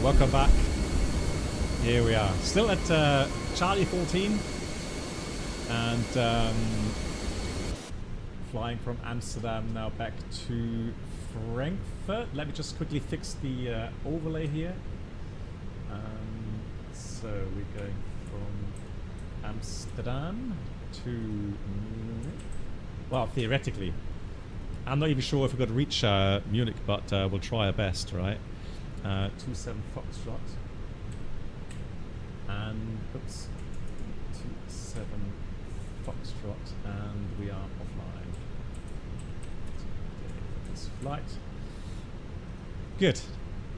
welcome back. Here we are, still at Charlie 14, and flying from Amsterdam now back to Frankfurt. Let me just quickly fix the overlay here. So we're going from Amsterdam to Munich. Well, theoretically, I'm not even sure if we're going to reach Munich, but we'll try our best, right? 27 Foxtrot. And, oops, 27 Foxtrot, and we are offline. This flight. Good.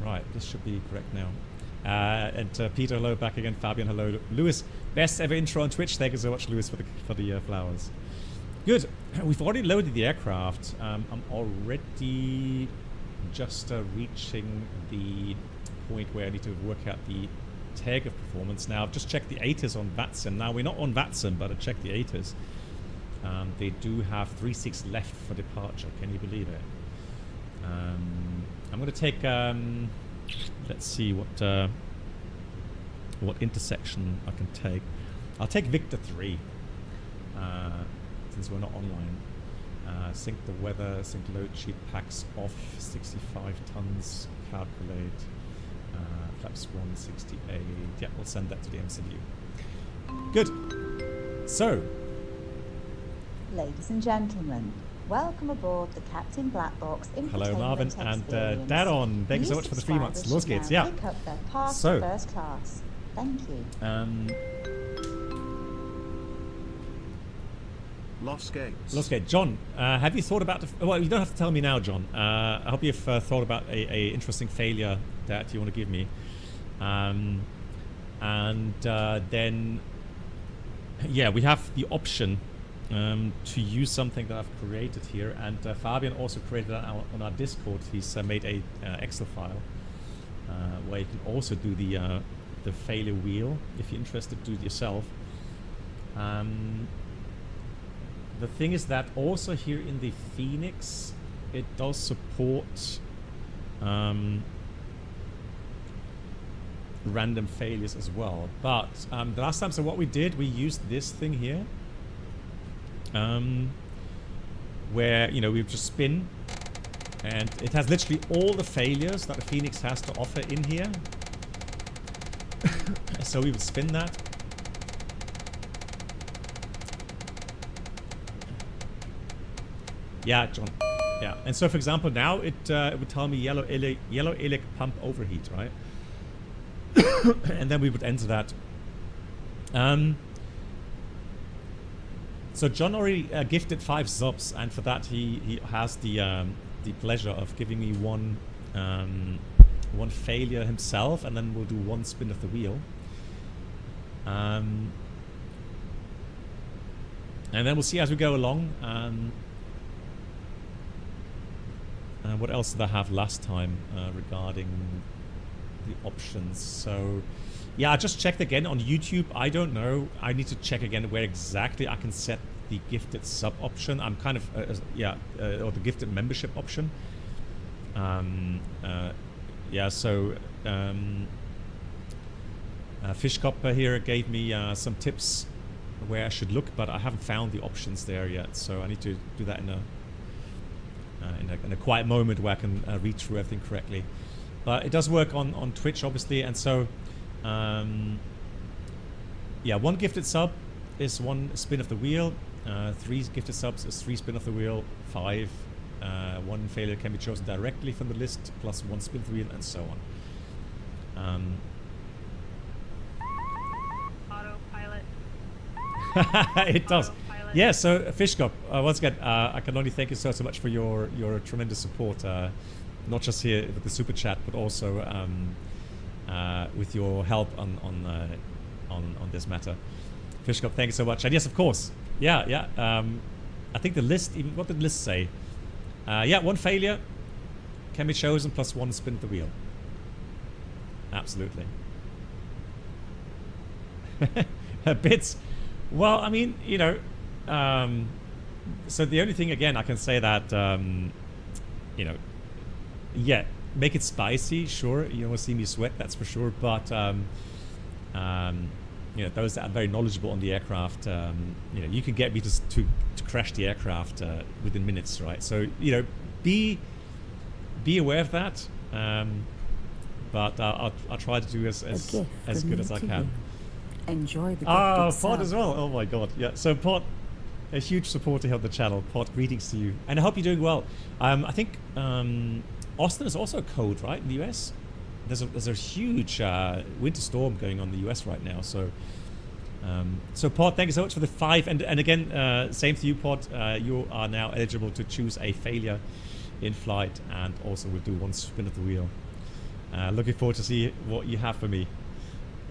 Right, this should be correct now. And Peter, hello, back again. Fabian, hello. Lewis, best ever intro on Twitch. Thank you so much, Lewis, for the flowers. Good. We've already loaded the aircraft. I'm already just reaching the point where I need to work out the Takeoff performance. Now, I've just checked the ATIS on VATSIM. Now, we're not on VATSIM, but I checked the ATIS. They do have 36 left for departure. Can you believe it? I'm going to take... let's see what intersection I can take. I'll take Victor 3 since we're not online. Sync the weather, sync load sheet, packs off 65 tons, calculate flaps 168. Yeah, we'll send that to the MCU. Good. So, ladies and gentlemen, welcome aboard the Captain Black Box Infotainment hello Marvin and Daron. Thank you so much for the 3 months. Los geht's, yeah. Pick up their pass so, first class. Thank you. Los Gates. Los Gates. John, have you thought about... well, you don't have to tell me now, John. I hope you've thought about a interesting failure that you want to give me. Then... yeah, we have the option to use something that I've created here. And Fabian also created that on our Discord. He's made a Excel file where you can also do the failure wheel. If you're interested, do it yourself. The thing is that also here in the FENIX, it does support random failures as well. But the last time, so what we did, we used this thing here, where, you know, we just spin, and it has literally all the failures that the FENIX has to offer in here. So we would spin that. Yeah, John. Yeah, and so for example, now it would tell me yellow ilic pump overheat, right? And then we would enter that. So John already gifted 5 subs, and for that he has the pleasure of giving me one failure himself, and then we'll do 1 spin of the wheel. And then we'll see as we go along. What else did I have last time regarding the options? So, yeah, I just checked again on YouTube. I don't know. I need to check again where exactly I can set the gifted sub option. I'm kind of, or the gifted membership option. Yeah, so Fishcopper here gave me some tips where I should look, but I haven't found the options there yet. So I need to do that in a quiet moment where I can read through everything correctly. But it does work on Twitch, obviously, and so yeah, 1 gifted sub is 1 spin of the wheel, 3 gifted subs is 3 spin of the wheel, 5 1 failure can be chosen directly from the list, plus 1 spin of the wheel, and so on. Autopilot. It does. Yeah, so Fishcop, once again, I can only thank you so much for your tremendous support, not just here with the super chat, but also with your help on this matter. Fishcop, thank you so much. And yes, of course, yeah. I think the list, even what did the list say? Yeah, 1 failure can be chosen plus 1 spin of the wheel. Absolutely. Bits. Well, I mean, you know. So the only thing, again, I can say that, you know, yeah, make it spicy, sure. You don't want to see me sweat, that's for sure. But you know, those that are very knowledgeable on the aircraft, you know, you can get me to crash the aircraft within minutes, right? So, you know, be aware of that. But I'll try to do as good as I can. Enjoy the Pod as well. Oh my god, yeah. So Pod, a huge supporter of the channel. Pod, greetings to you, and I hope you're doing well. I think Austin is also cold, right, in the US. There's a huge winter storm going on in the US right now. So so Pod, thank you so much for the 5, and again, same to you, Pod. You are now eligible to choose a failure in flight, and also we'll do one spin of the wheel. Looking forward to see what you have for me.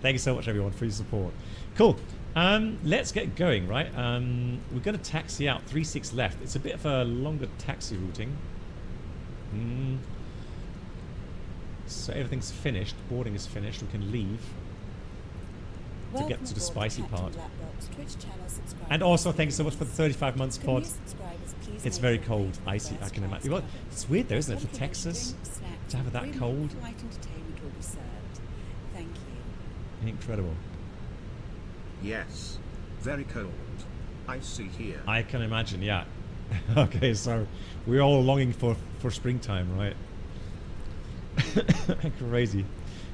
Thank you so much, everyone, for your support. Cool. Let's get going, right? We're going to taxi out 36 left. It's a bit of a longer taxi routing. So everything's finished. Boarding is finished. We can leave to get to the spicy part. And also, thank you so much for the 35 months, Pod. It's very cold, icy, I can imagine. Well, it's weird though, isn't it, for Texas to have it that cold? Incredible. Yes, very cold. I see here. I can imagine, yeah. Okay, so we're all longing for springtime, right? Crazy.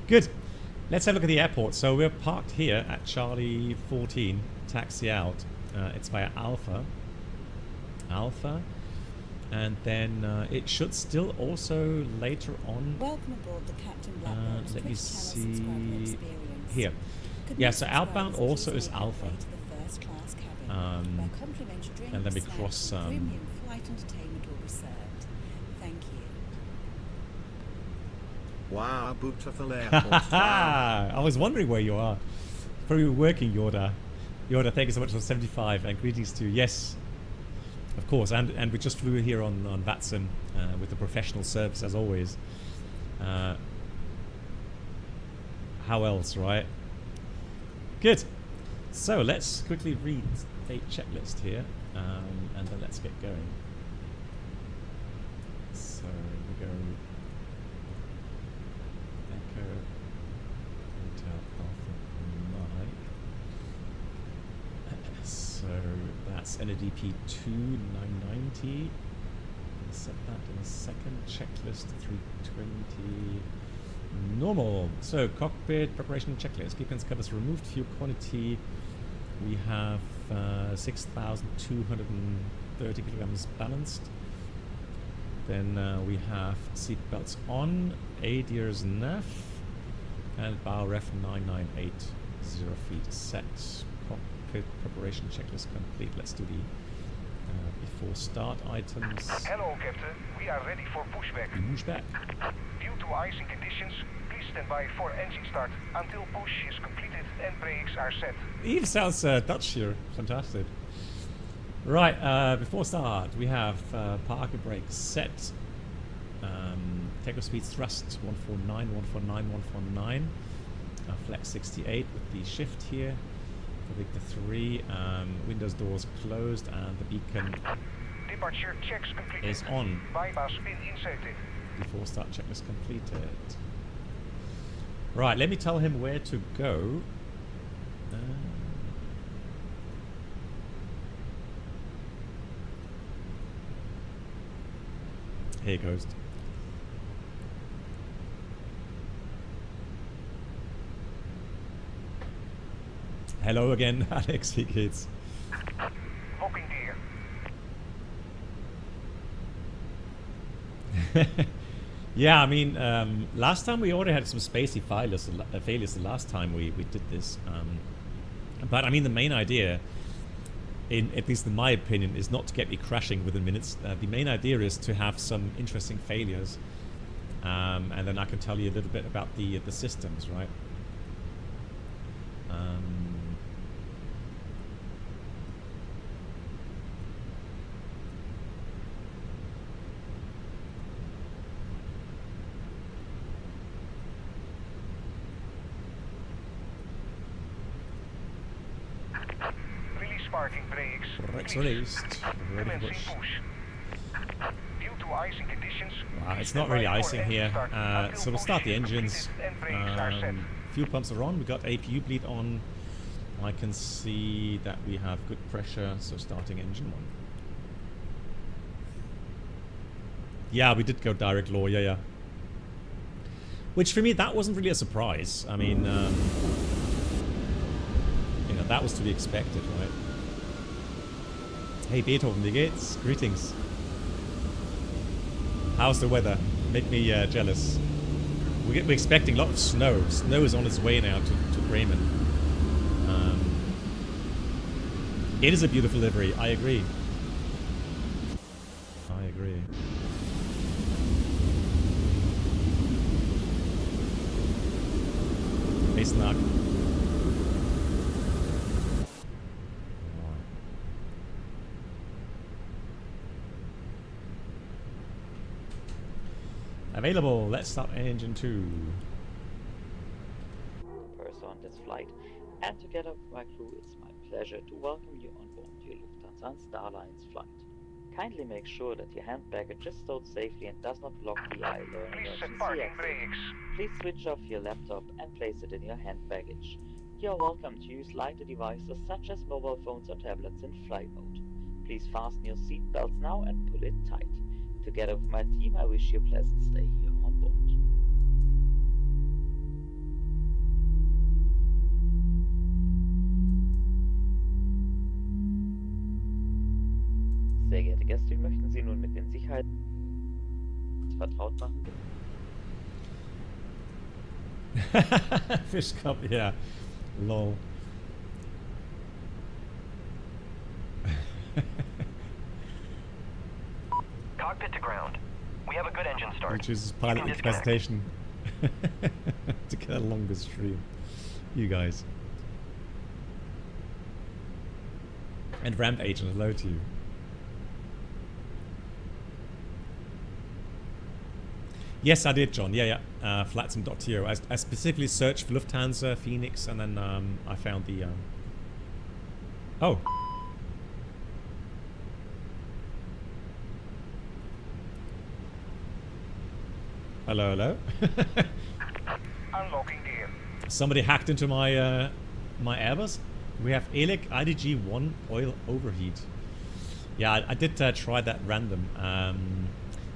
Good. Let's have a look at the airport. So we're parked here at Charlie 14, taxi out. It's via Alpha, and then it should still also later on. Welcome aboard the Captain Blackbox. Let me see here. Yeah, so outbound also is Alpha. And then we cross. Premium flight entertainment will be served. Thank you. Wow, beautiful airport. Wow. I was wondering where you are. Probably working, Yoda. Yoda, thank you so much for 75, and greetings to you. Yes, of course. And we just flew here on VATSIM with the professional service as always. How else, right? Good. So let's quickly read a checklist here, and then let's get going. So we go Echo Hotel Alpha Mike. So that's NADP 2990. Set that in a second. Checklist 320. Normal. So cockpit preparation checklist. Sequence covers removed fuel quantity. We have 6,230 kilograms balanced. Then we have seat belts on, ADIRS nav, and bow ref 9980 feet set. Cockpit preparation checklist complete. Let's do the before start items. Hello, Captain. We are ready for pushback. Pushback. Due to icing conditions, please stand by for engine start until push is completed and brakes are set. He even sounds Dutch here. Fantastic. Right, before start, we have parking brakes set. Takeoff speed thrust 149, 149, 149. Flex 68 with the shift here. For Victor 3, windows doors closed and the beacon Departure checks completed. is on. Bypass pin inserted. Before start checklist completed. Right, let me tell him where to go. Here he goes. Hello again, Alex. Wie geht's? Hocking gear. Yeah, I mean, last time we already had some spacey failures the last time we did this. But I mean, the main idea, at least in my opinion, is not to get me crashing within minutes. The main idea is to have some interesting failures. And then I can tell you a little bit about the systems, right? Parking brakes. Brakes released. Ready for Commencing push. push. Due to icing conditions, It's not really icing here, so we'll start the engines. Fuel pumps are on, we got APU bleed on. I can see that we have good pressure, so starting engine 1. Yeah, we did go direct low, yeah. Which for me, that wasn't really a surprise. I mean, you know, that was to be expected, right? Hey Beethoven, wie geht's? Greetings. How's the weather? Make me jealous. We're expecting a lot of snow. Snow is on its way now to Bremen. It is a beautiful livery, I agree. I agree. Hey Snark. Available. Let's start engine 2. Person on this flight, and together with my crew, it's my pleasure to welcome you on board your Lufthansa and Star Alliance flight. Kindly make sure that your hand baggage is stowed safely and does not block the aisle or Please set emergency parking exit. brakes. Please switch off your laptop and place it in your hand baggage. You are welcome to use lighter devices such as mobile phones or tablets in flight mode. Please fasten your seat belts now and pull it tight. Together with my team, I wish you a pleasant stay here on board. Sehr geehrte Gäste, möchten Sie nun mit den Sicherheiten vertraut machen? Fish cup, yeah. Lol. Cockpit to ground. We have a good engine start. Which is You pilot can disconnect. incapacitation. To get a longer stream. You guys. And ramp agent, hello to you. Yes, I did, John. Yeah. Flightsim.to. I specifically searched for Lufthansa, Phoenix, and then I found the... Oh. Hello. Unlocking gear. Somebody hacked into my my Airbus. We have ELIC IDG-1 oil overheat. Yeah, I did try that random.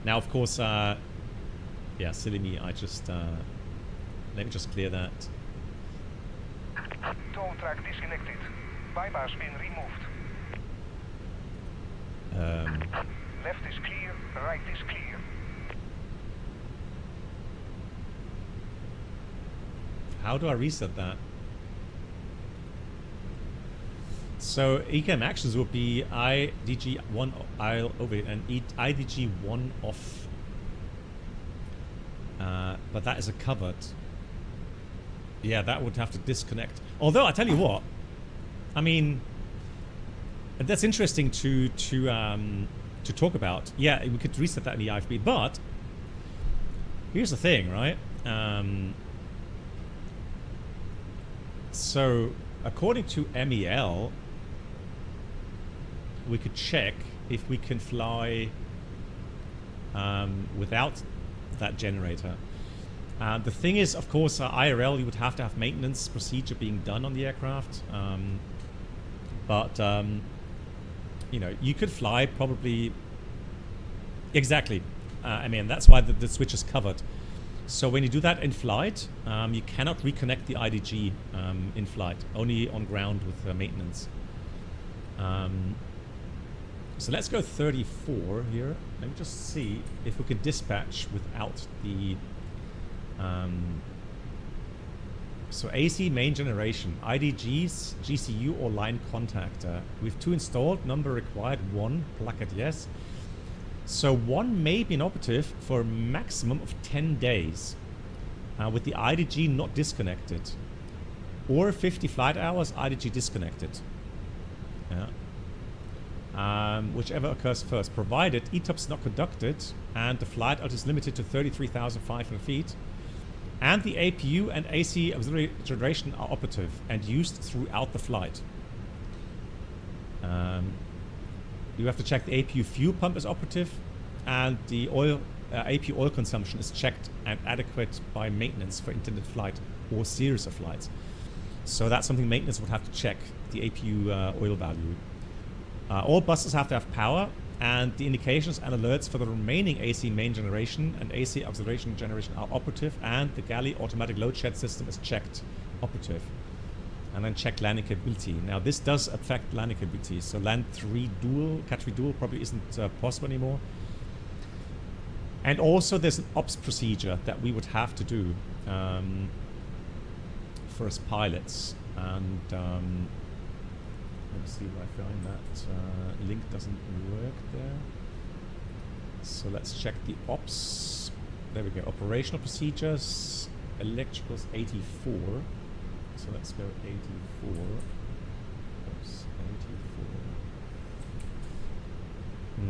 Now, of course, yeah, silly me. I just let me just clear that. Tow track disconnected. Bypass pin removed. Left is clear, right is clear. How do I reset that? So EHAM actions would be IDG-1 oil overheat and IDG-1 off. But that is a covered. Yeah, that would have to disconnect. Although I tell you what, I mean, that's interesting to talk about. Yeah, we could reset that in the IFB. But here's the thing, right? So according to MEL, we could check if we can fly without that generator. The thing is, of course, IRL, you would have to have maintenance procedure being done on the aircraft. But you know, you could fly probably... Exactly. I mean, that's why the switch is covered. So when you do that in flight, you cannot reconnect the IDG in flight, only on ground with maintenance. So let's go 34 here. Let me just see if we can dispatch without the... so AC main generation, IDGs, GCU or line contactor. We have 2 installed, number required 1, plug it yes. So 1 may be inoperative for a maximum of 10 days with the IDG not disconnected. Or 50 flight hours, IDG disconnected. Yeah. Whichever occurs first, provided ETOPS is not conducted and the flight out is limited to 33,500 feet. And the APU and AC auxiliary generation are operative and used throughout the flight. You have to check the APU fuel pump is operative and the oil AP oil consumption is checked and adequate by maintenance for intended flight or series of flights. So that's something maintenance would have to check, the APU oil value. All buses have to have power, and the indications and alerts for the remaining AC main generation and AC acceleration generation are operative, and the galley automatic load shed system is checked, operative. And then check landing capability. Now this does affect landing capability, so land 3 dual, Cat 3 dual probably isn't possible anymore. And also there's an ops procedure that we would have to do for us pilots. And let me see where I find that. Link doesn't work there. So let's check the ops. There we go. Operational procedures. Electricals 84. So let's go 84. Oops, 84.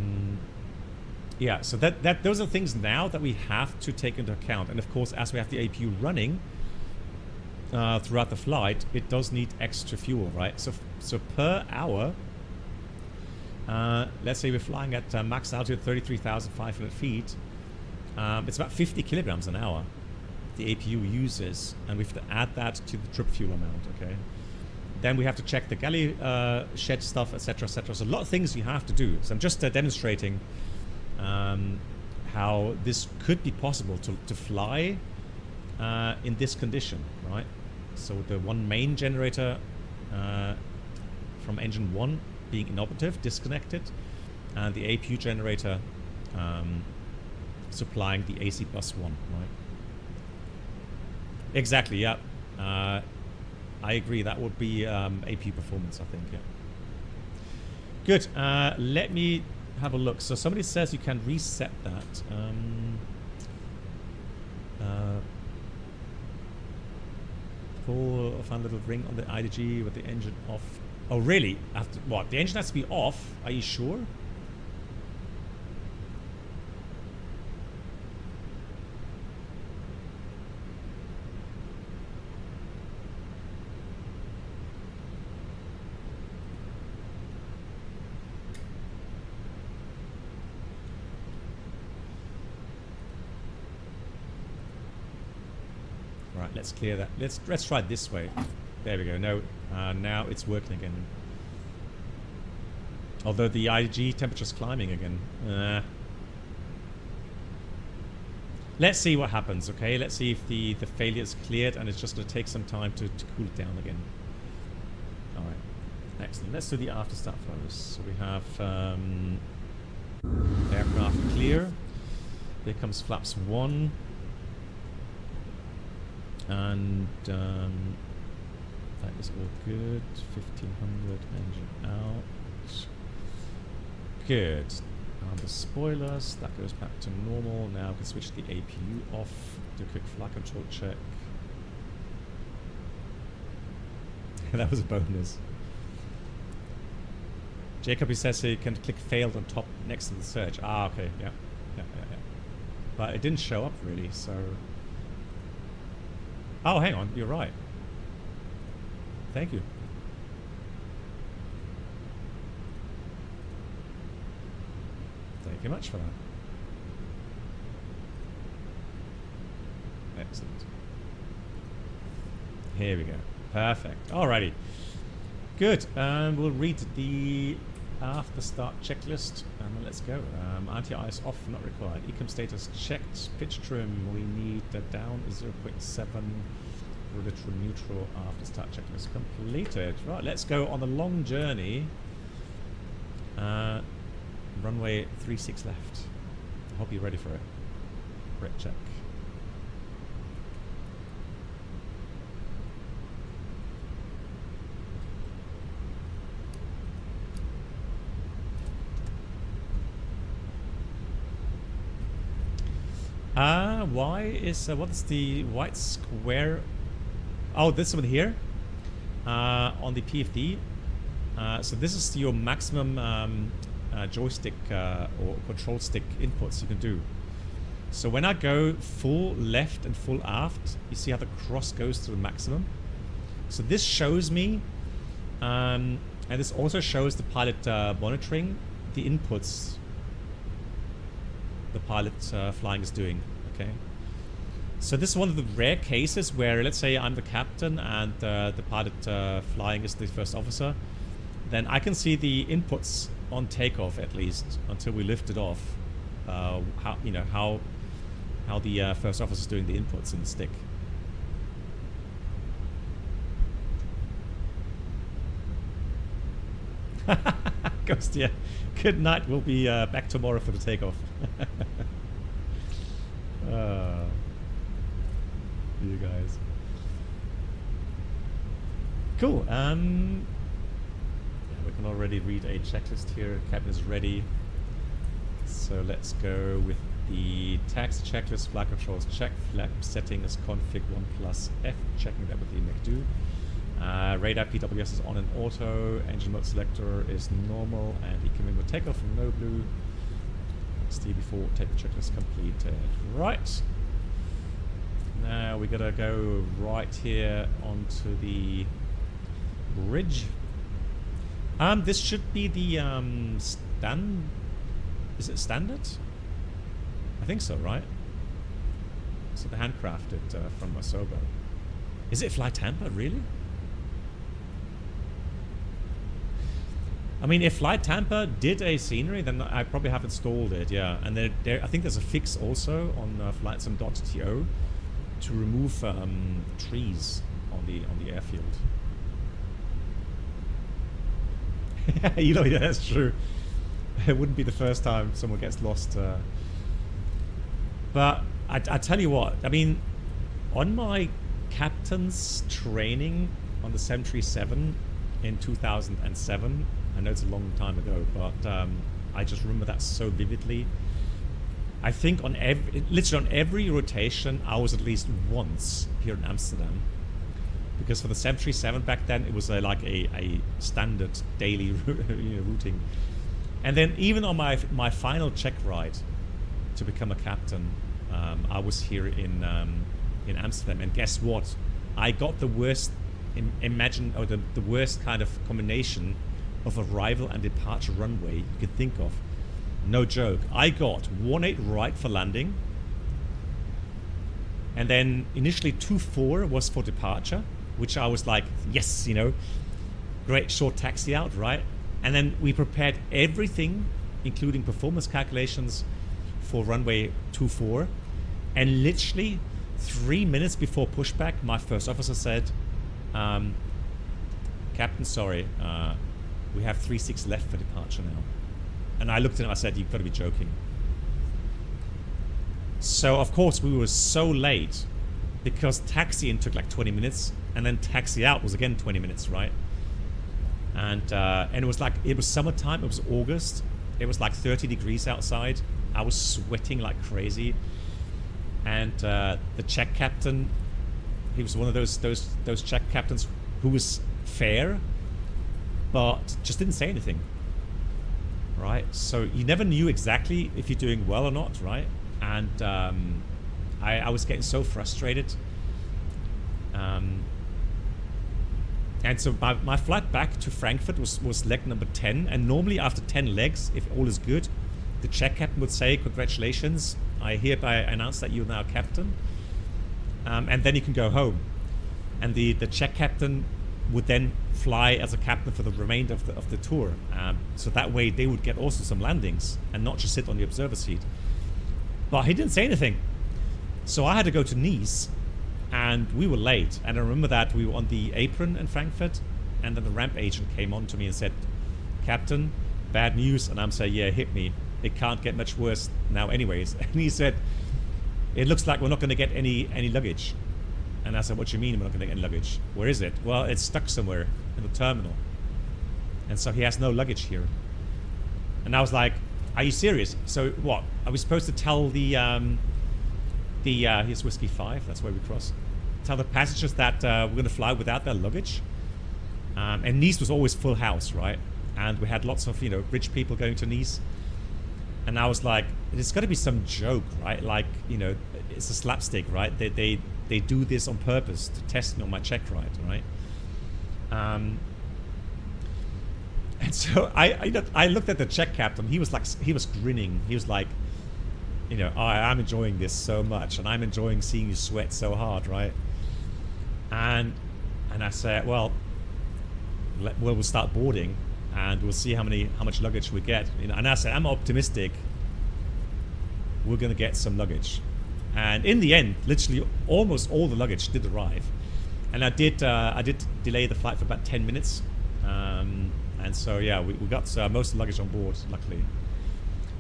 Yeah, so those are things now that we have to take into account. And of course, as we have the APU running throughout the flight, it does need extra fuel, right? So per hour, let's say we're flying at max altitude 33,500 feet, it's about 50 kilograms an hour the APU uses, and we have to add that to the trip fuel amount, okay? Then we have to check the galley shed stuff, etc., etc. So a lot of things you have to do. So I'm just demonstrating how this could be possible to fly in this condition, right? So the one main generator from engine 1 being inoperative, disconnected, and the APU generator supplying the AC bus 1, right? Exactly, yeah. I agree, that would be AP performance, I think, yeah. Good, let me have a look. So somebody says you can reset that. Pull a fun little ring on the IDG with the engine off. Oh, really? After what? The engine has to be off? Are you sure? Right, let's clear that. Let's try it this way. There we go. No, now it's working again. Although the IDG temperature's climbing again. Let's see what happens, okay? Let's see if the failure is cleared, and it's just going to take some time to cool it down again. Alright, excellent. Let's do the after start flows. So we have aircraft clear. Here comes flaps 1. And that is all good. 1500 engine out. Good. The spoilers, that goes back to normal. Now we can switch the APU off. Do a quick flight control check. That was a bonus. Jacob, he says he can click failed on top next to the search. Ah, okay, yeah. But it didn't show up really, so. Oh, hang on, you're right. Thank you. Thank you much for that. Excellent. Here we go. Perfect. Alrighty. Good. We'll read the after start checklist and then let's go. Anti-ice off, not required. Ecom status checked. Pitch trim, we need down 0.7. Literal neutral after start checklist completed. Right, let's go on the long journey. Runway 36 left. I hope you're ready for it. Red check. Why is what's the white square? Oh, this one here on the PFD. So this is your maximum joystick or control stick inputs you can do. So when I go full left and full aft, you see how the cross goes to the maximum. So this shows me, and this also shows the pilot monitoring the inputs the pilot flying is doing. Okay. So this is one of the rare cases where, let's say I'm the captain and the pilot flying is the first officer, then I can see the inputs on takeoff at least until we lift it off. How the first officer is doing the inputs in the stick. Ghost, yeah. Good night. We'll be back tomorrow for the takeoff. You guys. Cool. Yeah, we can already read a checklist here. Cabin is ready. So let's go with the taxi checklist. Flight controls check. Flap setting is config 1+F. Checking that with the McDo. Radar PWS is on and auto. Engine mode selector is normal. And equipment with takeoff from no blue. XT before take the checklist completed. Right. Now we gotta go right here onto the bridge. This should be the is it standard? I think so, right? So the handcrafted from Masobo. Is it Flight Tampa, really? I mean, if Flight Tampa did a scenery, then I probably have installed it, yeah. And I think there's a fix also on flightsim.to to remove trees on the airfield. You know, yeah, that's true. It wouldn't be the first time someone gets lost. But I tell you what, I mean, on my captain's training on the 737 in 2007, I know it's a long time ago, but I just remember that so vividly. I think literally on every rotation, I was at least once here in Amsterdam. Because for the 737 back then, it was like a standard daily routing. And then even on my final check ride to become a captain, I was here in Amsterdam. And guess what? I got the worst, the worst kind of combination of arrival and departure runway you could think of. No joke. I got 18 right for landing. And then initially 24 was for departure, which I was like, yes, you know, great short taxi out, right? And then we prepared everything, including performance calculations for runway 24. And literally 3 minutes before pushback, my first officer said, Captain, sorry, we have 36 left for departure now. And I looked at him, I said, you've got to be joking. So, of course, we were so late because taxi in took like 20 minutes and then taxi out was again 20 minutes, right? And it was summertime, it was August. It was like 30 degrees outside. I was sweating like crazy. And the check captain, he was one of those check captains who was fair, but just didn't say anything. Right, so you never knew exactly if you're doing well or not, right? And I was getting so frustrated. And so my flight back to Frankfurt was leg number 10. And normally after 10 legs, if all is good, the check captain would say, congratulations, I hereby announce that you're now captain. And then you can go home. And the check captain would then fly as a captain for the remainder of the tour. So that way they would get also some landings and not just sit on the observer seat. But he didn't say anything. So I had to go to Nice and we were late. And I remember that we were on the apron in Frankfurt and then the ramp agent came on to me and said, Captain, bad news. And I'm saying, yeah, hit me. It can't get much worse now anyways. And he said, it looks like we're not going to get any luggage. And I said, what do you mean we're not going to get any luggage? Where is it? Well, it's stuck somewhere in the terminal. And so he has no luggage here. And I was like, are you serious? So what? Are we supposed to tell here's Whiskey 5, that's where we cross. Tell the passengers that we're going to fly without their luggage? And Nice was always full house, right? And we had lots of, rich people going to Nice. And I was like, there's got to be some joke, right? Like, it's a slapstick, right? They do this on purpose to test me on my check ride, right? And so I looked at the check captain. He was grinning. He was like, you know, I'm enjoying this so much, and I'm enjoying seeing you sweat so hard, right? And I said, well, we'll start boarding, and we'll see how much luggage we get. You know, and I said, I'm optimistic we're gonna get some luggage. And in the end, literally almost all the luggage did arrive. And I did delay the flight for about 10 minutes. And so yeah, we got most of the luggage on board, luckily.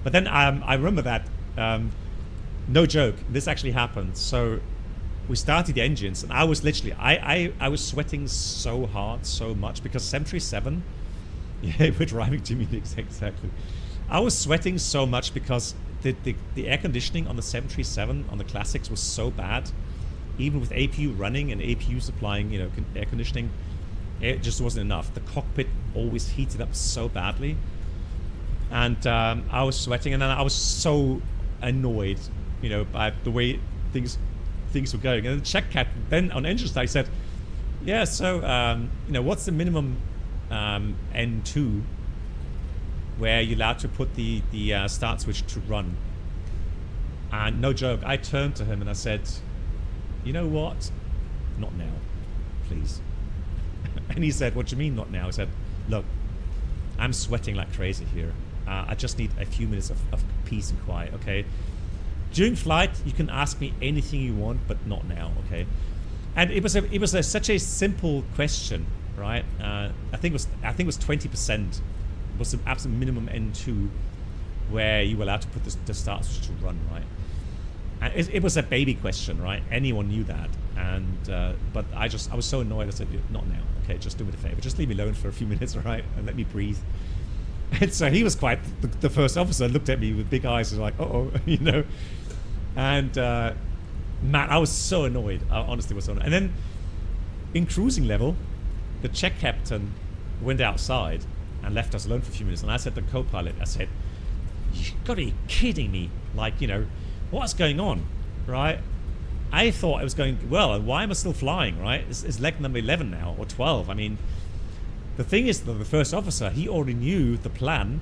But then I remember that, no joke, this actually happened. So we started the engines, and I was literally, I was sweating so hard, so much, because 737, yeah, we're driving to Munich, exactly. I was sweating so much because the air conditioning on the 737 on the classics was so bad. Even with APU running and APU supplying, you know, air conditioning, it just wasn't enough. The cockpit always heated up so badly, and I was sweating, and then I was so annoyed, you know, by the way things were going. And the check captain then on engine start, he said, "Yeah, so you know, what's the minimum N2 where you're allowed to put the start switch to run?" And no joke, I turned to him and I said, "You know what? Not now, please." And he said, "What do you mean not now?" I said, "Look, I'm sweating like crazy here. I just need a few minutes of peace and quiet, okay? During flight, you can ask me anything you want, but not now, okay?" And it was such a simple question, right? I think it was 20% was the absolute minimum N2 where you were allowed to put the start switch to run, right? And it was a baby question, right? Anyone knew that, and but I was so annoyed. I said, "Not now, okay? Just do me the favor. Just leave me alone for a few minutes, all right? And let me breathe." And so he was quite the first officer looked at me with big eyes, and like, "Uh-oh," you know. And man, I was so annoyed. I honestly was so annoyed. And then in cruising level, the check captain went outside and left us alone for a few minutes. And I said to the co-pilot, I said, "You gotta be kidding me! Like, you know, what's going on, right? I thought it was going well, and why am I still flying, right? It's leg number 11 now, or 12. I mean, the thing is that the first officer, he already knew the plan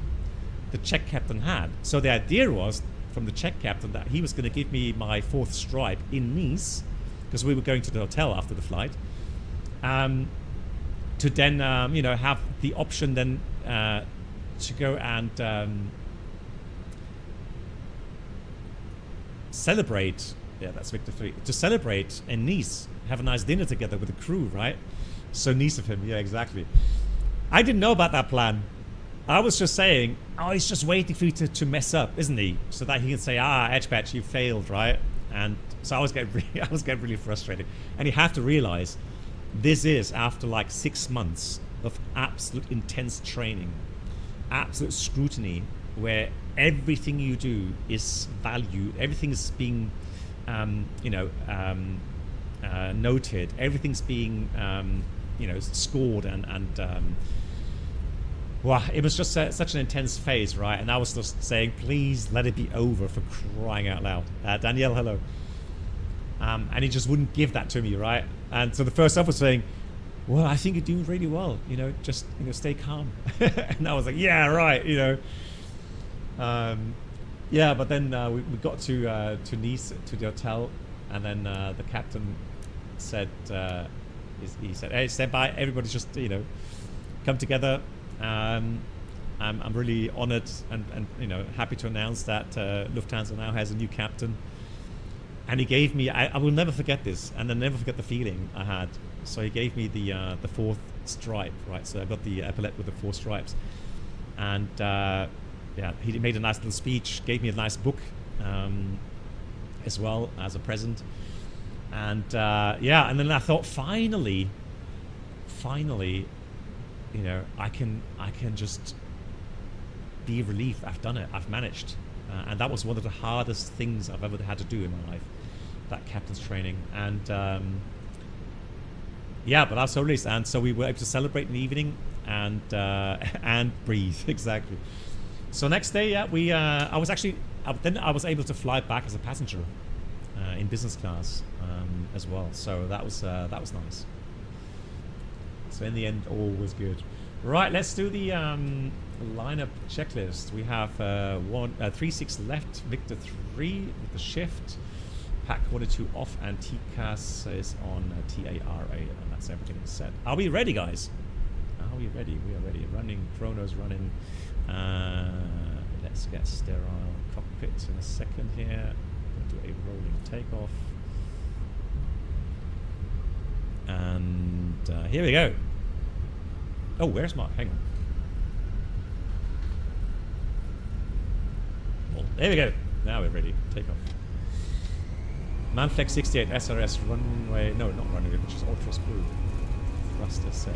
the check captain had. So the idea was, from the check captain, that he was going to give me my 4th stripe in Nice, because we were going to the hotel after the flight, to then, you know, have the option then to go and celebrate. Yeah, that's Victor 3. To celebrate in Nice, have a nice dinner together with the crew, right? So nice of him. Yeah, exactly. I didn't know about that plan. I was just saying, oh, he's just waiting for you to mess up, isn't he? So that he can say, Edge Patch, you failed, right? And so I was getting really frustrated. And you have to realize, this is after like 6 months of absolute intense training, absolute scrutiny, where everything you do is valued, everything is being, you know, noted, everything's being, you know, scored, and well, it was just such an intense phase, right? And I was just saying, please let it be over, for crying out loud. Danielle, hello. And he just wouldn't give that to me, right? And so the first up was saying, well, I think you're doing really well, you know, just, you know, stay calm. And I was like, yeah, right, you know. Yeah, but then we got to Nice, to the hotel, and then the captain said, he said, hey, stand by, everybody just, you know, come together. I'm really honored and you know, happy to announce that Lufthansa now has a new captain. And he gave me, I will never forget this, and I'll never forget the feeling I had. So he gave me the 4th stripe, right? So I got the epaulette with the 4 stripes. And yeah, he made a nice little speech, gave me a nice book as well as a present. And yeah, and then I thought, finally, you know, I can just be relieved. I've done it. I've managed. And that was one of the hardest things I've ever had to do in my life, that captain's training. And yeah, but I was so released. And so we were able to celebrate in the evening and breathe. Exactly. So next day, yeah, we I was able to fly back as a passenger in business class as well. So that was nice. So in the end, all was good. Right, let's do the lineup checklist. We have 36 left, Victor 3 with the shift, Pack 42 off, and TCAS is on TARA, and that's everything set. Are we ready, guys? Are we ready? We are ready. Running, chronos running. Let's get sterile cockpit in a second here. We'll do a rolling takeoff. And here we go. Oh, where's my... hang on. Well, there we go. Now we're ready. Take off. Manflex 68 SRS runway... No, not runway, which is ultra screw. Thruster set.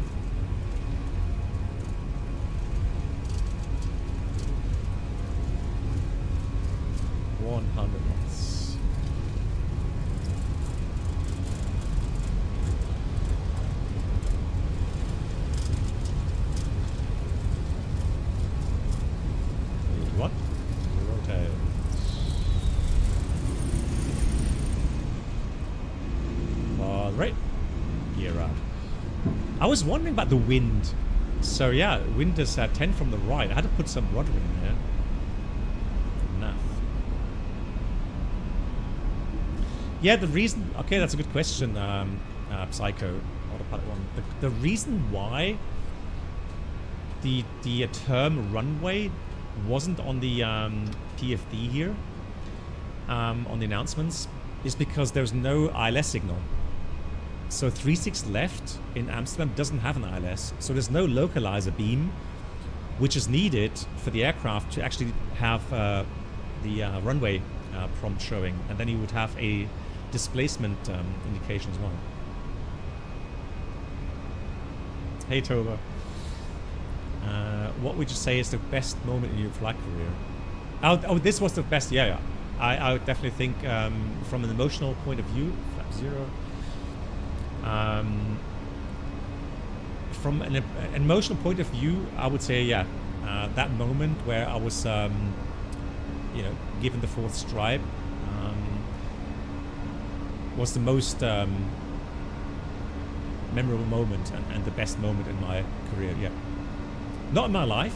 $100 knots. What? Rotate. Right. Gear up. I was wondering about the wind. So yeah, wind is 10 from the right. I had to put some rudder in there. Enough. Yeah, the reason... Okay, that's a good question, Psycho. Autopilot 1. The reason why the term runway wasn't on the PFD here, on the announcements, is because there's no ILS signal. So 36 left in Amsterdam doesn't have an ILS, so there's no localizer beam, which is needed for the aircraft to actually have the runway prompt showing, and then you would have a displacement indication as well. Hey Tova. What would you say is the best moment in your flight career? Oh, this was the best. Yeah. I would definitely think from an emotional point of view, Flap 0. From an emotional point of view, I would say, yeah, that moment where I was, given the 4th stripe, was the most memorable moment and the best moment in my career. Yeah, not in my life.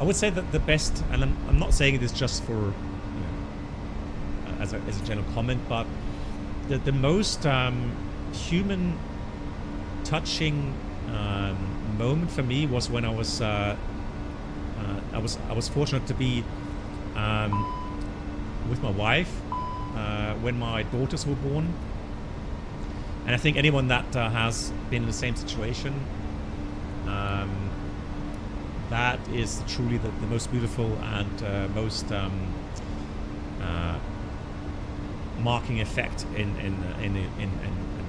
I would say that the best, and I'm not saying it is just for, as a general comment, but the most human touching moment for me was when I was fortunate to be with my wife when my daughters were born, and I think anyone that has been in the same situation, that is truly the most beautiful and most marking effect in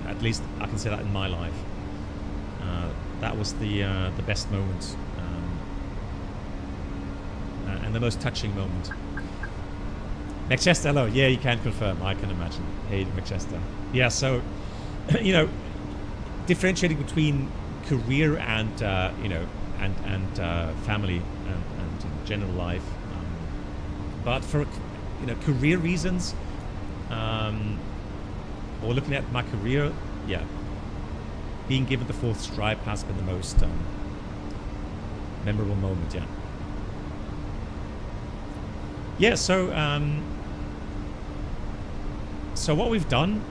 at least I can say that in my life. That was the best moment and the most touching moment. McChester, hello. Yeah, you can confirm. I can imagine. Hey, McChester. Yeah, so differentiating between career and family and general life, but for career reasons. Or looking at my career, yeah, being given the 4th stripe has been the most memorable moment. Yeah. Yeah. So so what we've done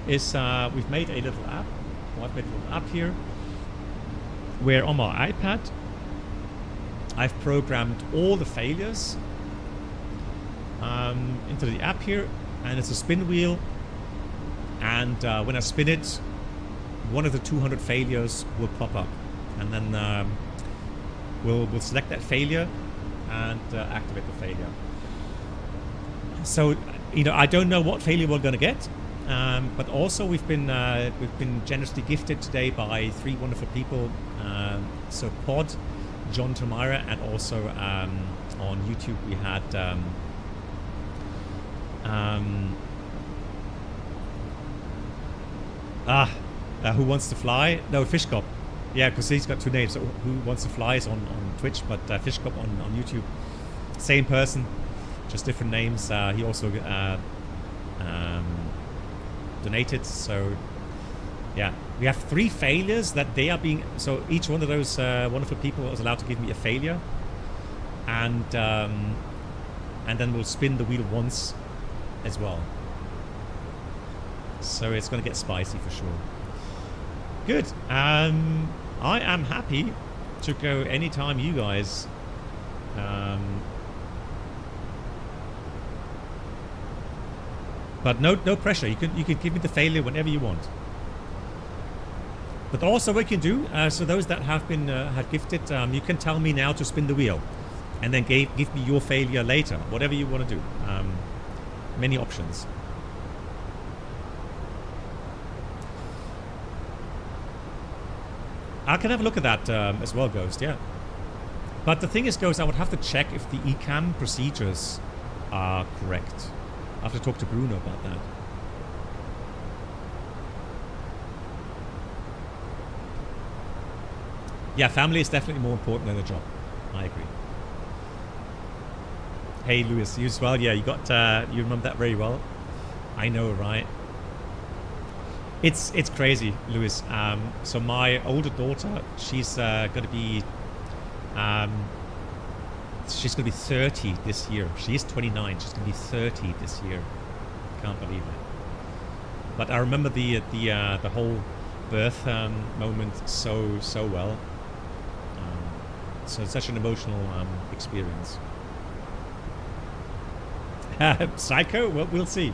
is we've made a little app. Well, I've made a little app here where on my iPad I've programmed all the failures into the app here, and it's a spin wheel. And when I spin it, one of the 200 failures will pop up, and then we'll select that failure and activate the failure. So I don't know what failure we're going to get, but also we've been generously gifted today by 3 wonderful people. So Pod, John Tamira, and also on YouTube we had Who Wants to Fly? No, Fishcop. Yeah, because he's got 2 names. So Who Wants to Fly is on Twitch, but Fishcop on YouTube. Same person, just different names. He also donated. So Yeah, we have 3 failures that they are being... So each one of those wonderful people is allowed to give me a failure. And then we'll spin the wheel once as well. So it's going to get spicy for sure. Good. I am happy to go anytime you guys... but no pressure. You could give me the failure whenever you want. But also what you can do, so those that have been have gifted, you can tell me now to spin the wheel, and then give me your failure later. Whatever you want to do. Many options. I can have a look at that as well, Ghost. Yeah. But the thing is, Ghost, I would have to check if the EHAM procedures are correct. I have to talk to Bruno about that. Yeah, family is definitely more important than a job. I agree. Hey, Lewis, you as well? Yeah, you got you remember that very well. I know, right? It's crazy, Lewis. So my older daughter, she's gonna be 30 this year. She is 29. She's gonna be 30 this year. Can't believe it. But I remember the whole birth moment so well. So it's such an emotional experience. Psycho? Well, we'll see.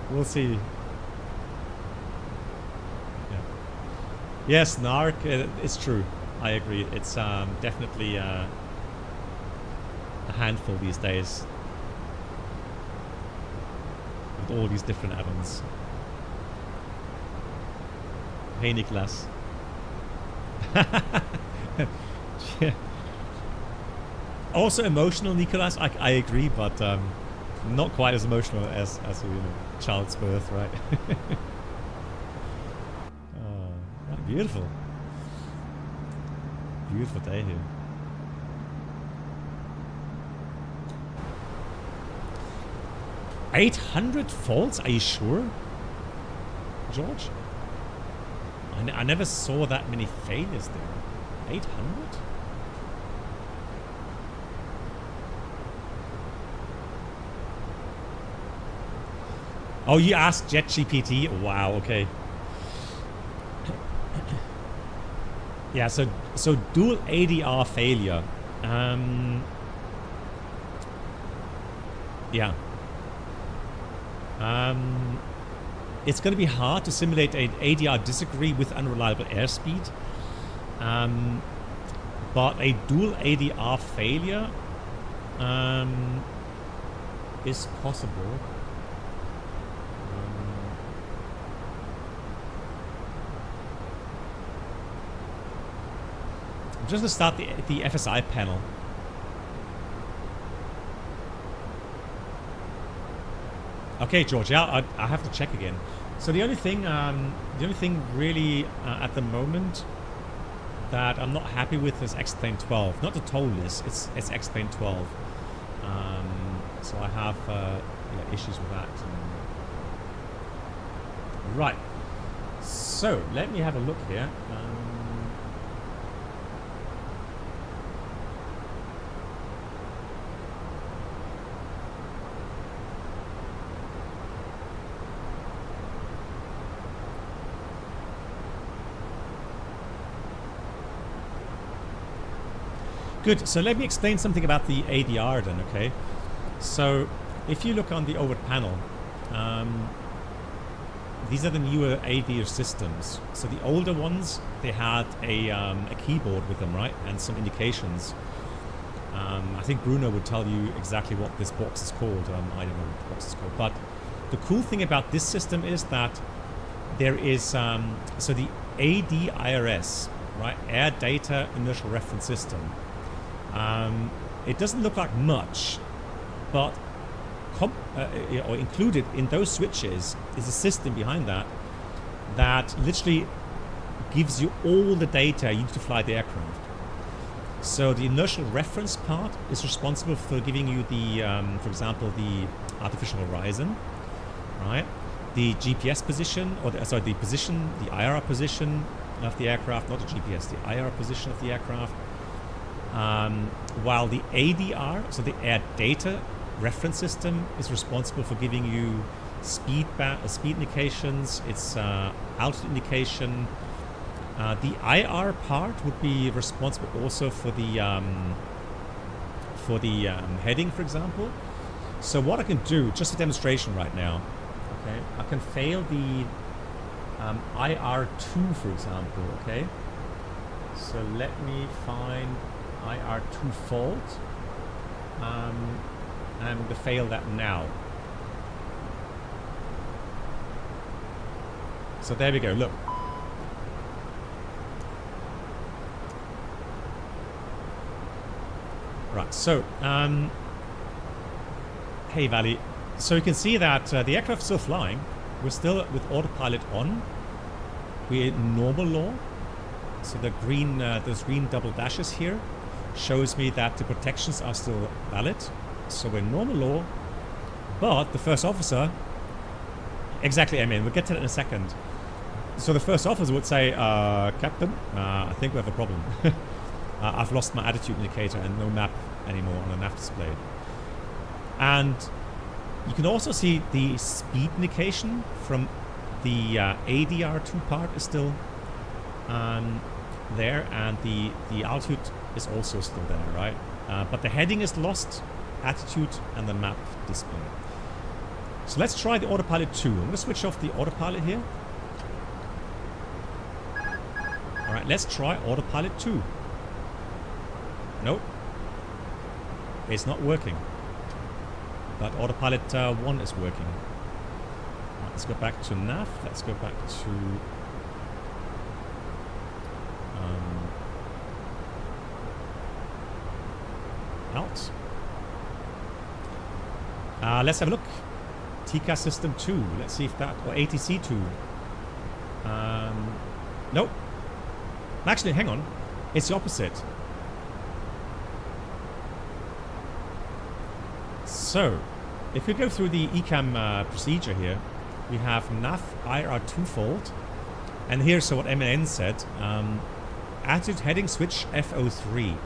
We'll see. Yeah. Yes, Narc, it's true. I agree. It's definitely a handful these days. With all these different add-ons. Hey, Nicholas. Yeah. Also emotional, Nicholas. I agree, but not quite as emotional as child's birth, right? Right, beautiful, beautiful day here. $800 faults? Are you sure, George? I never saw that many failures there. 800? Oh, you asked JetGPT? Wow, okay. Yeah, so dual ADR failure. Yeah. It's going to be hard to simulate an ADR disagree with unreliable airspeed. But a dual ADR failure is possible. I'm just going to start the FSI panel. Okay, George. Yeah, I have to check again. So the only thing really at the moment that I'm not happy with is X-Plane 12. Not the toll list. It's X-Plane 12. So I have issues with that. Right. So let me have a look here. Good, so let me explain something about the ADR then, okay? So, if you look on the overhead panel, these are the newer ADR systems. So the older ones, they had a keyboard with them, right? And some indications. I think Bruno would tell you exactly what this box is called. I don't know what the box is called. But the cool thing about this system is that there is, so the ADIRS, right? Air Data Inertial Reference System. It doesn't look like much, but or included in those switches is a system behind that literally gives you all the data you need to fly the aircraft. So the inertial reference part is responsible for giving you the, for example, the artificial horizon, right? the GPS position, or the, sorry, the position, the IR position of the aircraft, not the GPS, the IR position of the aircraft. While the ADR, so the Air Data Reference System, is responsible for giving you speed indications, its altitude indication. The IR part would be responsible also for the heading, for example. So what I can do, just a demonstration right now, okay, I can fail the IR2, for example, okay. So let me find IR2 fault, and I'm going to fail that now. So there we go, look. Right, so, hey Valley, so you can see that the aircraft's still flying. We're still with autopilot on. We're in normal law. So the green, those green double dashes here shows me that the protections are still valid. So we're in normal law, but the first officer, exactly, I mean, we'll get to that in a second. So the first officer would say, Captain, I think we have a problem. I've lost my attitude indicator and no map anymore on the nav display. And you can also see the speed indication from the ADR2 part is still there, and the altitude is also still there, right? But the heading is lost, attitude, and the map display. So let's try the autopilot 2. I'm going to switch off the autopilot here. Alright, let's try autopilot 2. Nope. It's not working. But autopilot 1 is working. Right, let's go back to nav. Let's go back to out. Let's have a look. TCAS system 2. Let's see if that, or ATC 2. Nope. Actually, hang on. It's the opposite. So, if we go through the EHAM procedure here, we have nav IR2 fault, and here's what MNN said: attitude heading switch FO3.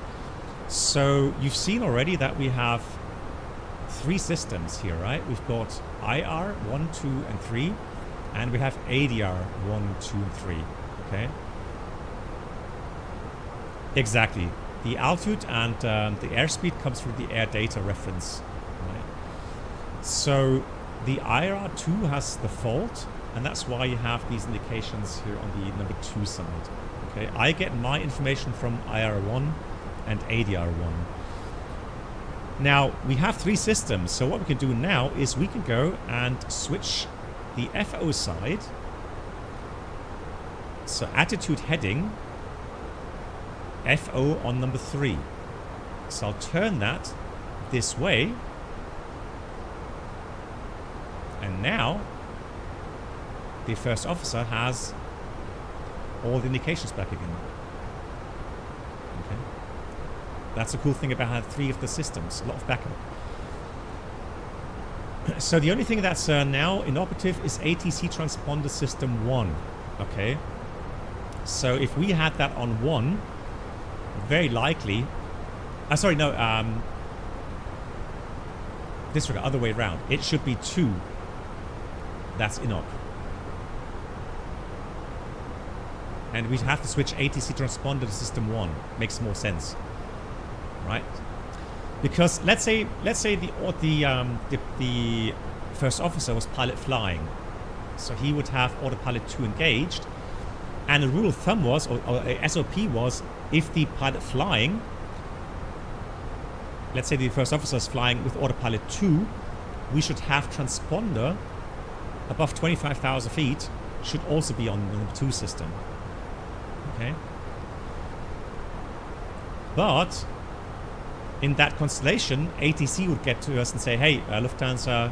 So you've seen already that we have 3 systems here, right? We've got IR 1, 2, and 3, and we have ADR 1, 2, and 3. Okay. Exactly. The altitude and the airspeed comes through the air data reference. So the IR2 has the fault, and that's why you have these indications here on the number 2 side. Okay, I get my information from IR1 and ADR1. Now we have 3 systems, so what we can do now is we can go and switch the FO side. So attitude heading FO on number 3. So I'll turn that this way. And now, the first officer has all the indications back again. Okay. That's the cool thing about having 3 of the systems. A lot of backup. So the only thing that's now inoperative is ATC transponder system 1. Okay. So if we had that on 1, very likely... sorry, no. Disregard, other way around. It should be 2. That's inop. And we have to switch ATC transponder to system 1. Makes more sense, right? Because let's say the first officer was pilot flying, so he would have autopilot 2 engaged, and the rule of thumb was, or SOP was, if the pilot flying, let's say the first officer is flying with autopilot 2, we should have transponder above 25,000 feet should also be on the number 2 system. Okay. But in that constellation, ATC would get to us and say, hey, Lufthansa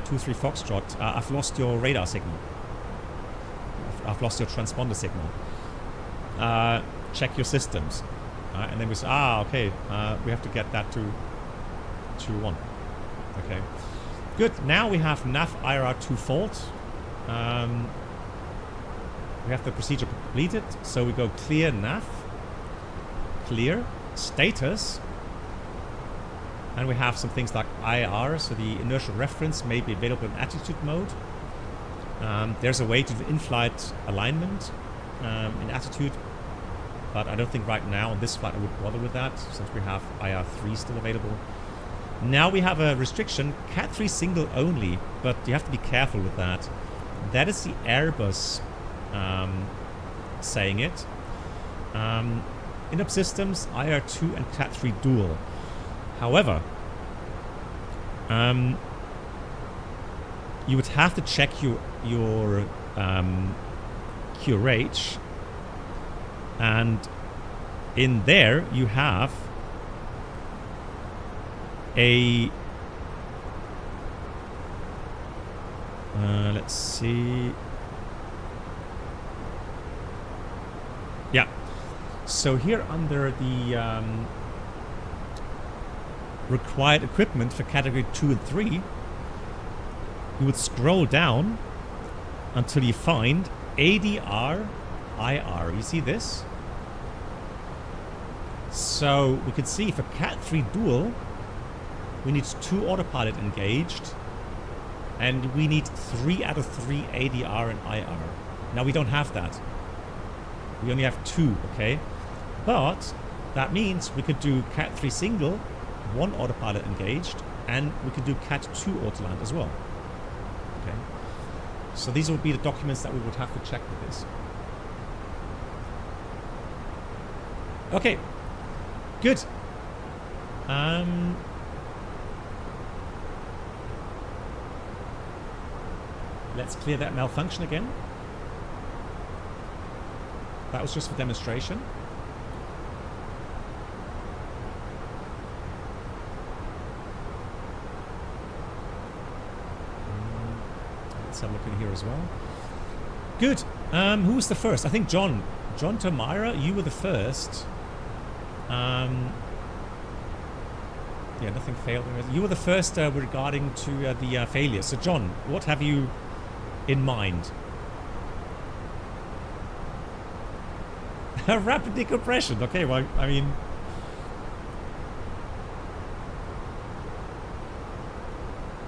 23 Foxtrot, I've lost your radar signal. I've lost your transponder signal. Check your systems. And then we say, okay, we have to get that to 1. Okay. Good. Now we have nav IR2 fault. We have the procedure completed. So we go clear nav, clear, status. And we have some things like IR, so the inertial reference may be available in attitude mode. There's a way to do in-flight alignment in attitude, but I don't think right now on this flight I would bother with that since we have IR3 still available. Now we have a restriction, Cat 3 single only, but you have to be careful with that. That is the Airbus saying it. In-up systems, IR2 and Cat 3 dual. However, you would have to check your QRH, and in there you have a let's see. Yeah. So here under the required equipment for category 2 and 3, you would scroll down until you find ADR IR. You see this? So we could see for Cat 3 dual, we need 2 autopilot engaged, and we need 3 out of 3 ADR and IR. Now we don't have that. We only have 2, okay? But that means we could do Cat 3 single, 1 autopilot engaged, and we could do Cat 2 autoland as well. Okay. So these would be the documents that we would have to check with this. Okay. Good. Let's clear that malfunction again. That was just for demonstration. Let's have a look in here as well. Good. Who was the first? I think John. John Tomira, you were the first. Yeah, nothing failed. You were the first regarding to the failure. So John, what have you in mind? Rapid decompression. Okay, well, I mean...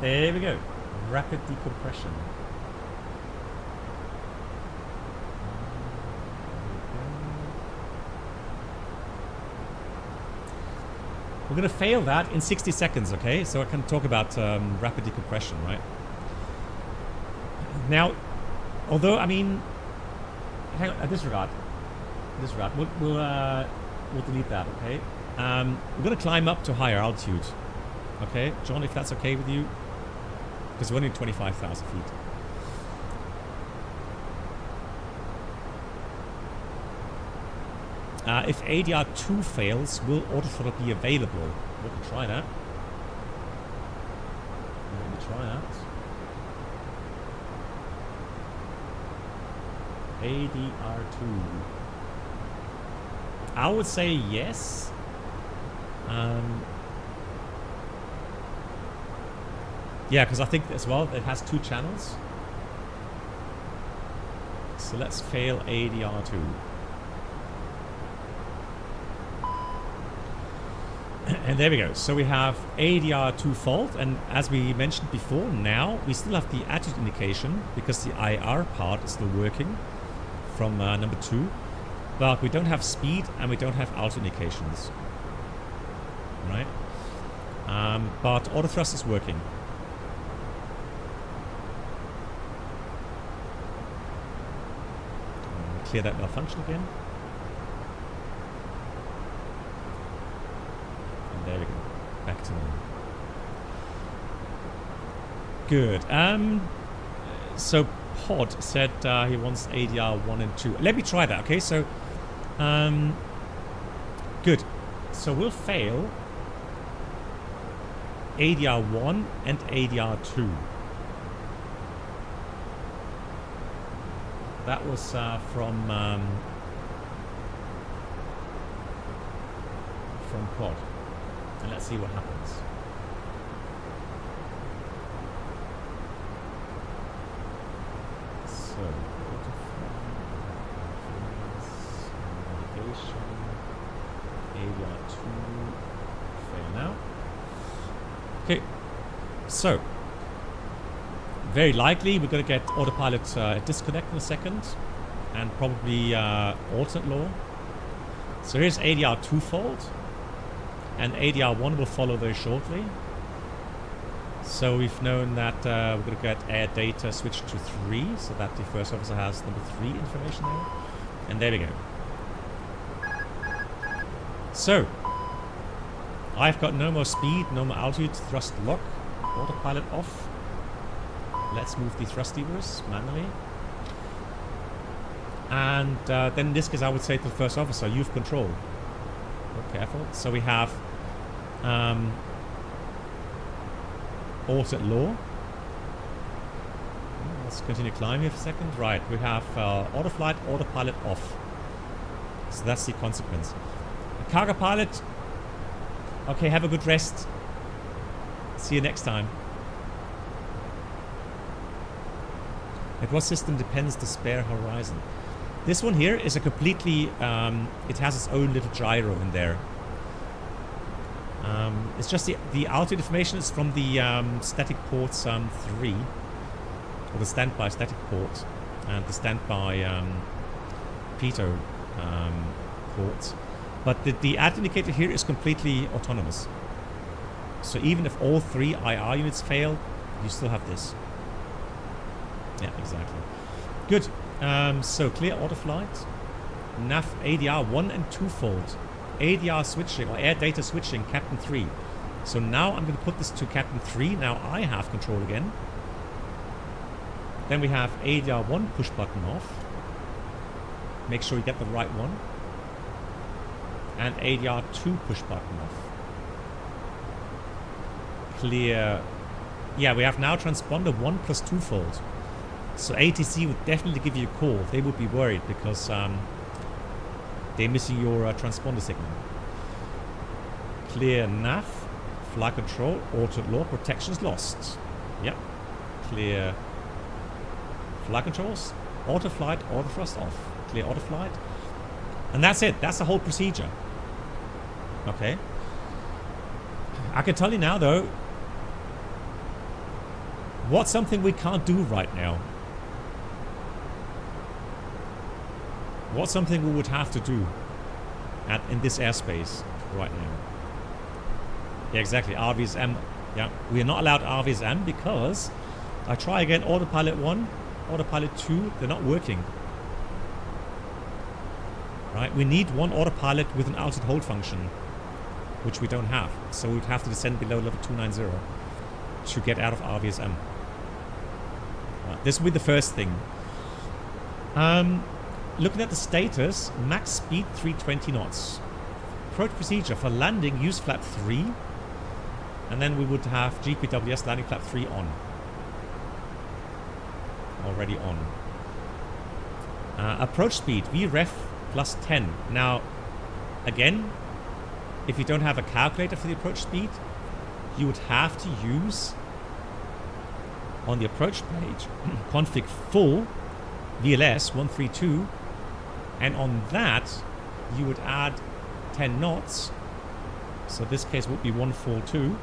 There we go. Rapid decompression. We're going to fail that in 60 seconds, okay? So I can talk about rapid decompression, right? Now, although, I mean... Hang on, disregard. We'll delete that, okay? We're going to climb up to higher altitude. Okay, John, if that's okay with you. Because we're only 25,000 feet. If ADR2 fails, will autothrottle be available? We can try that. Let me try that. ADR2. I would say yes. Yeah, because I think as well it has 2 channels. So let's fail ADR2. And there we go. So we have ADR2 fault, and as we mentioned before, now we still have the attitude indication because the IR part is still working from number 2, but we don't have speed and we don't have altitude indications, right? But autothrust is working. Clear that malfunction again. And there we go. Back to normal. Good. So Pod said he wants ADR 1 and 2. Let me try that, okay? So, good. So we'll fail ADR 1 and ADR 2. That was from Pod. And let's see what happens. So, navigation, ADR2, fail now. Okay, so very likely we're going to get autopilot disconnect in a second, and probably alternate law. So here's ADR twofold, and ADR1 will follow very shortly. So we've known that we're going to get air data switched to 3, so that the first officer has number 3 information there. And there we go. So, I've got no more speed, no more altitude, thrust lock, autopilot off. Let's move the thrust levers manually. And then in this case I would say to the first officer, you have control. Be careful. So we have alternate law. Let's continue climbing here for a second. Right, we have autoflight, autopilot off. So that's the consequence. The cargo pilot, okay, have a good rest. See you next time. At what system depends the spare horizon? This one here is a completely, it has its own little gyro in there. It's just the altitude information is from the static ports 3, or the standby static port, and the standby pitot port. But the ad indicator here is completely autonomous. So even if all 3 IR units fail, you still have this. Yeah, exactly. Good. So clear autoflight. NAV ADR 1 and 2-fold. ADR switching, or air data switching, Captain 3. So now I'm going to put this to Captain 3. Now I have control again. Then we have ADR 1 push button off. Make sure you get the right one. And ADR 2 push button off. Clear. Yeah, we have now transponder 1 plus 2-fold. So ATC would definitely give you a call. They would be worried because they're missing your transponder signal. Clear nav, flight control, alternate law, protections lost. Yep. Clear flight controls, auto flight, auto thrust off. Clear auto flight. And that's it. That's the whole procedure. Okay. I can tell you now though, what's something we can't do right now? What's something we would have to do in this airspace right now? Yeah, exactly. RVSM. Yeah, we are not allowed RVSM because I try again. Autopilot 1, autopilot 2. They're not working. Right. We need one autopilot with an altitude hold function, which we don't have. So we'd have to descend below level 290 to get out of RVSM. Right, this will be the first thing. Looking at the status, max speed 320 knots. Approach procedure for landing, use flap 3. And then we would have GPWS landing flap 3 on. Already on. Approach speed, VREF plus 10. Now, again, if you don't have a calculator for the approach speed, you would have to use, on the approach page, config full VLS 132. And on that, you would add 10 knots. So this case would be 142.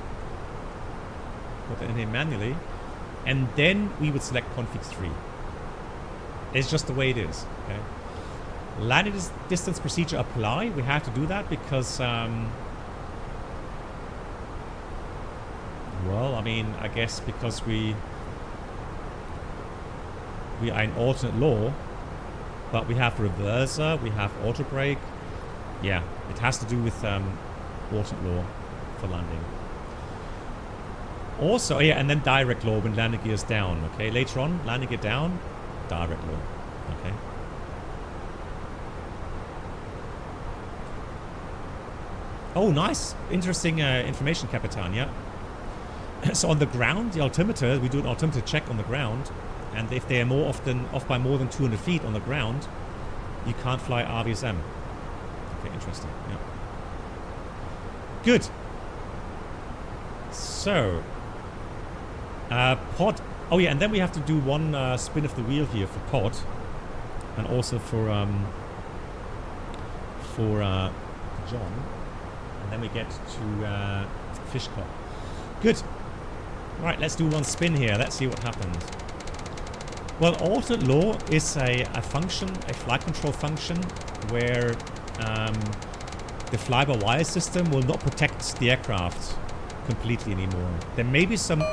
Put that in here manually. And then we would select config 3. It's just the way it is. Okay. Landing distance procedure apply. We have to do that because, well, I mean, I guess because we are in alternate law. But we have reverser, we have auto brake. Yeah, it has to do with alternate law for landing. Also, yeah, and then direct law when landing gears down. Okay, later on, landing gear down, direct law. Okay. Oh, nice, interesting information, Capitan. Yeah. So on the ground, the altimeter, we do an altimeter check on the ground. And if they are more often off by more than 200 feet on the ground, you can't fly RVSM. Okay, interesting. Yeah. Good. So, pod Oh yeah, and then we have to do one spin of the wheel here for pod, and also for John, and then we get to Fish Cop. Good. Right, let's do one spin here. Let's see what happens. Well, alternate law is a function, a flight control function, where the fly-by-wire system will not protect the aircraft completely anymore. There may be some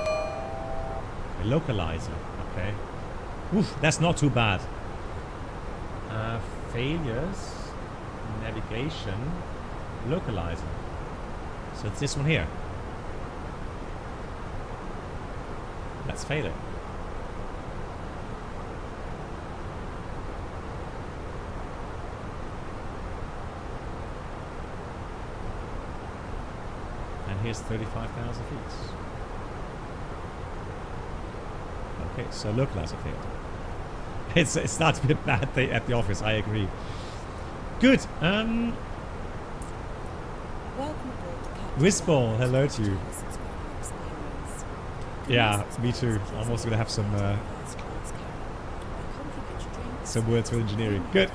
localizer. Okay. Oof, that's not too bad. Failures, navigation, localizer. So it's this one here. Let's fail it. And here's 35,000 feet. Okay, so localizer failed. It starts to be a bad day at the office, I agree. Good. Whizball, hello to you. Yeah, me too. I'm also gonna have some words for engineering. Good.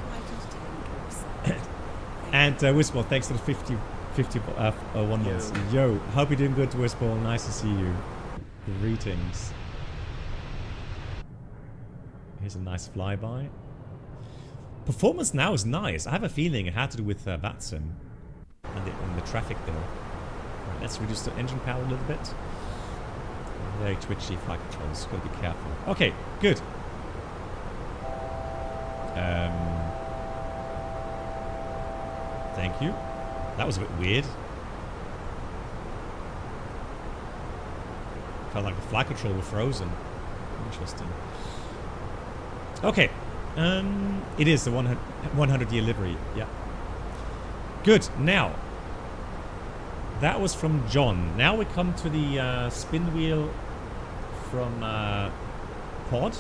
And Whizball, thanks for the 50 1 months. Yo, hope you're doing good, Whizball. Nice to see you. Greetings. Here's a nice flyby. Performance now is nice. I have a feeling it had to do with VATSIM and the traffic there. Right, let's reduce the engine power a little bit. Very twitchy flight controls. Gotta be careful. Okay, good. Thank you. That was a bit weird. Felt like the flight control was frozen. Interesting. Okay. It is the 100-year livery. Yeah. Good. Now, that was from John. Now we come to the spin wheel from Pod.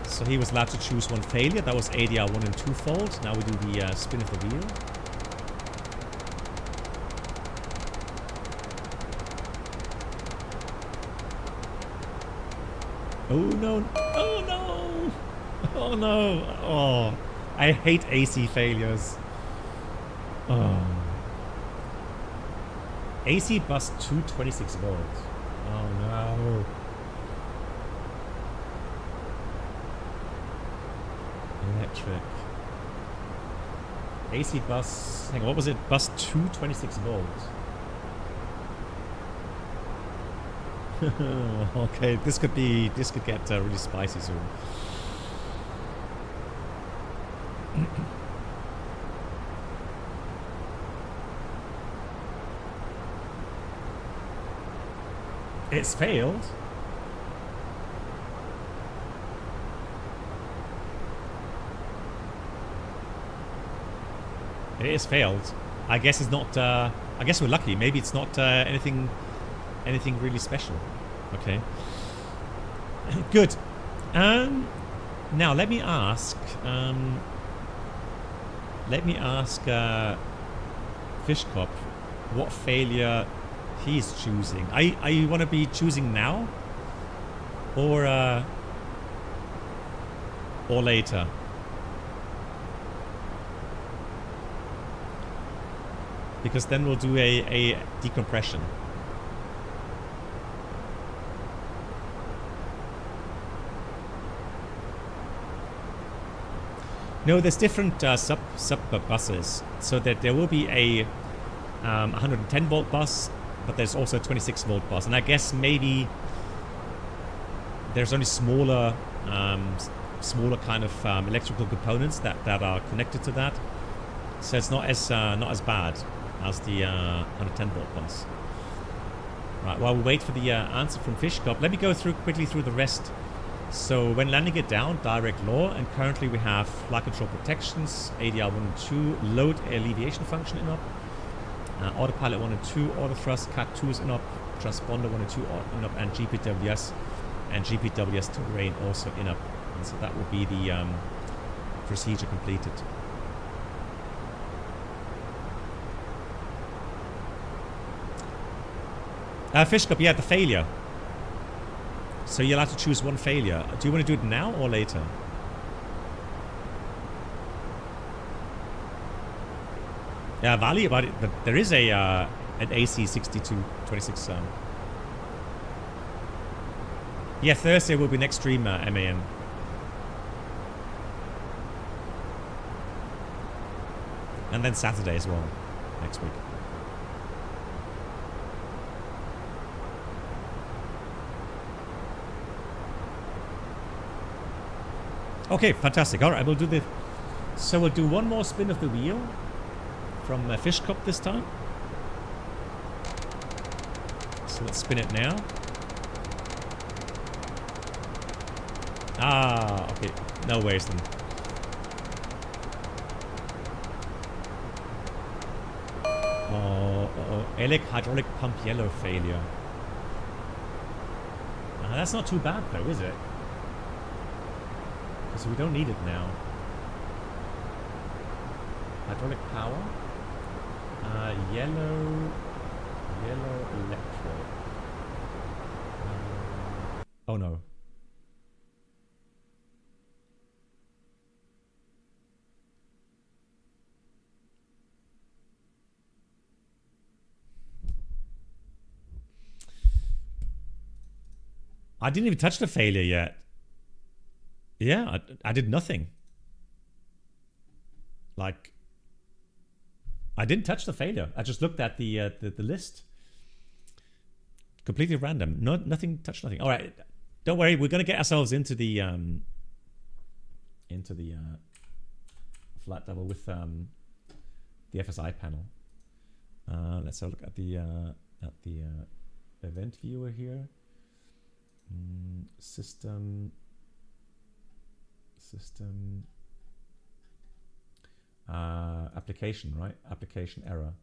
So he was allowed to choose one failure. That was ADR 1 and 2 fold. Now we do the spin of the wheel. Oh no! Oh no! Oh no! Oh, I hate AC failures. Oh. AC bus 226 volts. Oh no! Electric. AC bus. Hang on, what was it? Bus 226 volts. Okay, this could get really spicy soon. It's failed. It is failed. I guess it's not. I guess we're lucky. Maybe it's not anything really special. Okay. Good. Now let me ask. Fishkop what failure he's choosing. I want to be choosing now, or later. Because then we'll do a decompression. No, there's different sub buses. So that there will be a 110 volt bus, but there's also a 26 volt bus. And I guess maybe there's only smaller kind of electrical components that are connected to that. So it's not as bad as the 110 volt bus. Right, while we wait for the answer from Fishkop, let me go quickly through the rest. So when landing it down, direct law, and currently we have flight control protections, ADR 1 and 2, load alleviation function in up, autopilot 1 and 2, auto thrust, cat 2 is in up, transponder 1 and 2 in up, and GPWS terrain also in up. And so that will be the procedure completed. Fishkop, yeah, the failure. So you'll have to choose one failure. Do you want to do it now or later? Yeah, Valley about it, but there is a an AC6226. Yeah, Thursday will be next stream, MAN. And then Saturday as well, next week. Okay, fantastic. All right, we'll do the... So we'll do one more spin of the wheel from Fish Cup this time. So let's spin it now. Ah, okay. No worries then. Oh, hydraulic pump yellow failure. That's not too bad though, is it? So we don't need it now. Hydraulic power. Yellow electro. Oh no. I didn't even touch the failure yet. Yeah, I did nothing. Like, I didn't touch the failure. I just looked at the list. Completely random. Nothing. Touched nothing. All right, don't worry. We're gonna get ourselves into the flight level with the FSI panel. Let's have a look at the event viewer here. System application, right? Application error.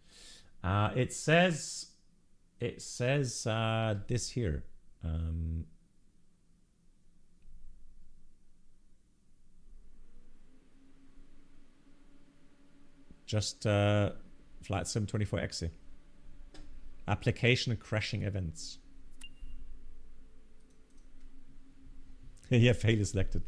It says this here. Just flightsim24 application crashing events. Yeah, failure selected.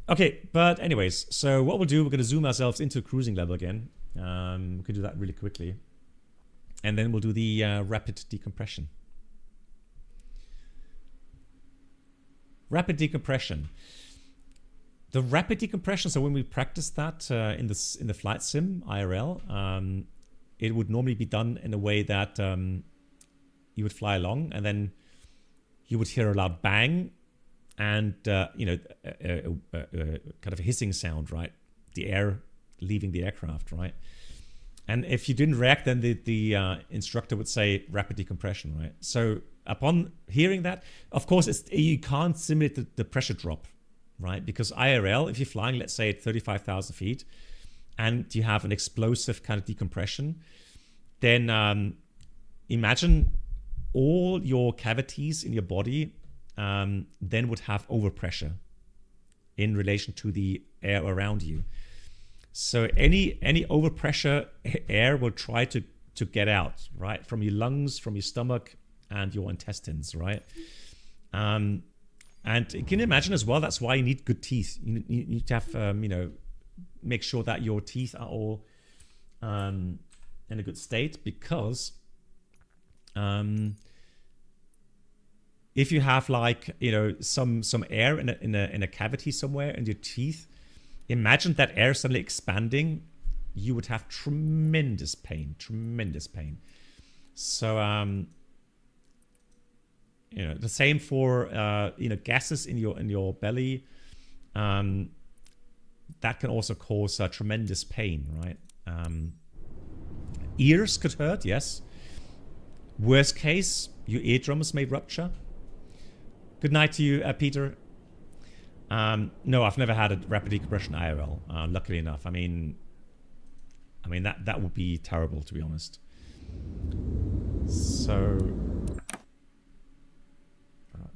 Okay, but anyways, so what we'll do, we're going to zoom ourselves into cruising level again. We can do that really quickly. And then we'll do the rapid decompression. Rapid decompression. The rapid decompression, so when we practice that in the flight sim, IRL, it would normally be done in a way that you would fly along and then you would hear a loud bang and, you know, kind of a hissing sound, right? The air leaving the aircraft, right? And if you didn't react, then the instructor would say rapid decompression, right? So upon hearing that, of course, you can't simulate the pressure drop, right? Because IRL, if you're flying, let's say at 35,000 feet, and you have an explosive kind of decompression, then imagine all your cavities in your body then would have overpressure in relation to the air around you. So any overpressure air will try to get out, right? From your lungs, from your stomach, and your intestines, right? And you can imagine as well, that's why you need good teeth. You need to have, you know, make sure that your teeth are all in a good state, because if you have, like, you know, some air in a cavity somewhere in your teeth, imagine that air suddenly expanding, you would have tremendous pain. So you know, the same for you know, gases in your belly, that can also cause tremendous pain, right? Ears could hurt, yes. Worst case, your eardrums may rupture. Good night to you, Peter. No, I've never had a rapid decompression IRL, luckily enough. I mean that would be terrible, to be honest. So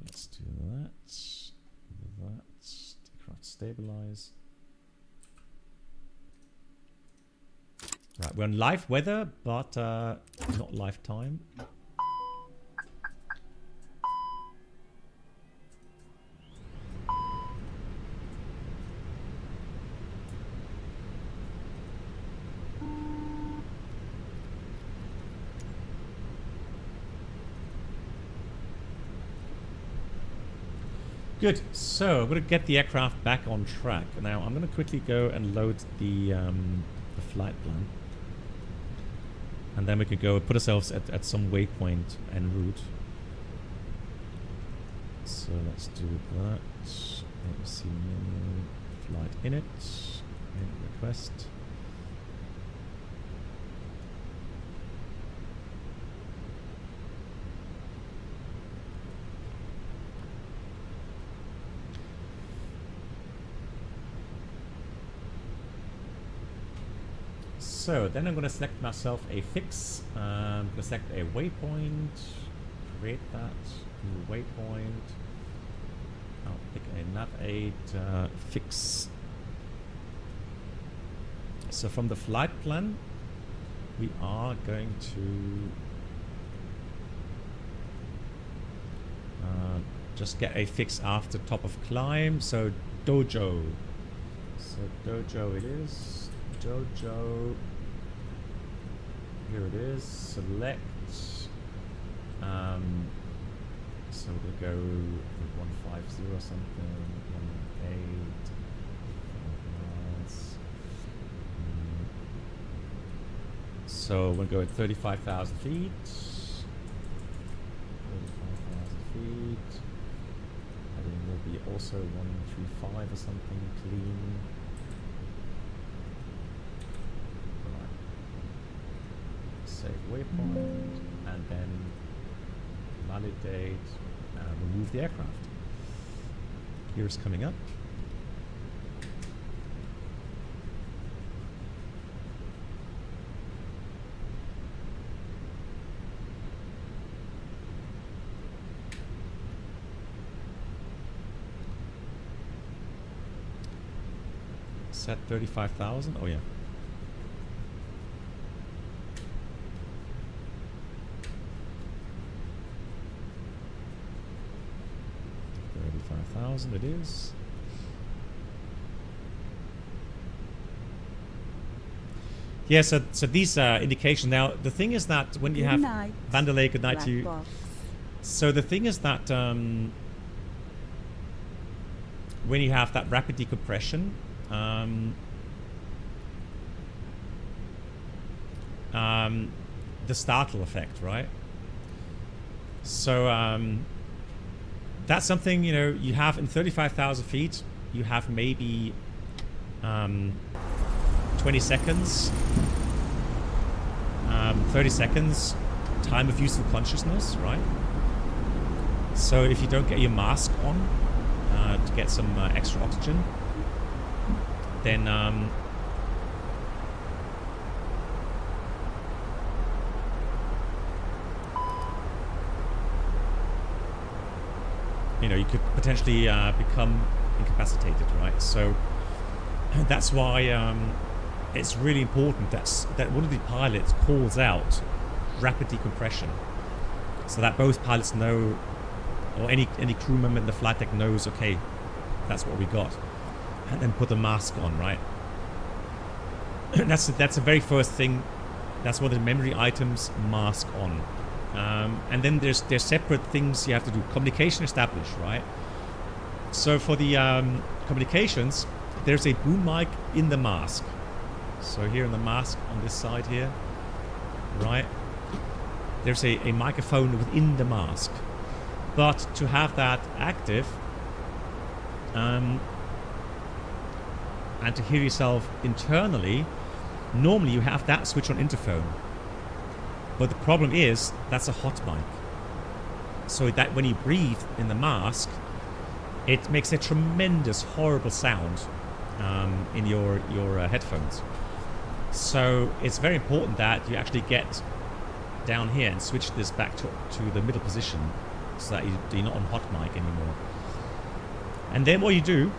let's do that. Aircraft stabilize. Right, we're on live weather, but not lifetime. Good. So I'm going to get the aircraft back on track. Now I'm going to quickly go and load the flight plan, and then we can go put ourselves at some waypoint en route. So let's do that. Let me see menu, flight init, request. So then I'm going to select myself a fix. I'm going to select a waypoint, create that, new waypoint. I'll pick a nav8 fix. So from the flight plan, we are going to just get a fix after top of climb. So dojo. So dojo it is. Dojo. Here it is. Select. So we'll go with 150 or something. 118. 5 miles. So we'll go at 35,000 feet. 35,000 feet. Heading will be also 135 or something clean. Save waypoint, and then validate and remove the aircraft. Here's coming up. Set 35,000. Oh yeah. It is. Yeah, so these indications. Now the thing is that when you have Vanderlei, good night to you. So the thing is that when you have that rapid decompression, the startle effect, right? So that's something, you know, you have in 35,000 feet, you have maybe 20 seconds, 30 seconds time of useful consciousness, right? So if you don't get your mask on to get some extra oxygen, then you know, you could potentially become incapacitated, right? So that's why it's really important that one of the pilots calls out rapid decompression, so that both pilots know, or any crew member in the flight deck knows, okay, that's what we got, and then put the mask on, right? That's the very first thing. That's one of the memory items, mask on. And then there's separate things you have to do. Communication established, right? So for the communications, there's a boom mic in the mask. So here in the mask on this side here, right? There's a microphone within the mask. But to have that active and to hear yourself internally, normally you have that switch on interphone. But the problem is, that's a hot mic. So that when you breathe in the mask, it makes a tremendous, horrible sound in your headphones. So it's very important that you actually get down here and switch this back to the middle position, so that you're not on hot mic anymore. And then what you do,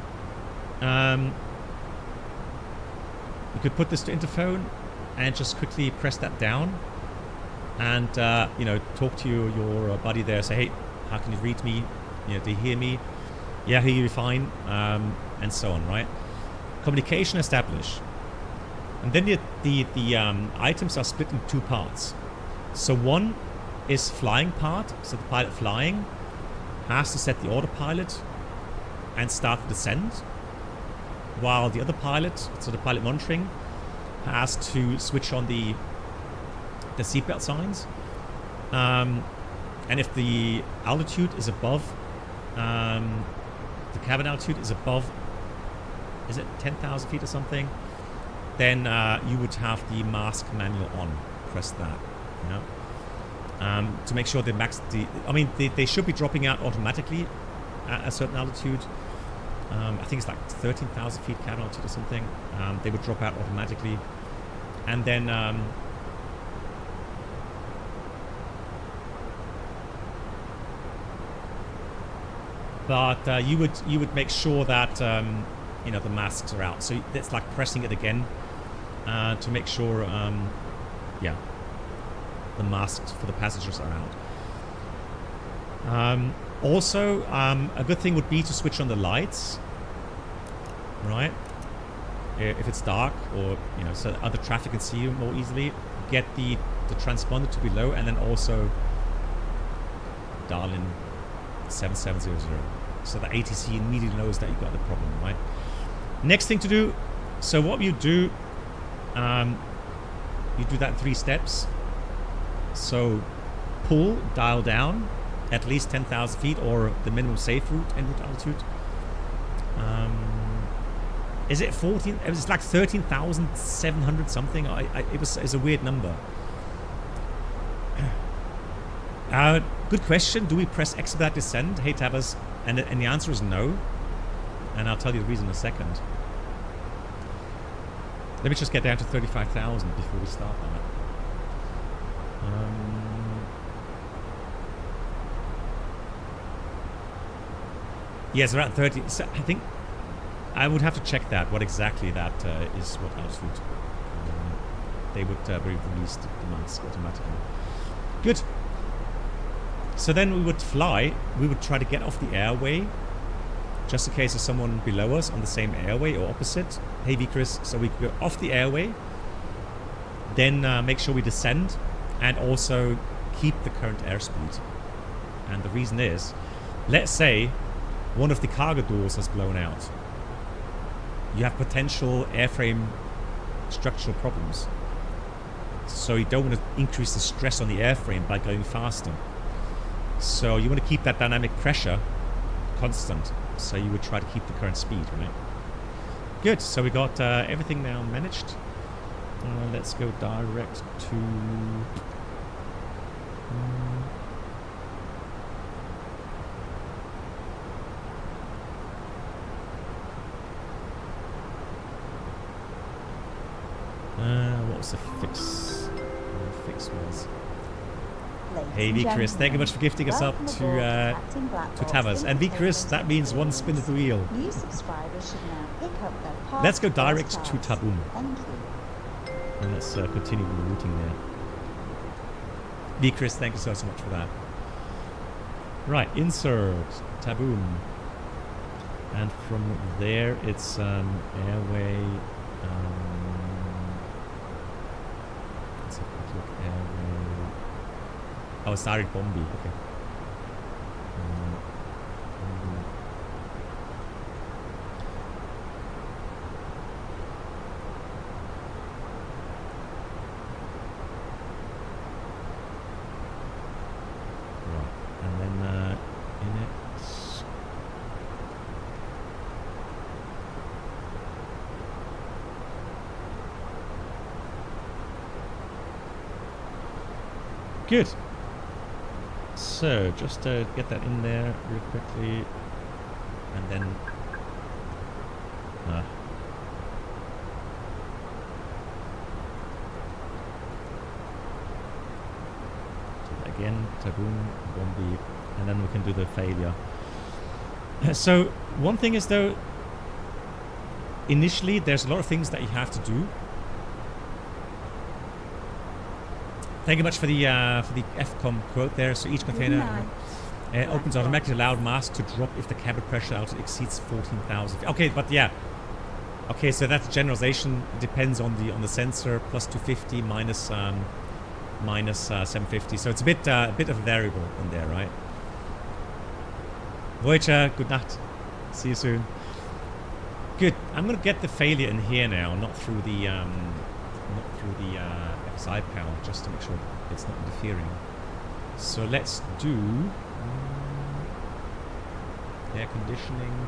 you could put this to interphone and just quickly press that down. And you know, talk to your buddy there. Say, hey, how can you read me? You know, do you hear me? Yeah, I hear you fine. And so on, right? Communication established. And then the items are split in two parts. So one is flying part. So the pilot flying has to set the autopilot and start the descent, while the other pilot, so the pilot monitoring, has to switch on the seatbelt signs. And if the altitude is above, the cabin altitude is above, is it 10,000 feet or something? Then you would have the mask manual on. Press that. Yeah. To make sure they max the. I mean, they should be dropping out automatically at a certain altitude. I think it's like 13,000 feet cabin altitude or something. They would drop out automatically, and then. But you would make sure that you know, the masks are out. So it's like pressing it again to make sure, yeah, the masks for the passengers are out. Also, a good thing would be to switch on the lights, right? If it's dark, or you know, so other traffic can see you more easily. Get the transponder to be low, and then also dial in 7700, so the ATC immediately knows that you've got the problem, right? Next thing to do, so what you do that in 3 steps. So pull, dial down at least 10,000 feet, or the minimum safe route en route altitude. Is it 14? It was like 13,700 something. It's a weird number. Good question. Do we press expedite descent? Hey Tabas, and the answer is no. And I'll tell you the reason in a second. Let me just get down to 35,000 before we start that. Yes, around 30. So I think I would have to check that. What exactly that is? What altitude? They would release the mask automatically. Good. So then we would fly. We would try to get off the airway, just in case there's someone below us on the same airway or opposite. Hey Chris. So we go off the airway, then make sure we descend, and also keep the current airspeed. And the reason is, let's say one of the cargo doors has blown out. You have potential airframe structural problems. So you don't want to increase the stress on the airframe by going faster. So you want to keep that dynamic pressure constant. So you would try to keep the current speed, right? Good. So we got everything now managed. Let's go direct to... what was the fix? The fix was... Hey V-Chris, thank you much for gifting us up to Tavas. And V-Chris, that means one spin of the wheel. New subscribers should now pick up their pass. Let's go direct to Taboom. Thank you. And let's continue with the routing there. V-Chris, thank you so much for that. Right, insert Taboom. And from there it's airway... let's have a quick look. Airway... Oh, it's started Bombi. Okay. Right, and then in it. Good. So, just to get that in there real quickly, and then so again, Taboom, Bombi, and then we can do the failure. So, one thing is though, initially there's a lot of things that you have to do. Thank you much for the FCOM quote there. So each container opens automatically, allowed mask to drop if the cabin pressure altitude exceeds 14,000. Okay, but yeah. Okay, so that generalization depends on the sensor. Plus 250 minus minus 750. So it's a bit of a variable in there, right? Voyager, good night. See you soon. Good. I'm going to get the failure in here now, not through the FSI panel, just to make sure it's not interfering. So let's do air conditioning,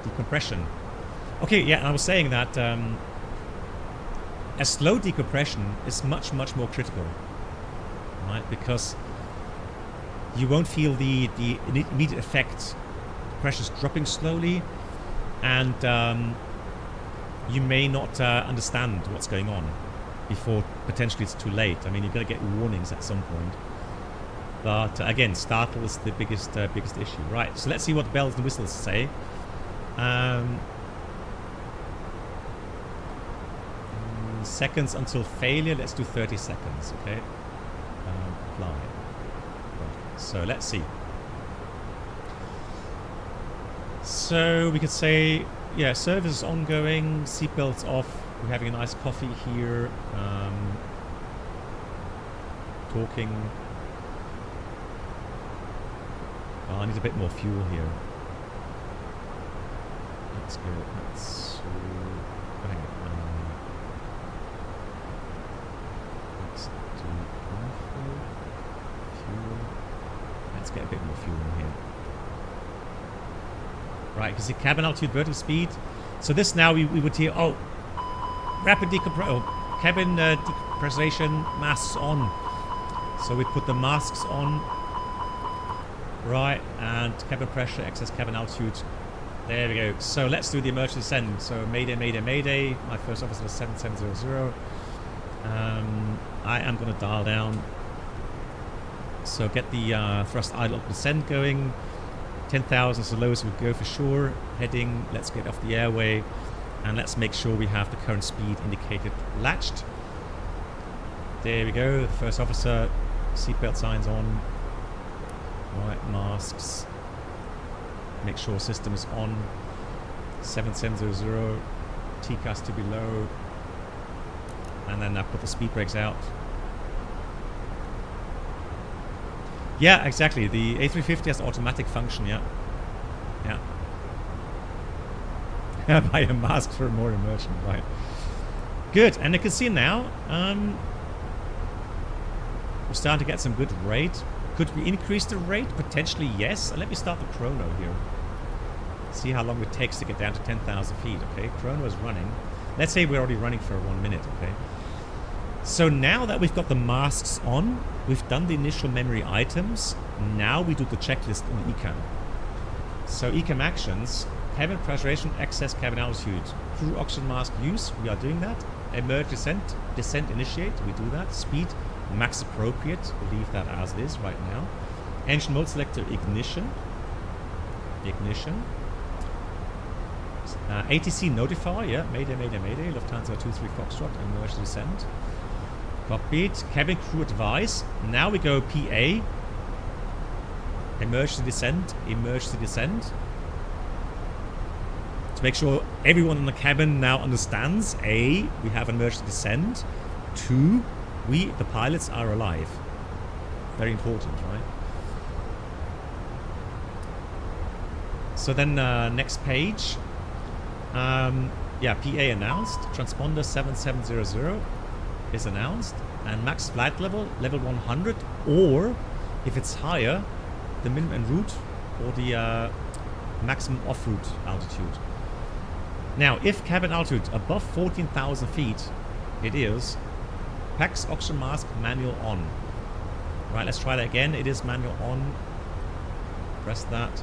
decompression. Okay, yeah, I was saying that a slow decompression is much more critical, right? Because you won't feel the immediate effect. Pressure's dropping slowly, and you may not understand what's going on before potentially it's too late. I mean, you're going to get warnings at some point. But again, startle is the biggest issue. Right, so let's see what bells and whistles say. Seconds until failure. Let's do 30 seconds, okay? Apply. Right. So let's see. So we could say, yeah, service is ongoing, seatbelts off. We're having a nice coffee here. Talking. Oh, I need a bit more fuel here. Let's go. Let's do fuel. Let's get a bit more fuel in here. Right, because the cabin altitude, vertical speed. So this now we would hear, oh, rapid decompression, oh, cabin decompression, masks on. So we put the masks on. Right, and cabin pressure, excess cabin altitude. There we go. So let's do the emergency descent. So mayday, mayday, mayday. My first officer was 7700. I am going to dial down. So get the thrust idle descent going. 10,000 is the lowest we go for sure. Heading, let's get off the airway. And let's make sure we have the current speed indicated latched. There we go. The first officer, seatbelt signs on. Right, masks. Make sure system is on. 7700. TCAS to be low. And then I put the speed brakes out. Yeah, exactly. The A350 has automatic function, yeah. Yeah. Buy a mask for more immersion, right. Good, and you can see now, we're starting to get some good rate. Could we increase the rate? Potentially, yes. Let me start the chrono here. See how long it takes to get down to 10,000 feet, okay? Chrono is running. Let's say we're already running for 1 minute, okay? So now that we've got the masks on, we've done the initial memory items. Now we do the checklist in EHAM. So EHAM actions, cabin pressurization, excess cabin altitude, crew oxygen mask use, we are doing that. Emerge descent initiate, we do that. Speed, max appropriate, we'll leave that as it is right now. Engine mode selector, ignition. ATC notify, yeah, mayday, mayday, mayday, Lufthansa 23 Foxtrot, emergency descent. Copied. Cabin crew advice. Now we go PA. Emergency descent. To make sure everyone in the cabin now understands. A, we have emergency descent. 2, we, the pilots, are alive. Very important, right? So then next page. Yeah, PA announced. Transponder 7700 is announced. And max flight level 100. Or, if it's higher, the minimum en route or the maximum off-route altitude. Now, if cabin altitude above 14,000 feet, it is PAX oxygen mask manual on. Right, let's try that again. It is manual on. Press that.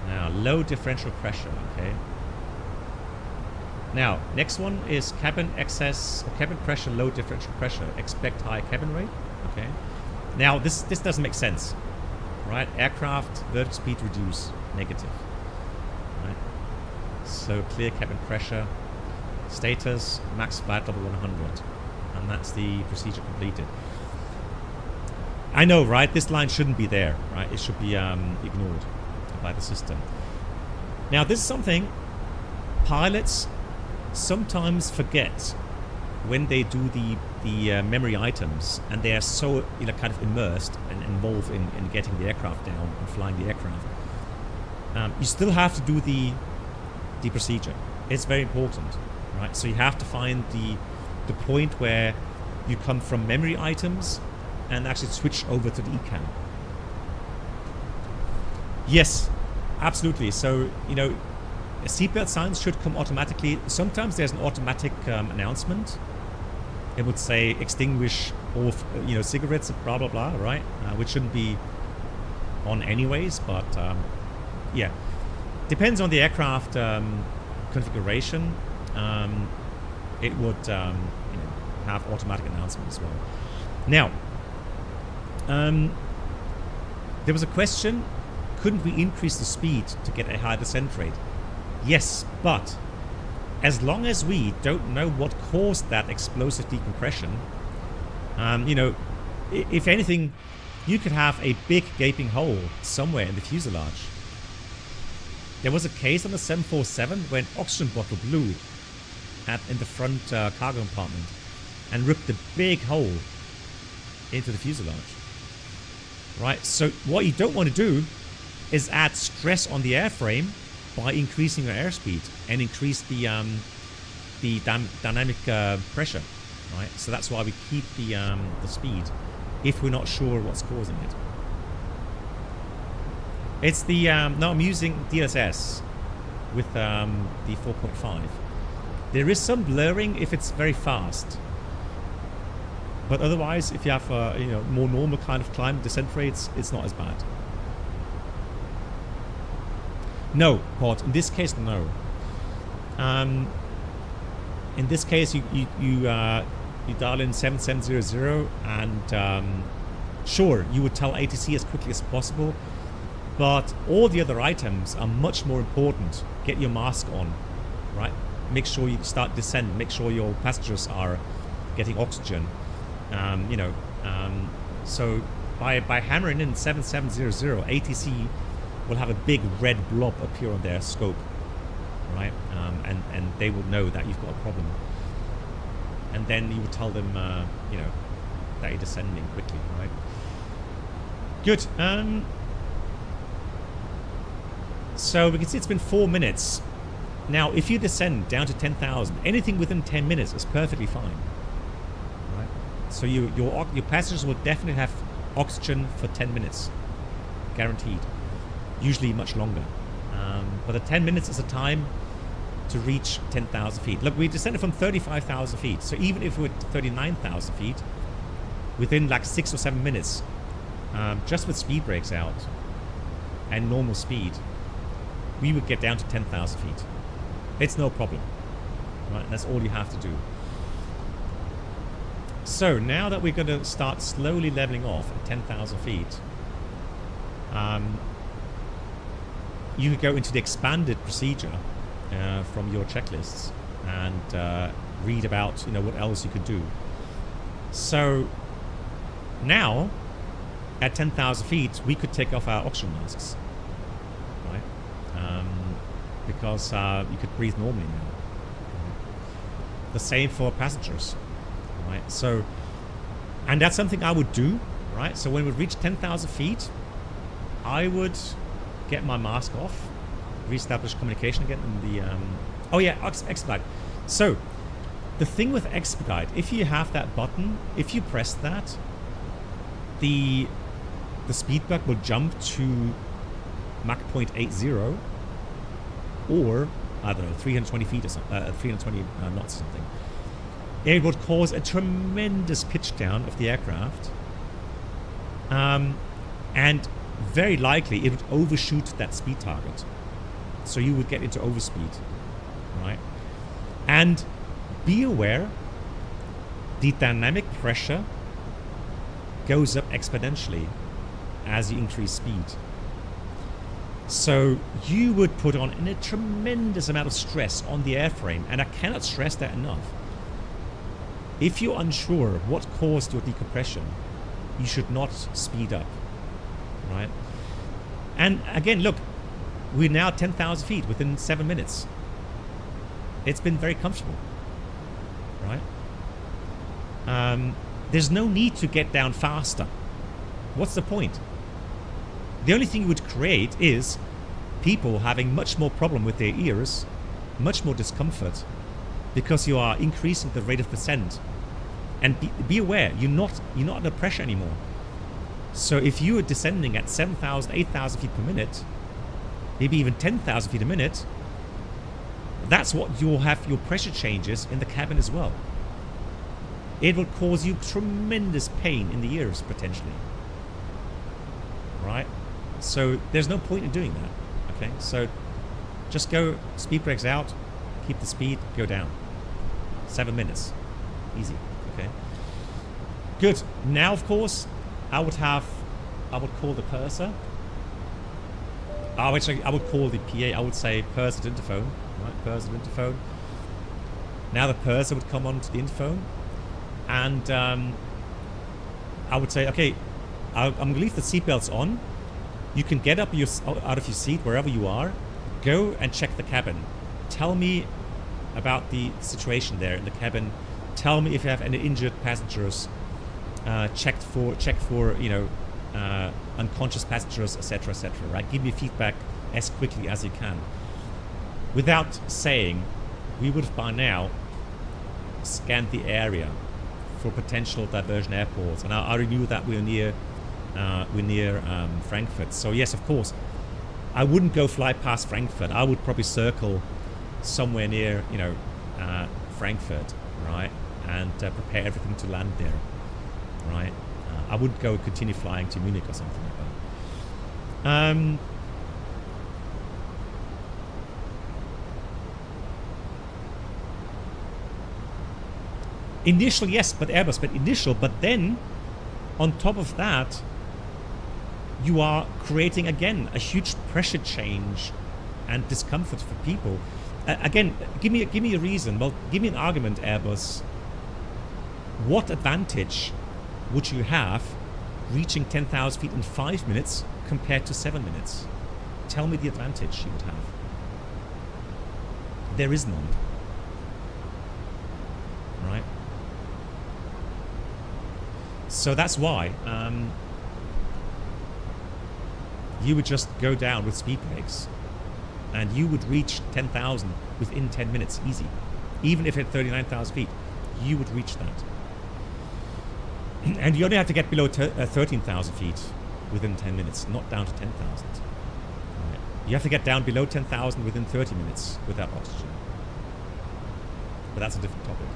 Now, low differential pressure, okay. Now, next one is cabin excess, or cabin pressure, low differential pressure. Expect high cabin rate, okay. Now, this doesn't make sense, right? Aircraft, vertical speed reduce, negative, right? So, clear cabin pressure. Status, max flight level 100. And that's the procedure completed. I know, right? This line shouldn't be there, right? It should be ignored by the system. Now, this is something pilots sometimes forget when they do the memory items, and they are so kind of immersed and involved in getting the aircraft down and flying the aircraft, you still have to do the procedure. It's very important, right? So you have to find the point where you come from memory items and actually switch over to the EHAM. Yes, absolutely. So seatbelt signs should come automatically. Sometimes there's an automatic announcement. It would say extinguish all cigarettes, blah blah blah, right? Which shouldn't be on anyways, but yeah, depends on the aircraft configuration. It would have automatic announcement as well. Now, there was a question: couldn't we increase the speed to get a higher descent rate? Yes, but as long as we don't know what caused that explosive decompression, if anything, you could have a big gaping hole somewhere in the fuselage. There was a case on the 747 where an oxygen bottle blew in the front cargo compartment and ripped a big hole into the fuselage. Right, so what you don't want to do is add stress on the airframe by increasing your airspeed and increase the dynamic pressure, right? So that's why we keep the speed if we're not sure what's causing it. It's the now I'm using DLSS with the 4.5. There is some blurring if it's very fast, but otherwise, if you have more normal kind of climb descent rates, it's not as bad. No, Pod. In this case, no. In this case, you dial in 7700 and sure, you would tell ATC as quickly as possible, but all the other items are much more important. Get your mask on, right? Make sure you start descent. Make sure your passengers are getting oxygen. So by hammering in 7700, ATC will have a big red blob appear on their scope, right? And they will know that you've got a problem. And then you would tell them, that you're descending quickly, right? Good. So we can see it's been 4 minutes. Now, if you descend down to 10,000, anything within 10 minutes is perfectly fine, right? So your passengers will definitely have oxygen for 10 minutes, guaranteed. Usually much longer. But the 10 minutes is a time to reach 10,000 feet. Look, we descended from 35,000 feet. So even if we're at 39,000 feet, within like 6 or 7 minutes, just with speed brakes out and normal speed, we would get down to 10,000 feet. It's no problem. Right? That's all you have to do. So now that we're going to start slowly leveling off at 10,000 feet, you could go into the expanded procedure from your checklists and read about what else you could do. So now at 10,000 feet we could take off our oxygen masks, right? Because you could breathe normally now. The same for passengers, right? So, and that's something I would do, right? So when we reach 10,000 feet, I would get my mask off, reestablish communication again in the oh yeah, expedite. So the thing with expedite, if you have that button, if you press that, the speed bug will jump to Mach 0.80 or I don't know, 320 feet or something, 320 knots or something. It would cause a tremendous pitch down of the aircraft, and very likely it would overshoot that speed target. So you would get into overspeed, right? And be aware, the dynamic pressure goes up exponentially as you increase speed. So you would put on a tremendous amount of stress on the airframe, and I cannot stress that enough. If you're unsure what caused your decompression, you should not speed up, right? And again, look, we're now 10,000 feet within 7 minutes. It's been very comfortable, right? there's no need to get down faster. What's the point? The only thing you would create is people having much more problem with their ears, much more discomfort, because you are increasing the rate of descent. And be aware, you're not under pressure anymore. So if you are descending at 7,000, 8,000 feet per minute, maybe even 10,000 feet a minute, that's what you'll have your pressure changes in the cabin as well. It will cause you tremendous pain in the ears, potentially. Right? So there's no point in doing that. Okay? So just go, speed brakes out, keep the speed, go down. 7 minutes. Easy. Okay? Good. Now, of course, I would call the purser. I would call the PA. I would say purser at interphone. Right? Purser at interphone. Now the purser would come onto the interphone. And I would say, okay, I'm going to leave the seatbelts on. You can get up out of your seat wherever you are. Go and check the cabin. Tell me about the situation there in the cabin. Tell me if you have any injured passengers. Check for unconscious passengers, etc., etc. Right? Give me feedback as quickly as you can. Without saying, we would have by now scanned the area for potential diversion airports, and I already knew that we're near Frankfurt. So yes, of course, I wouldn't go fly past Frankfurt. I would probably circle somewhere near, Frankfurt, right, and prepare everything to land there, right. I wouldn't go continue flying to Munich or something like that. Initial, yes, but Airbus, but initial, but then on top of that, you are creating again a huge pressure change and discomfort for people. Again, give me a reason. Well, give me an argument, Airbus. What advantage would you have reaching 10,000 feet in 5 minutes compared to 7 minutes? Tell me the advantage you would have. There is none. Right? So that's why you would just go down with speed brakes and you would reach 10,000 within 10 minutes, easy. Even if at 39,000 feet, you would reach that. And you only have to get below 13,000 feet within 10 minutes, not down to 10,000. Right. You have to get down below 10,000 within 30 minutes without oxygen. But that's a different topic.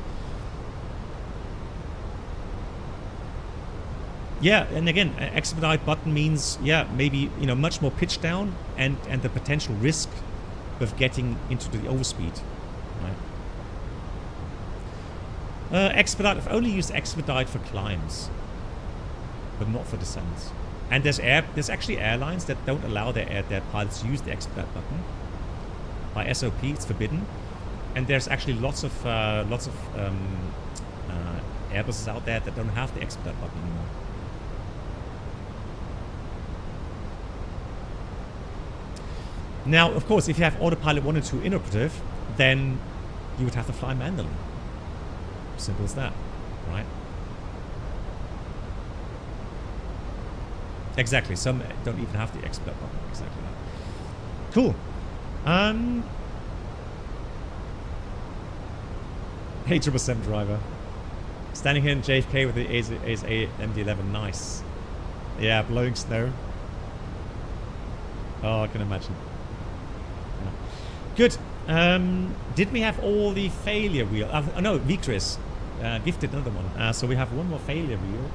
Yeah, and again, expedite button means, yeah, maybe, much more pitch down and the potential risk of getting into the overspeed. Right? Expedite, I've only used expedite for climbs, but not for descents. And there's actually airlines that don't allow their pilots to use the expedite button. By SOP, it's forbidden. And there's actually lots of Airbuses out there that don't have the expedite button anymore. Now, of course, if you have autopilot 1 and 2 inoperative, then you would have to fly manually. Simple as that, right? Exactly. Some don't even have the expedite button. Exactly that. Cool. Hey, 777 driver. Standing here in JFK with the ASA MD-11. Nice. Yeah, blowing snow. Oh, I can imagine. Yeah. Good. Did we have all the failure wheel? Oh no, Vicris gifted another one. So we have one more failure wheel.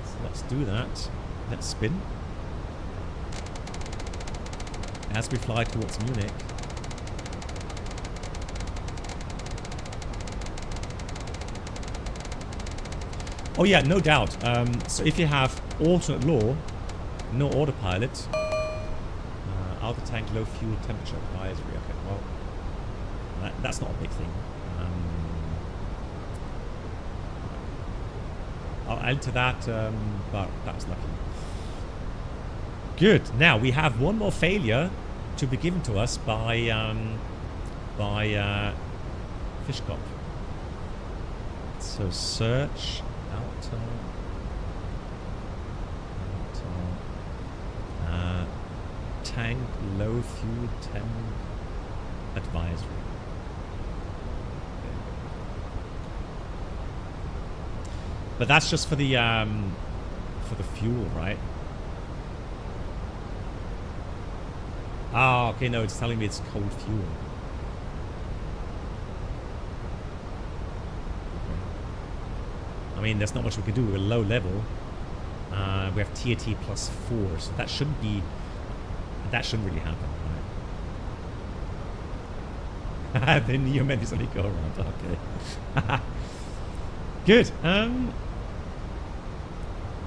So let's do that. Let's spin. As we fly towards Munich. Oh yeah, no doubt. So if you have alternate law, no autopilot, outer tank low fuel temperature advisory. Okay, well, that's not a big thing. I'll add to that, but that was lucky. Good. Now we have one more failure to be given to us by Fishkop. Let's So search outer tank low fuel tank advisory. But that's just for the fuel, right? Ah, okay, no, it's telling me it's cold fuel. I mean, there's not much we can do. We're low level. We have TAT +4, so that shouldn't be. That shouldn't really happen, right? The Neo menus only go around. Okay. Good.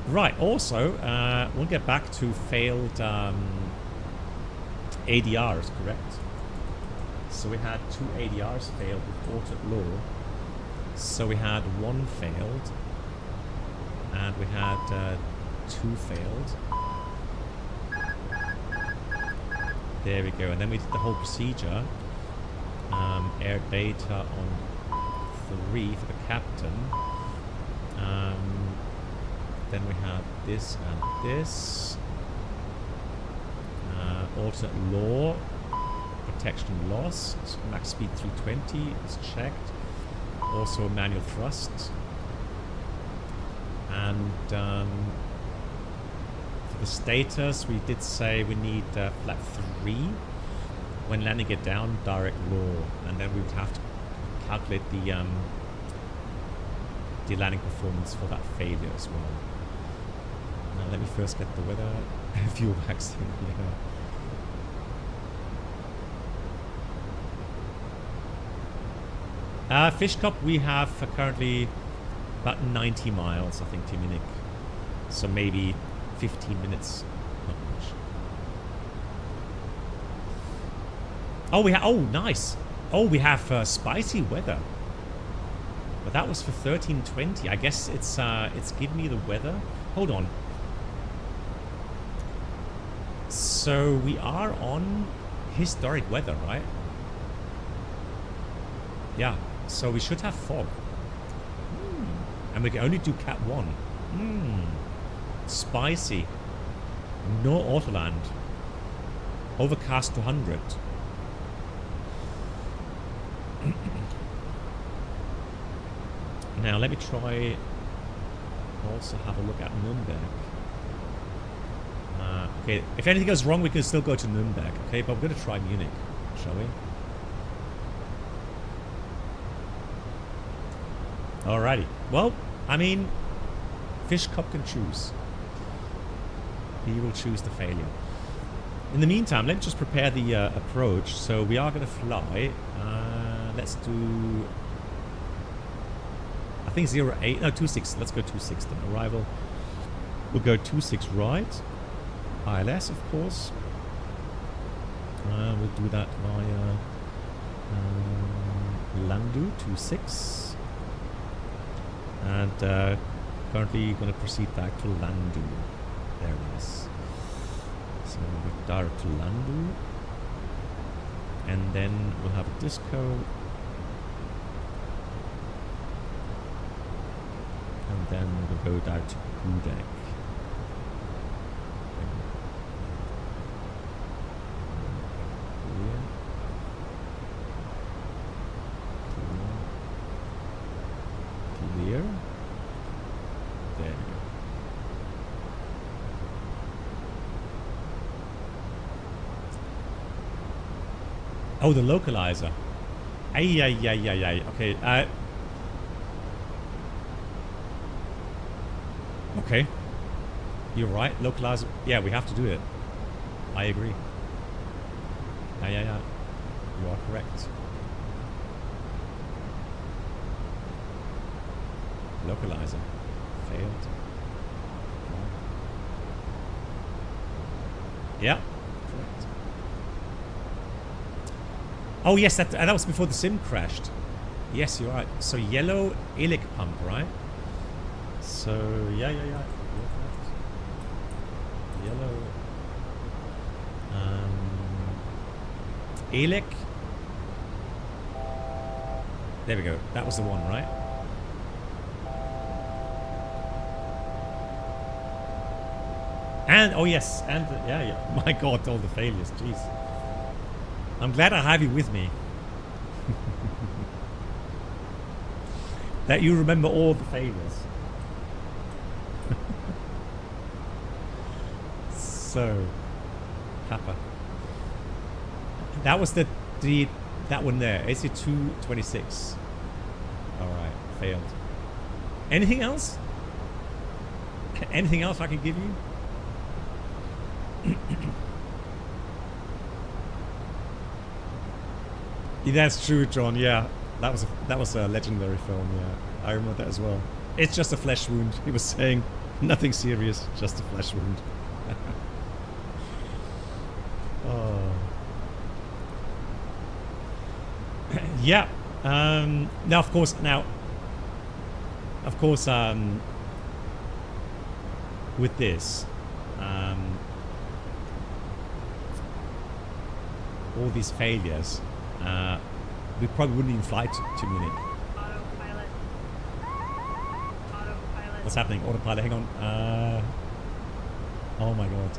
Right. Also, we'll get back to failed ADRs, correct? So we had 2 ADRs failed with altered law. So we had 1 failed, and we had 2 failed. There we go, and then we did the whole procedure. Air data on 3 for the captain. Then we have this and this. Alternate law, protection lost, max speed 320 is checked. Also manual thrust. And for the status, we did say we need flap 3 when landing it down, direct law, and then we would have to calculate the landing performance for that failure as well. Now let me first get the weather fuel vaccine here. Fish Cup, we have currently about 90 miles, I think, to Munich. So maybe 15 minutes. Not much. Oh, we have. Oh, nice. Oh, we have spicy weather. But that was for 13:20. I guess it's giving me the weather. Hold on. So we are on historic weather, right? Yeah. So we should have fog. And we can only do Cat 1. Spicy. No autoland. Overcast to 100. Now let me try also have a look at Nürnberg. Okay, if anything goes wrong we can still go to Nürnberg, okay? But we're going to try Munich, shall we? Alrighty. Well, I mean, Fish Cup can choose. He will choose the failure. In the meantime, let's just prepare the approach. So we are going to fly. Let's do, I think 08, no 26. Let's go 26 then. Arrival. We'll go 26 right. ILS, of course. We'll do that via Landu 26. And currently going to proceed back to Landu. There it is. So we'll go direct to Landu. And then we'll have a disco. And then we'll go down to Budek. Clear. There we go. Oh, the localizer. Ay. Okay. Okay. You're right. Localizer. Yeah, we have to do it. I agree. Yeah. You are correct. Localizer. Failed. Yeah. Correct. Oh yes, that was before the sim crashed. Yes, you're right. So yellow ilic pump, right? So yeah. You're correct. Yellow. Ilic. There we go. That was the one, right? And, oh yes, and, yeah. My God, all the failures, jeez. I'm glad I have you with me. That you remember all the failures. So, Kappa. That was that one there, AC226. Alright, failed. Anything else? Anything else I can give you? Yeah, that's true, John. Yeah, that was a legendary film. Yeah, I remember that as well. It's just a flesh wound. He was saying nothing serious, just a flesh wound. Oh. Yeah. Now, of course, with this, all these failures, we probably wouldn't even fly to Munich. Autopilot. Autopilot. What's happening? Autopilot, hang on. Oh my God.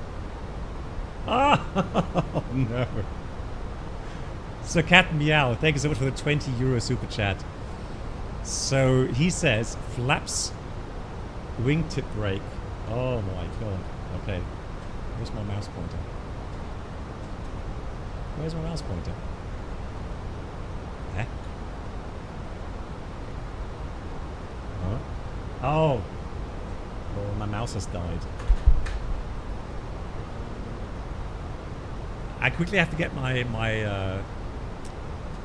Oh no. So Cat Meow, thank you so much for the €20 super chat. So he says flaps wingtip brake. Oh my God. Okay. Where's my mouse pointer? Where's my mouse pointer? Eh? Huh? Oh. Oh, my mouse has died. I quickly have to get my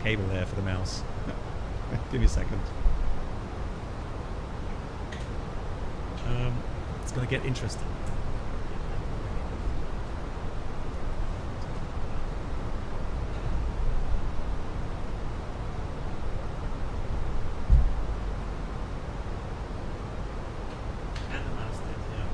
cable there for the mouse. Give me a second. It's gonna get interesting. And the mouse did, yeah.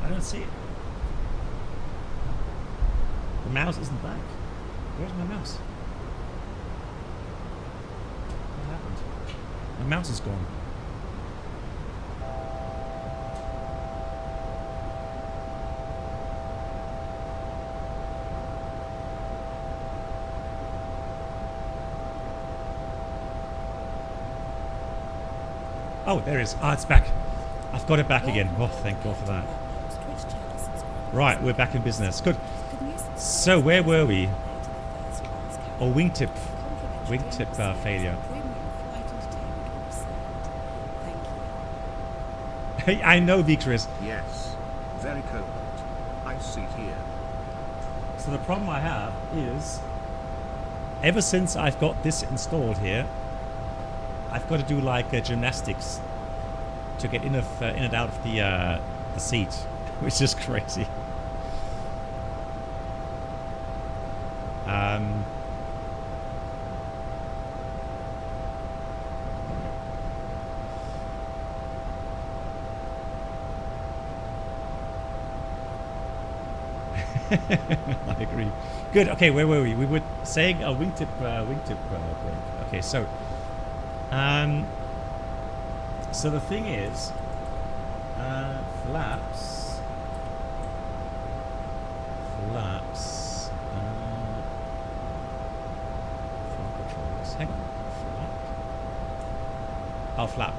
I don't see it. The mouse isn't back. Where's my mouse? What happened? My mouse is gone. Oh, there it is. Ah, it's back. I've got it back again. Oh, thank God for that. Right, we're back in business. Good. So where were we? Oh, wingtip failure. Hey, I know, Victoris. Yes. Very cold. I see here. So the problem I have is, ever since I've got this installed here, I've got to do like gymnastics to get in and out of the seat, which is crazy. I agree. Good. Okay, where were we? We were saying a wingtip break. Okay, so so the thing is, flaps. Flap controls. Hang on. Flap. Oh, flap.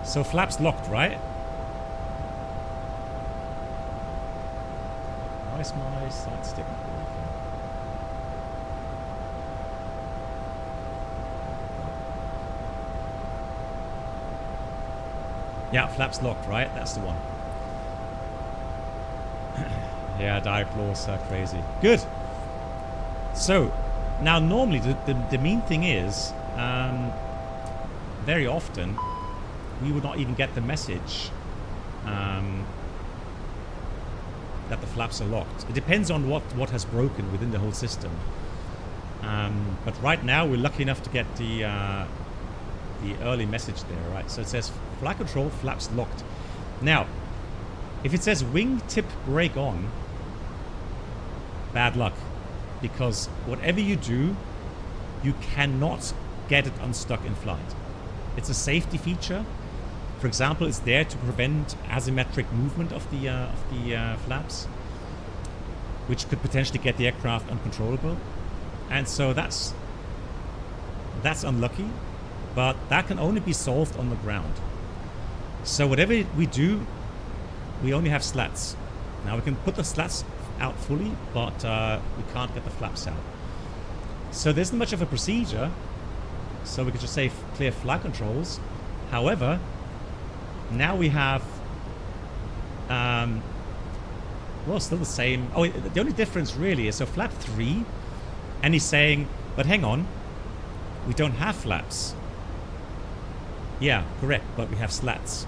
So flap's locked, right? Why is my side stick not working? Yeah, flap's locked, right? That's the one. Yeah, diaplores are crazy. Good. So, now normally the main thing is, very often, we would not even get the message that the flaps are locked. It depends on what has broken within the whole system. But right now we're lucky enough to get the the early message there, right? So it says flight control, flaps locked. Now, if it says wingtip brake on, bad luck, because whatever you do, you cannot get it unstuck in flight. It's a safety feature. For example, it's there to prevent asymmetric movement of the flaps, which could potentially get the aircraft uncontrollable. And so that's unlucky, but that can only be solved on the ground. So whatever we do, we only have slats. Now we can put the slats out fully, but we can't get the flaps out. So there isn't much of a procedure. So we could just say clear flight controls. However, now we have, well, still the same. Oh, the only difference really is so flap 3, and he's saying, but hang on, we don't have flaps. Yeah, correct, but we have slats.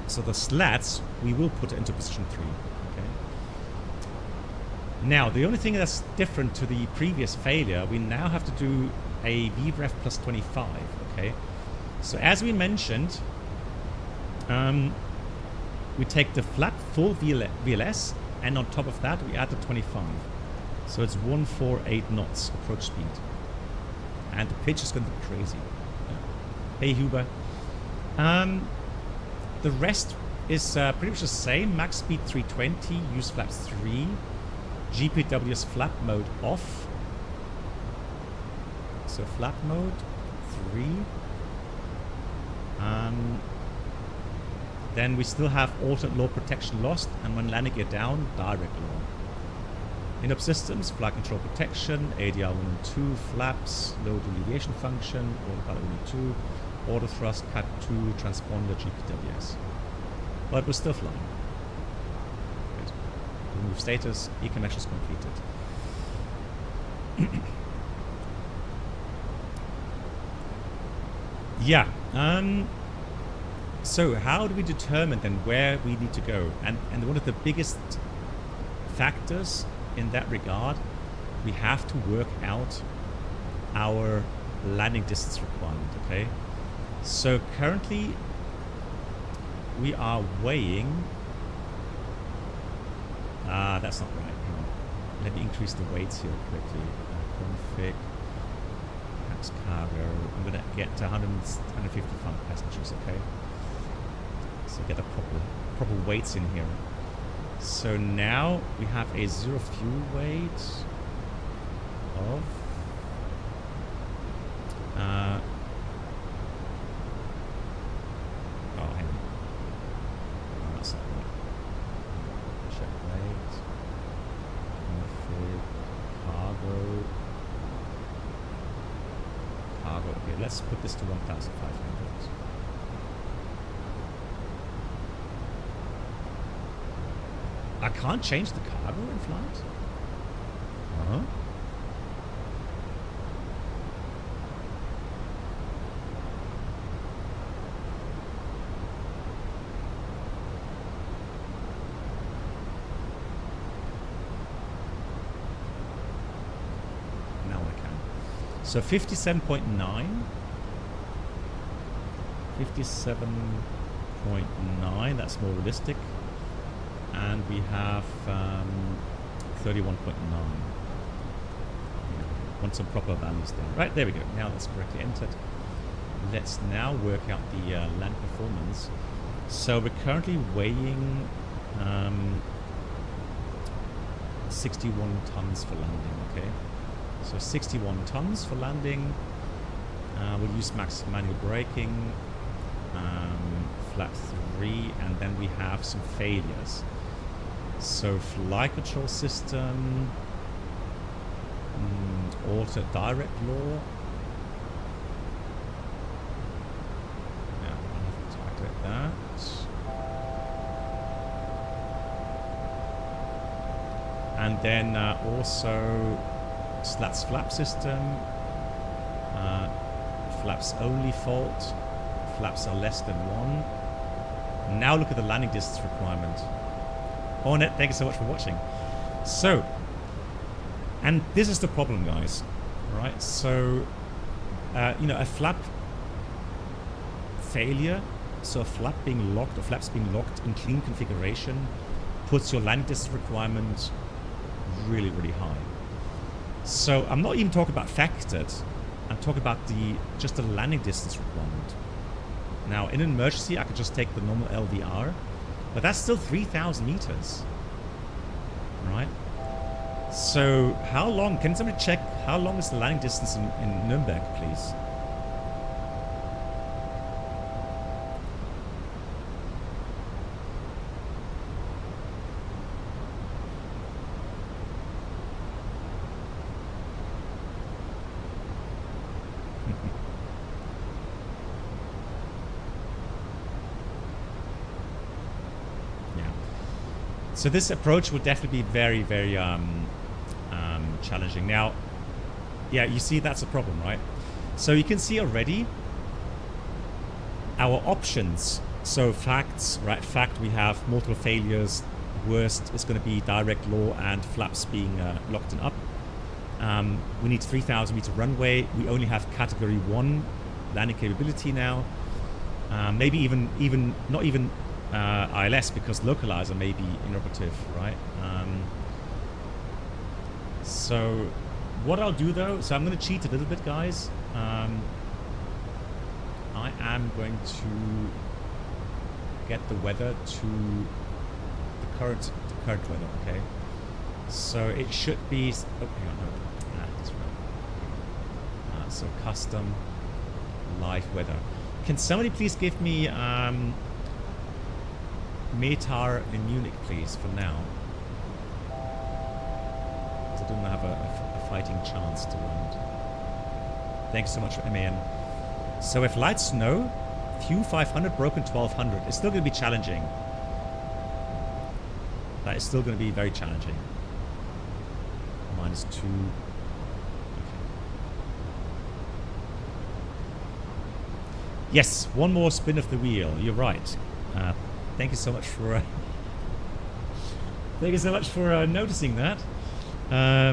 So the slats, we will put into position 3. Okay. Now, the only thing that's different to the previous failure, we now have to do a VREF plus 25. Okay. So as we mentioned, we take the flat full VLS, and on top of that, we add the 25. So it's 148 knots approach speed. And the pitch is going to be crazy. Hey, Huber. The rest is pretty much the same. Max speed 320, use flaps 3. GPW's flap mode off. So flap mode 3. Then we still have alternate law protection lost, and when landing gear down, direct law. In-up systems, flight control protection, ADR 1 and 2, flaps, low deviation function, autopilot 1 and 2, auto thrust, cat 2, transponder, GPWS. But we're still flying. Good. Remove status, e-connections completed. Yeah. So how do we determine then where we need to go? And one of the biggest factors in that regard, we have to work out our landing distance requirement, okay? So currently we are weighing, that's not right, hang on. Let me increase the weights here quickly. Config, max cargo, I'm gonna get to 155 passengers, okay? So get a proper weights in here. So now we have a zero fuel weight of oh, hang on. Oh, that's not right. Check weight. Cargo. Okay, let's put this to 1,500. I can't change the cargo in flight? Huh? Now I can. So 57.9. 57.9, that's more realistic. And we have 31.9. Want some proper values there. Right, there we go. Now that's correctly entered. Let's now work out the land performance. So we're currently weighing 61 tons for landing, okay? So 61 tons for landing. We'll use max manual braking, flap 3, and then we have some failures. So flight control system, auto direct law. Yeah, I'll have to calculate that. And then also slats flap system, flaps only fault, flaps are less than 1. Now look at the landing distance requirement. Hornet, thank you so much for watching. So, and this is the problem, guys. Right? So, you know, a flap failure, so a flap being locked or flaps being locked in clean configuration puts your landing distance requirement really, really high. So I'm not even talking about factored. I'm talking about just the landing distance requirement. Now, in an emergency, I could just take the normal LDR, but that's still 3,000 meters, right? So how long, can somebody check how long is the landing distance in Nuremberg, please? So this approach would definitely be very, very challenging. Now, yeah, you see that's a problem, right? So you can see already our options. So facts, right? Fact, we have multiple failures. Worst is going to be direct low and flaps being locked and up. We need 3,000 meter runway. We only have category 1 landing capability now. Maybe even not even ILS, because localizer may be inoperative, right? So what I'll do though, so I'm going to cheat a little bit, guys. I am going to get the weather to the current weather, okay? So it should be, oh, hang on, no, that's right. So custom live weather. Can somebody please give me METAR in Munich, please, for now? Because I don't have a fighting chance to land. Thanks so much for MAN. So if light snow, few 500, broken 1200, it's still going to be challenging. That is still going to be very challenging. -2. Okay. Yes, one more spin of the wheel. You're right. Thank you so much for noticing that.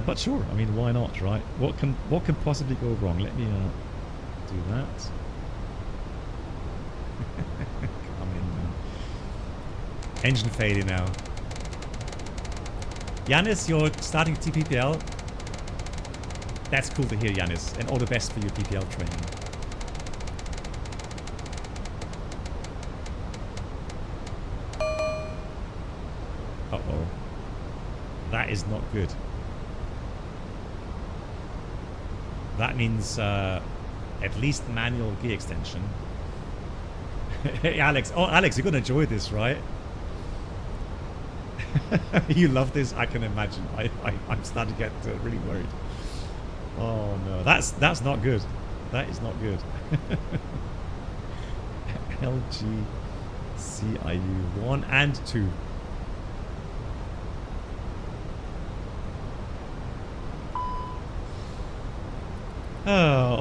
But sure, I mean, why not, right? What can possibly go wrong? Let me do that. Come in now. Engine failure now. Yanis, you're starting TPPL. That's cool to hear, Yanis, and all the best for your PPL training. Uh-oh. That is not good. That means at least manual gear extension. Hey, Alex. Oh, Alex, you're going to enjoy this, right? You love this, I can imagine. I'm starting to get really worried. Oh, no. That's not good. That is not good. LG CIU 1 and 2.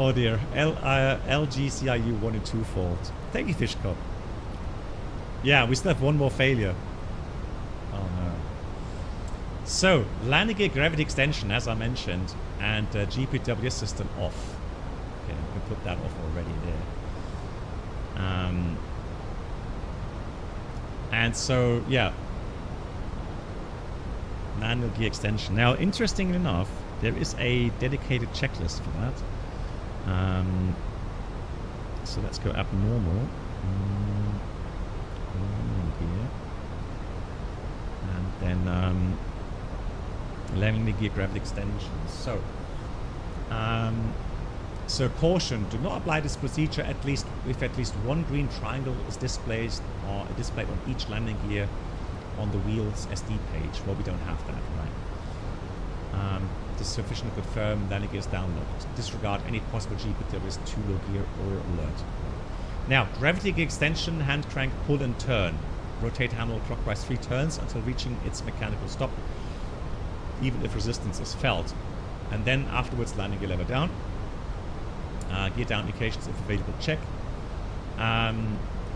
Oh dear. LG CIU 1 and 2 fault. Thank you, Fish Cup. Yeah, we still have one more failure. Oh no. So, landing gear gravity extension, as I mentioned, and GPWS system off. Okay, we can put that off already there. And so, yeah. Manual gear extension. Now, interestingly enough, there is a dedicated checklist for that. So let's go abnormal. Landing gear. And then landing gear gravity extension. So, so caution: do not apply this procedure if at least one green triangle is displayed on each landing gear on the wheel's SD page. Well, we don't have that, right? It is sufficient to confirm landing gear is downloaded. Disregard any possible GPWS too low gear or alert. Now, gravity gear extension, hand crank, pull and turn. Rotate handle clockwise 3 turns until reaching its mechanical stop, even if resistance is felt. And then afterwards, landing gear lever down. Gear down indications if available, check.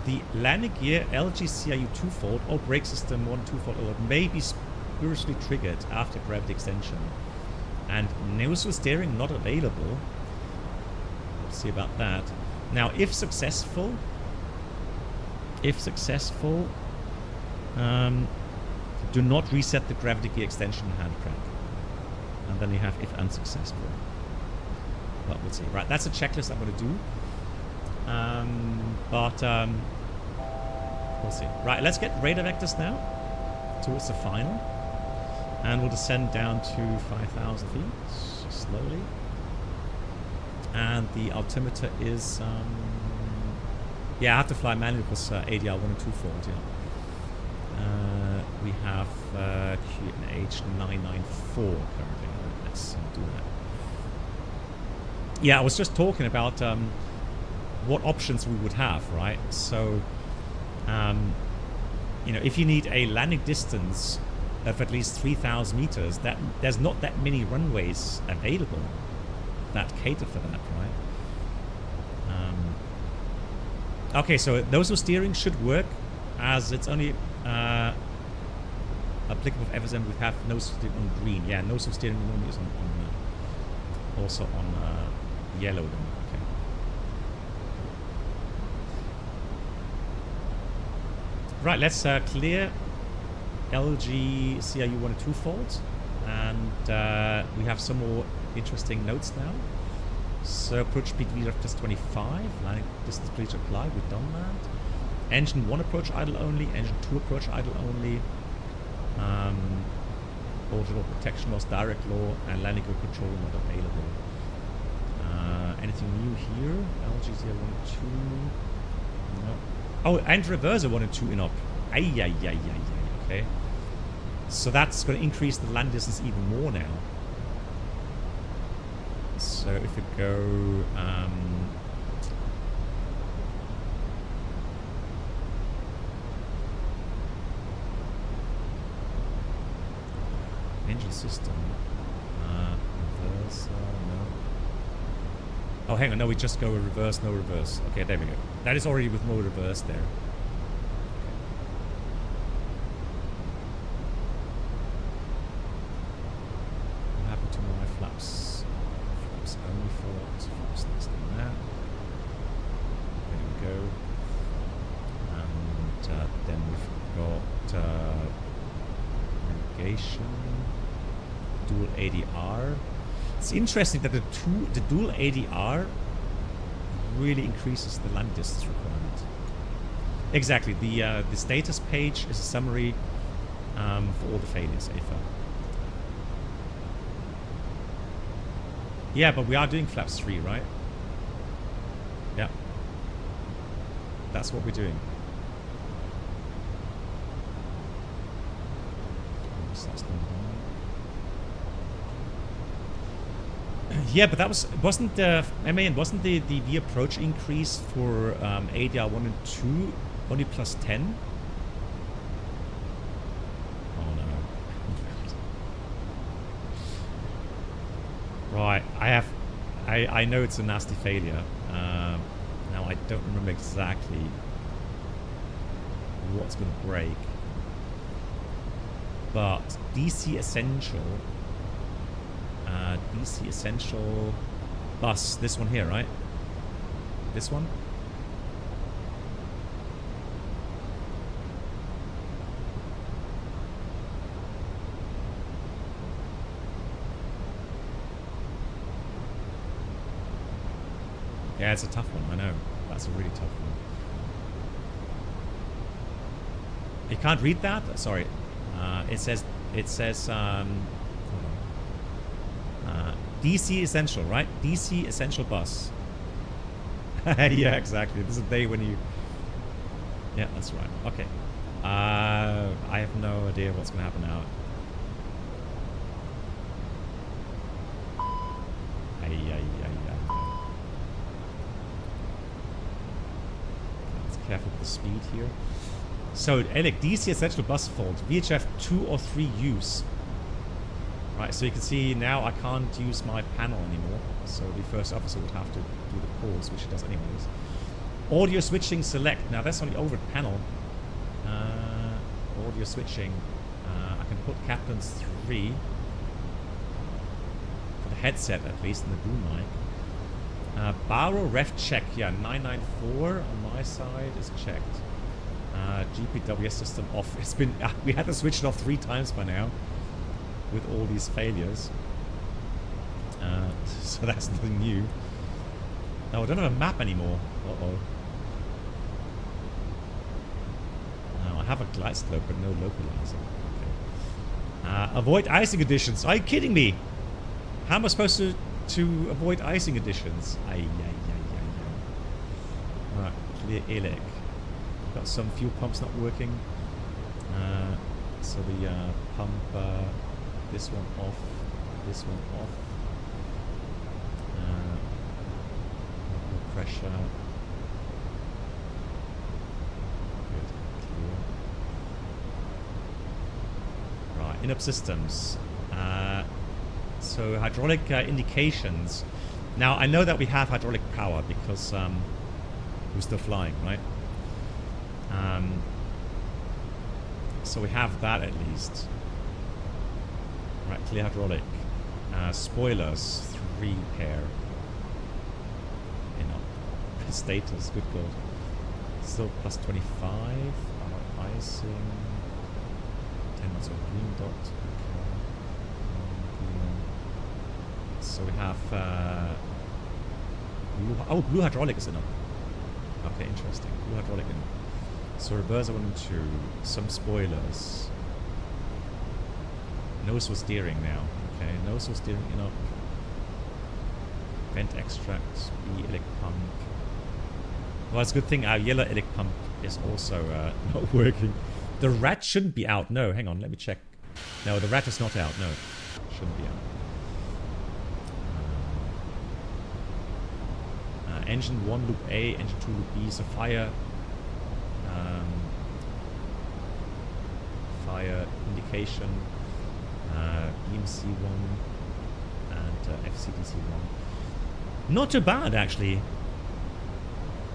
The landing gear LG CIU 2 fault or brake system 1 2 fault alert may be spuriously triggered after gravity extension. And nose steering not available. Let's see about that. Now, if successful, If successful, do not reset the gravity gear extension hand crank. And then you have if unsuccessful. Well, we'll see. Right, that's a checklist I'm going to do. We'll see. Right, let's get radar vectors now towards the final. And we'll descend down to 5,000 feet, slowly. And the altimeter is... yeah, I have to fly manually because ADR 1 and 2 fault, yeah. We have QNH994 currently. Let's do that. Yeah, I was just talking about what options we would have, right? So, you know, if you need a landing distance of at least 3,000 meters, there's not that many runways available that cater for that, right? Okay, so those who steering should work, as it's only applicable for FSM. We have nose steering on green. Yeah, nose steering normally is on also on yellow then. Okay. Right, let's clear LG CRU 1 and 2 fault, and we have some more interesting notes now. So approach speed VRF plus 25, landing distance please apply, we've done that. Engine 1 approach idle only, engine 2 approach idle only. Orbital protection loss, direct law, and landing gear control not available. Anything new here? LG 1 and 2. No. Oh, and reverser 1 and 2 in op. Okay. So that's going to increase the land distance even more now. So if we go engine system reverse, no. Oh, hang on, no, we just go reverse, no reverse. Okay, there we go. That is already with no reverse there. What happened to my flaps? Flaps only fault. Flaps next to that. There we go. And then we've got navigation, dual ADR. It's interesting that the dual ADR really increases the land distance requirement. Exactly. The status page is a summary for all the failures. Yeah, but we are doing flaps 3, right? Yeah. That's what we're doing. Yeah, but that wasn't the V approach increase for ADR 1 and 2 only plus 10? Oh no. Right, I know it's a nasty failure. Now I don't remember exactly what's going to break. But DC Essential bus, this one here, right? This one? Yeah, it's a tough one, I know. That's a really tough one. You can't read that? Sorry. It says DC Essential, right? DC Essential bus. Yeah, exactly. This is the day when you... Yeah, that's right. Okay. I have no idea what's going to happen now. Let's be careful with the speed here. So, Alec, DC Essential bus fault. VHF 2 or 3 use. Right, so you can see now I can't use my panel anymore. So the first officer would have to do the pause, which he does anyways. Audio switching select. Now that's on the overhead panel. Audio switching. I can put Captain's 3. For the headset at least, and the boom mic. Baro ref check. Yeah, 994 on my side is checked. GPWS system off. It's been we had to switch it off 3 times by now with all these failures. So that's nothing new. No, I don't have a map anymore. Uh-oh. No, I have a glide slope, but no localizer. Okay. Avoid icing conditions. Are you kidding me? How am I supposed to avoid icing conditions? Right, clear ELEC. Got some fuel pumps not working. So the pump, this one off, this one off. More pressure. Good, clear. Right, in-up systems. So hydraulic indications. Now I know that we have hydraulic power because we're still flying, right? So we have that at least. Right, clear hydraulic. Spoilers, 3 pair. You know, status, good God. Still plus 25. Icing. 10 knots of green dot. So we have blue hydraulic is enough. Okay, interesting. Blue hydraulic in. So reverser 1 and 2, some spoilers. Nose was steering now. Okay, nose was steering enough. Vent extract, B elec pump. Well, it's a good thing our yellow elec pump is also not working. The rat shouldn't be out. No, hang on, let me check. No, the rat is not out. No, shouldn't be out. Engine 1 loop A, engine 2 loop B, so fire indication, EMC1 and FCDC1. Not too bad actually.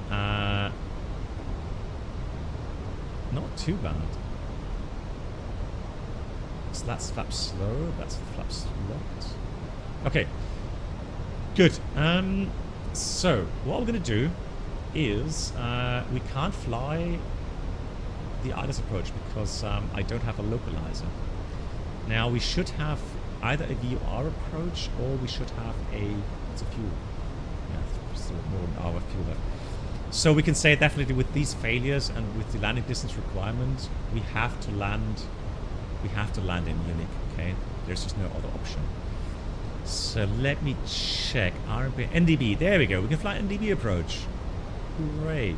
Not too bad. So that's flap slow, that's flaps locked. Okay, good. So, what we're going to do is, we can't fly the ILS approach because I don't have a localizer. Now, we should have either a VOR approach or we should have it's a fuel. Yeah, still more than our fuel left. So we can say definitely with these failures and with the landing distance requirement, we have to land in Munich, okay? There's just no other option. So let me check. RB NDB. There we go. We can fly NDB approach. Great.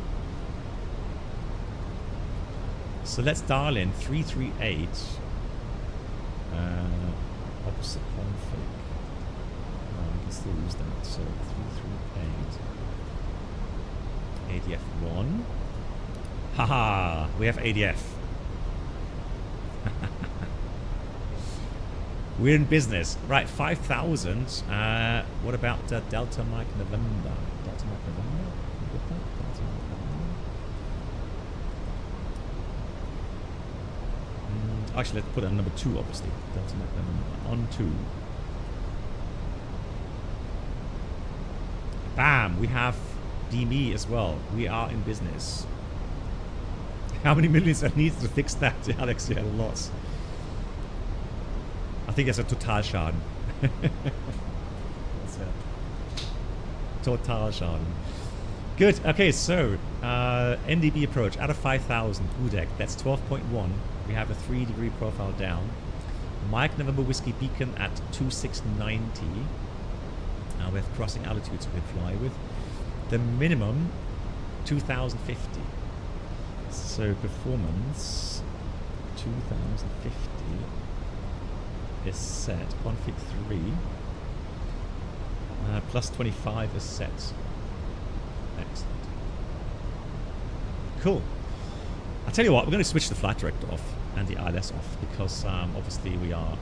So let's dial in 338. Opposite config. We can still use that. So 338. ADF 1. Haha. We have ADF. We're in business. Right, 5,000. What about Delta Mike November? Delta Mike November? Delta Mike November. Actually, let's put it on number 2, obviously. Delta Mike November. On 2. Bam! We have DME as well. We are in business. How many millions are needed to fix that? Alex, you had lots. I think it's a Totalschaden. That's a Totalschaden. Good. Okay, so NDB approach out of 5,000. UDEC. That's 12.1. We have a 3-degree profile down. Mike November Whiskey Beacon at 2690. We have crossing altitudes we can fly with. The minimum 2,050. So performance 2,050. Is set. Config 3. Plus 25 is set. Excellent. Cool. I'll tell you what, we're going to switch the flight director off and the ILS off because obviously we are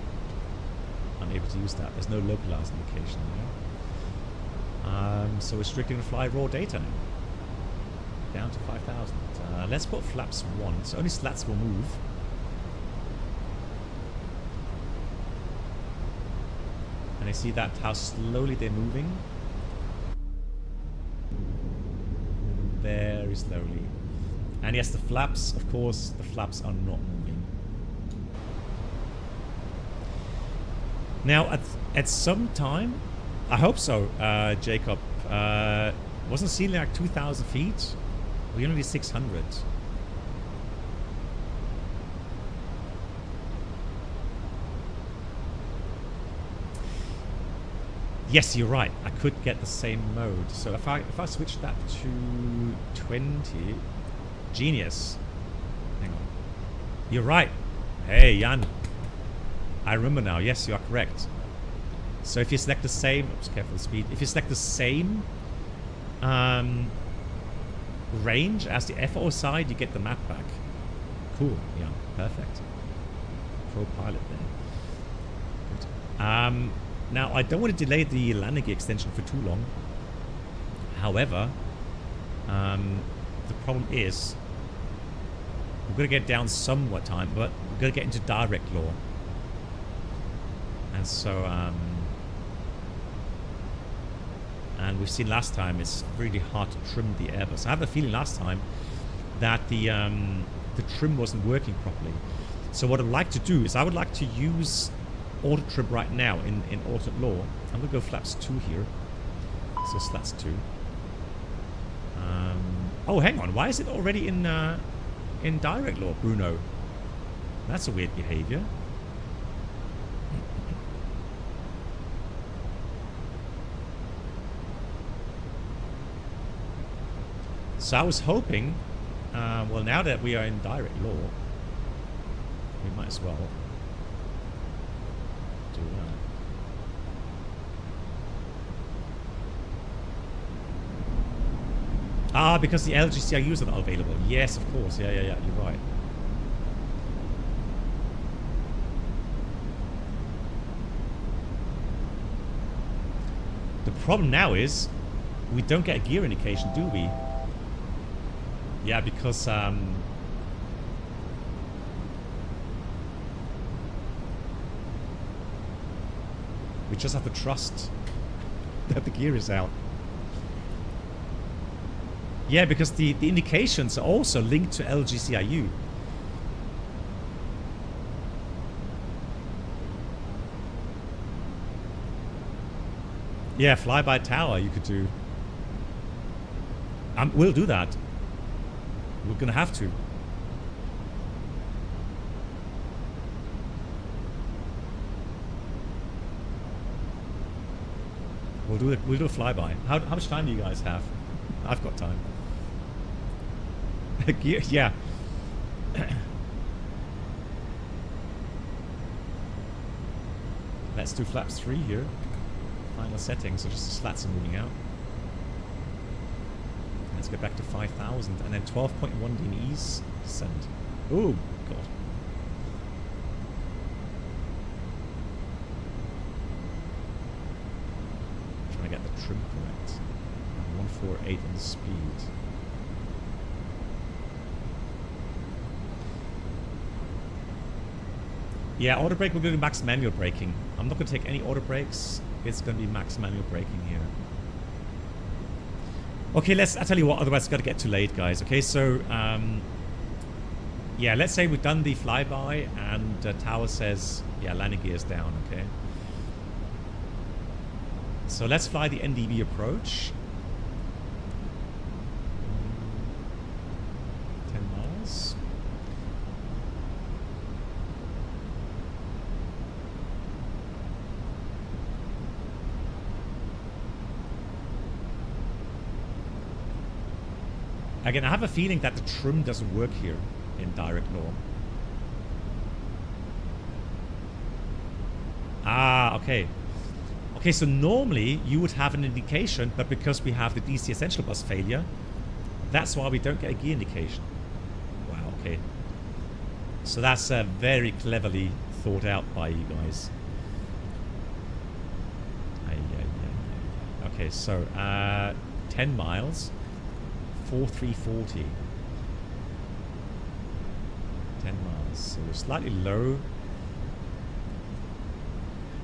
unable to use that. There's no localized indication there. So we're strictly going to fly raw data now. Down to 5,000. Let's put flaps 1. So only slats will move. And I see that how slowly they're moving. Very slowly. And yes, the flaps, of course, the flaps are not moving. Now, at some time, I hope so, Jacob, wasn't ceiling like 2,000 feet? We only 600. Yes, you're right. I could get the same mode. So if I switch that to 20, genius. Hang on. You're right. Hey, Jan. I remember now. Yes, you are correct. So if you select the same, oops, careful the speed. If you select the same range as the FO side, you get the map back. Cool. Yeah, perfect. Pro pilot there. Good. Now, I don't want to delay the landing gear extension for too long. However, the problem is we're going to get down somewhat time, but we're going to get into direct law. And so, and we've seen last time it's really hard to trim the Airbus. I have a feeling last time that the trim wasn't working properly. So what I'd like to do is I would like to use auto trim right now in alternate law. I'm gonna go flaps 2 here. So slats 2. Oh, hang on. Why is it already in direct law, Bruno? That's a weird behavior. So I was hoping, well, now that we are in direct law, we might as well do that. Ah, because the LGCIUs are not available. Yes, of course. Yeah, you're right. The problem now is we don't get a gear indication, do we? Yeah, because we just have to trust that the gear is out. Yeah, because the indications are also linked to LGCIU. Yeah, flyby tower you could do. We'll do that. We're gonna have to. We'll do it. We'll do a flyby. How much time do you guys have? I've got time. Yeah. Let's do flaps 3 here. Final settings, so just the slats are moving out. Let's go back to 5,000 and then 12.1 degrees descent. Oh, God. Trying to get the trim correct. 148 in the speed. Yeah, auto brake, we're going to do max manual braking. I'm not going to take any auto brakes. It's going to be max manual braking here. Okay, I'll tell you what, otherwise it's got to get too late, guys. Okay, so, yeah, let's say we've done the flyby and tower says, yeah, landing gear is down, okay? So let's fly the NDB approach. 10 miles. Again, I have a feeling that the trim doesn't work here in direct law. Ah, okay. Okay, so normally you would have an indication, but because we have the DC Essential Bus failure, that's why we don't get a gear indication. Wow, okay. So that's very cleverly thought out by you guys. Okay, so 10 miles. 4340. 10 miles. So we're slightly low.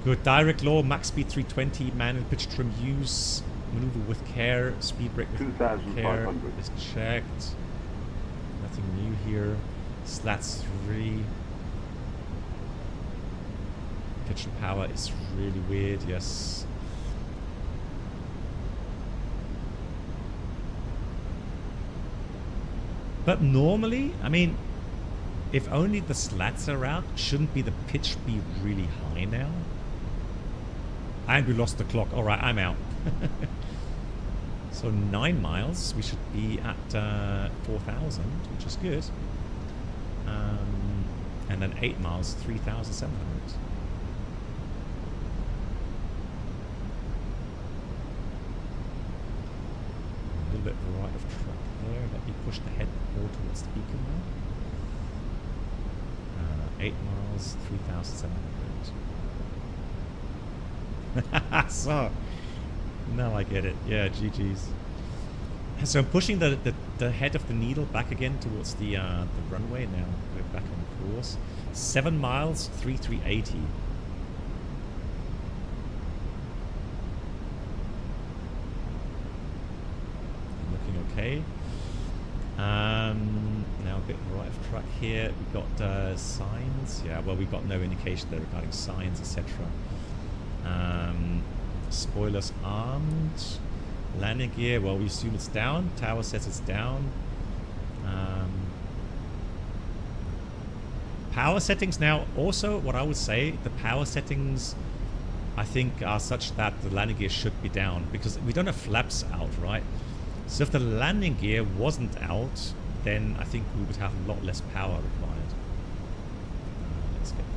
Good. Direct law, max speed 320, manual pitch trim use, maneuver with care, speed brake with care is checked. Nothing new here. Slats 3. Pitch and power is really weird, yes. But normally, I mean, if only the slats are out, shouldn't be the pitch be really high now? And we lost the clock. Alright, I'm out. So 9 miles, we should be at 4,000, which is good. And then 8 miles, 3,700. A little bit right of track there. Let me push the head more towards the beacon now. 8 miles, 3,700. So, now I get it. Yeah, GG's. So I'm pushing the head of the needle back again towards the runway now. We're back on course. 7 miles, 3,380. Looking okay. Now a bit right of track here. We've got signs. Yeah, well, we've got no indication there regarding signs, etc. Spoilers armed. Landing gear, well, we assume it's down. Tower says it's down. Power settings now, also, what I would say, the power settings, I think, are such that the landing gear should be down. Because we don't have flaps out, right? So if the landing gear wasn't out, then I think we would have a lot less power required. Let's get the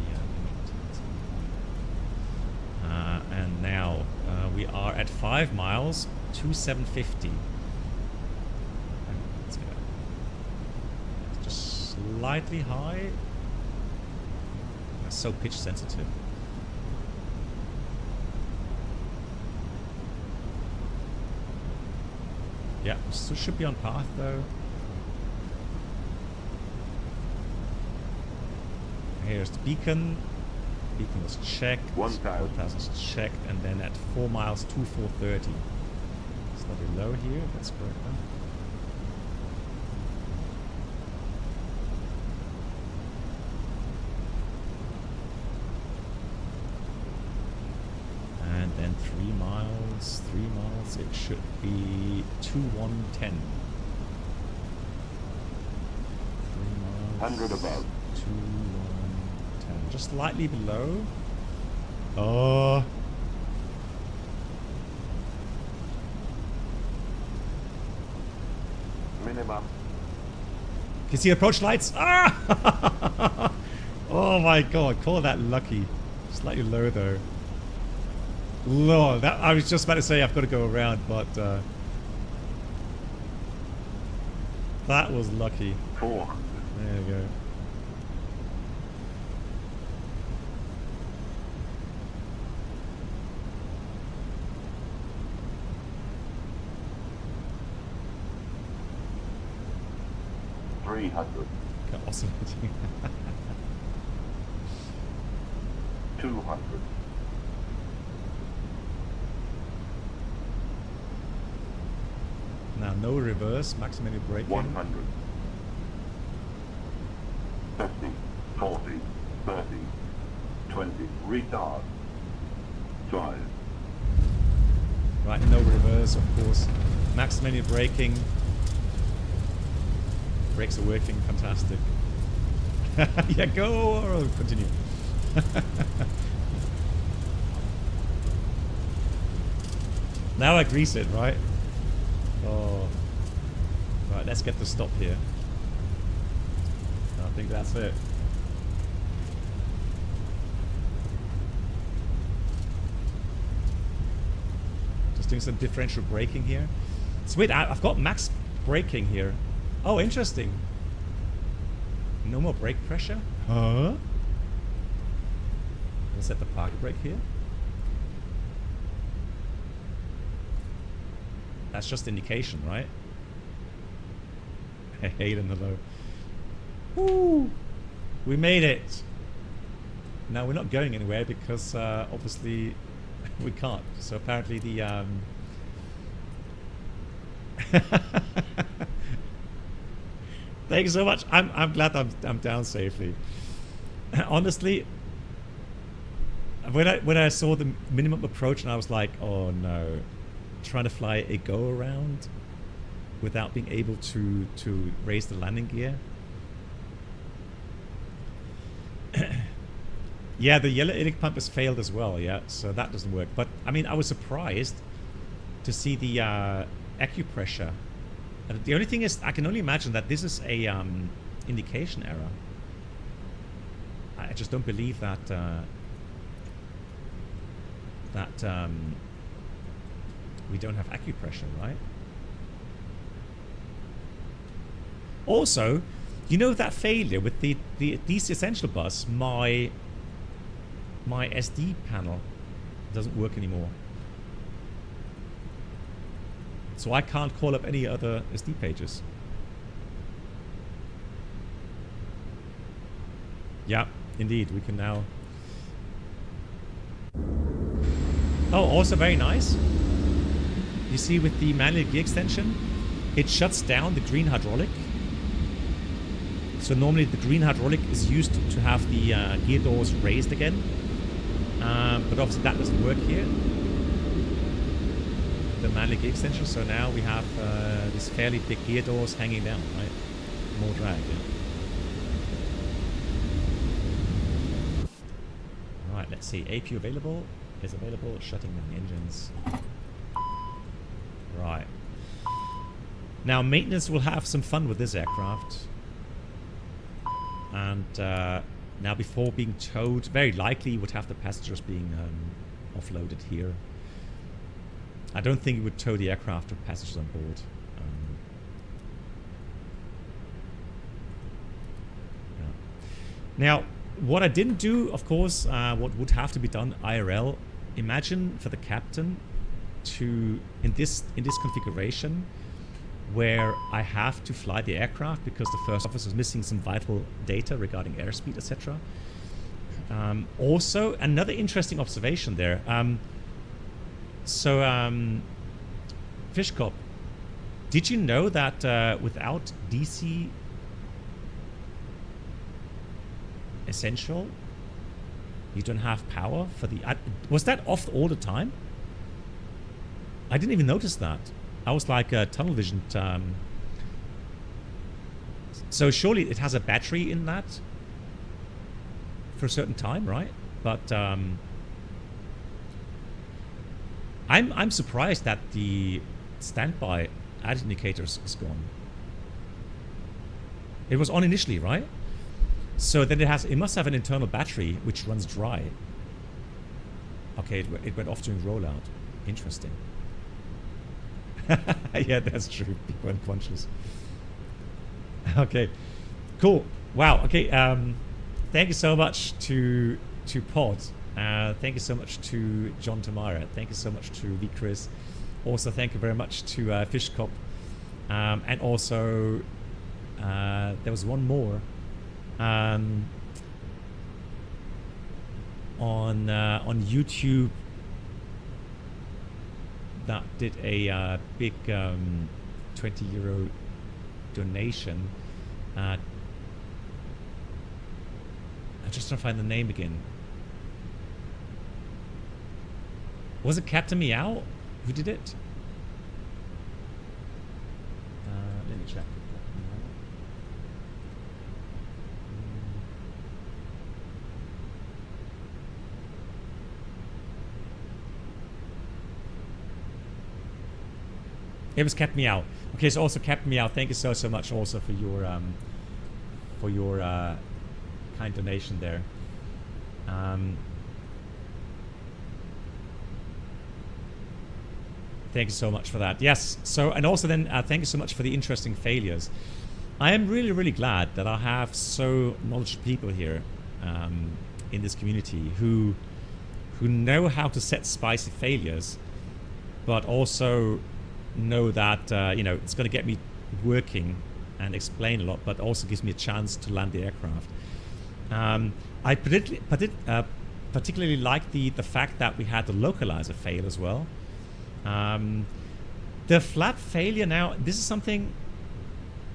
and now we are at 5 miles, 2,750. Let's go. Just slightly high. That's so pitch sensitive. Yeah, so should be on path though. Here's the beacon. Beacon was checked. 1,000 was checked, and then at 4 miles, 2,430. Slightly low here. That's correct. Huh? And then 3 miles. 3 miles. It should be 2,110. 3 miles. 100 above. 2,110. Just slightly below. Oh. Minimum. Can you see approach lights? Ah! Oh my god, call that lucky. Slightly low though. Lord, that, I was just about to say I've got to go around, but that was lucky. 400. There you go. $300. Awesome. 200. Now no reverse, maximum braking. 100. 50, 40, 30, 20. Retard. 5. Right, no reverse, of course. Maximum braking. Brakes are working, fantastic. Yeah, go or continue. Now I grease it, right? Oh. Right, let's get the stop here. I think that's it. Just doing some differential braking here. Sweet, I've got max braking here. Oh, interesting. No more brake pressure? Huh? We'll set the parking brake here. That's just indication, right? 8 in the low. Woo! We made it! Now we're not going anywhere because obviously we can't. So apparently the Thank you so much. I'm glad I'm down safely. Honestly, when I saw the minimum approach, and I was like, oh no, trying to fly a go around without being able to raise the landing gear. Yeah, the yellow ilic pump has failed as well. Yeah, so that doesn't work. But I mean, I was surprised to see the acupressure. The only thing is, I can only imagine that this is a indication error. I just don't believe that we don't have acupressure, right? Also, you know that failure with the DC Essential bus, my SD panel doesn't work anymore. So I can't call up any other SD pages. Yeah, indeed, we can now. Oh, also very nice. You see with the manual gear extension, it shuts down the green hydraulic. So normally the green hydraulic is used to have the gear doors raised again. But obviously that doesn't work here. The manual gear extension. So now we have these fairly big gear doors hanging down, right? More drag, yeah. Alright, let's see. APU available. Is available. Shutting down the engines. Right. Now maintenance will have some fun with this aircraft. And now before being towed, very likely you would have the passengers being offloaded here. I don't think you would tow the aircraft with passengers on board. Yeah. Now, what I didn't do, of course, what would have to be done IRL, imagine for the captain to, in this configuration, where I have to fly the aircraft because the first officer is missing some vital data regarding airspeed, etc. Also, another interesting observation there. Fishkop, did you know that without DC Essential, you don't have power for the... was that off all the time? I didn't even notice that. I was like tunnel vision. So surely it has a battery in that for a certain time, right? But I'm surprised that the standby ad indicators is gone. It was on initially, right? So then it must have an internal battery which runs dry. Okay, it went off during rollout. Interesting. Yeah, that's true. People unconscious. Okay, cool. Wow. Okay. Thank you so much to Pod. Thank you so much to John Tamara. Thank you so much to V Chris. Also, thank you very much to Fishkop. And also, there was one more on YouTube that did a big €20 donation. I'm just trying to find the name again. Was it Captain Meow who did it? Let me check. It was Captain Meow. Okay, so also Captain Meow, thank you so much also for your kind donation there. Thank you so much for that. Yes. So, and also then thank you so much for the interesting failures. I am really, really glad that I have so knowledgeable people here in this community who know how to set spicy failures, but also know that it's going to get me working and explain a lot, but also gives me a chance to land the aircraft. I particularly like the fact that we had the localizer fail as well. The flap failure now, this is something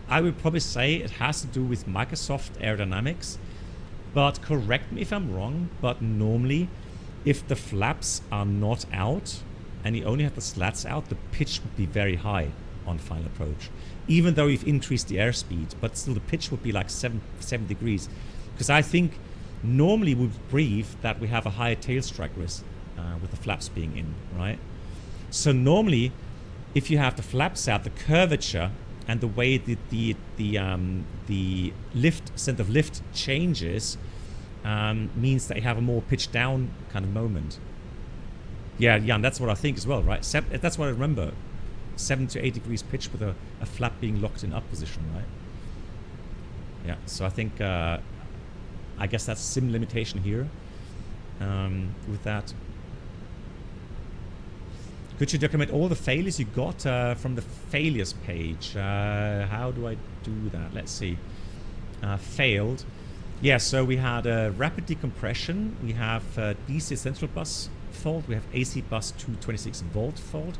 I would probably say it has to do with Microsoft aerodynamics, but correct me if I'm wrong, but normally if the flaps are not out and you only have the slats out, the pitch would be very high on final approach, even though you've increased the airspeed, but still the pitch would be like 7 degrees, because I think normally we breathe that we have a higher tail strike risk with the flaps being in, right? So normally if you have the flaps out, the curvature and the way that the lift, center of lift changes means that you have a more pitch down kind of moment. Yeah, and that's what I think as well, right? That's what I remember. 7 to 8 degrees pitch with a flap being locked in up position, right? Yeah, so I think, I guess that's sim limitation here with that. Could you document all the failures you got from the failures page? How do I do that? Let's see. Failed. Yeah, so we had rapid decompression. We have DC central bus fault. We have AC bus 226 volt fault.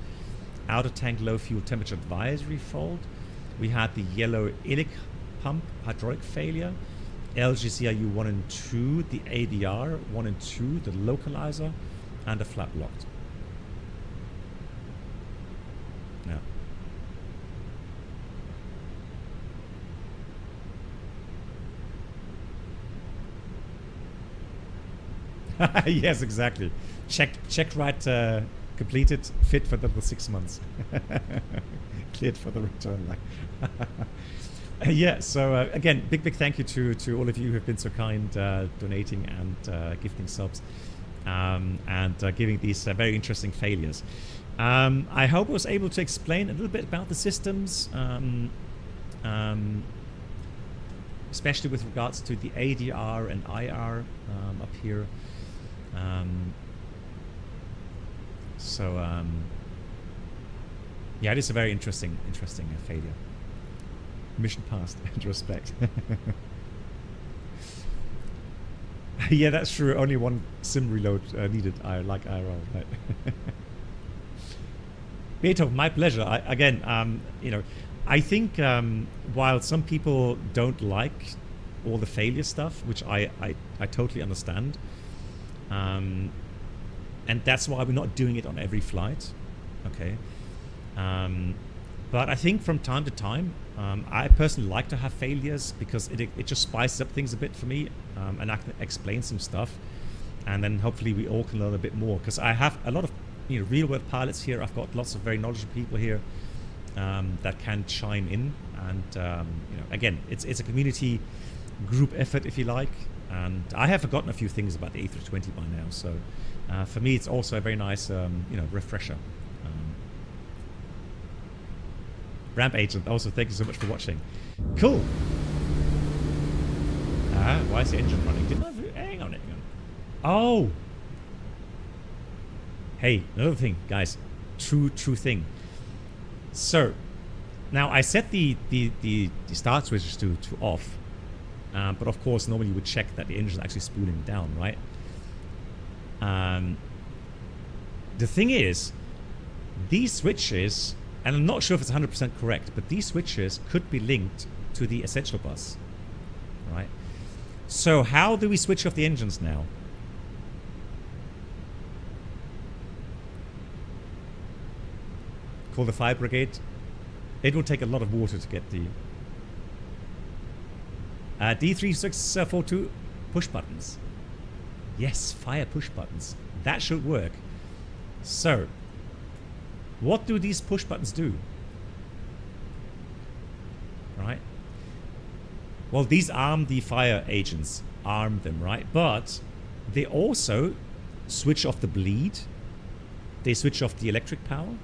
Outer tank low fuel temperature advisory fault. We had the yellow ilic pump hydraulic failure. LGCIU 1 and 2. The ADR 1 and 2. The localizer. And the flap locked. Yeah. Yes, exactly. Checked right, completed, fit for the 6 months. Cleared for the return line. Yeah, so again, big thank you to all of you who have been so kind donating and gifting subs and giving these very interesting failures. I hope I was able to explain a little bit about the systems, especially with regards to the ADR and IR up here. Yeah, it is a very interesting failure. Mission passed. Retrospect. Yeah, that's true. Only one sim reload needed. I like IRL. Right? Beethoven, my pleasure. Again, you know, I think while some people don't like all the failure stuff, which I totally understand, and that's why we're not doing it on every flight. Okay. But I think from time to time, I personally like to have failures because it just spices up things a bit for me, and I can explain some stuff, and then hopefully we all can learn a bit more. Because I have a lot of real world pilots here. I've got lots of very knowledgeable people here that can chime in, and again, it's a community group effort, if you like. And I have forgotten a few things about the A320 by now, so for me it's also a very nice refresher. Ramp Agent, also thank you so much for watching. Cool. Why is the engine running? Hang on. Oh. Hey, another thing, guys. True thing. So, now I set the start switches to off, but of course normally you would check that the engine is actually spooling down, right? The thing is, these switches, and I'm not sure if it's 100% correct, but these switches could be linked to the essential bus, right? So how do we switch off the engines now? Call the fire brigade. It will take a lot of water to get the D3642 push buttons. Yes, fire push buttons. That should work. So, what do these push buttons do? Right? Well, these arm the fire agents. Arm them, right? But they also switch off the bleed. They switch off the electric power.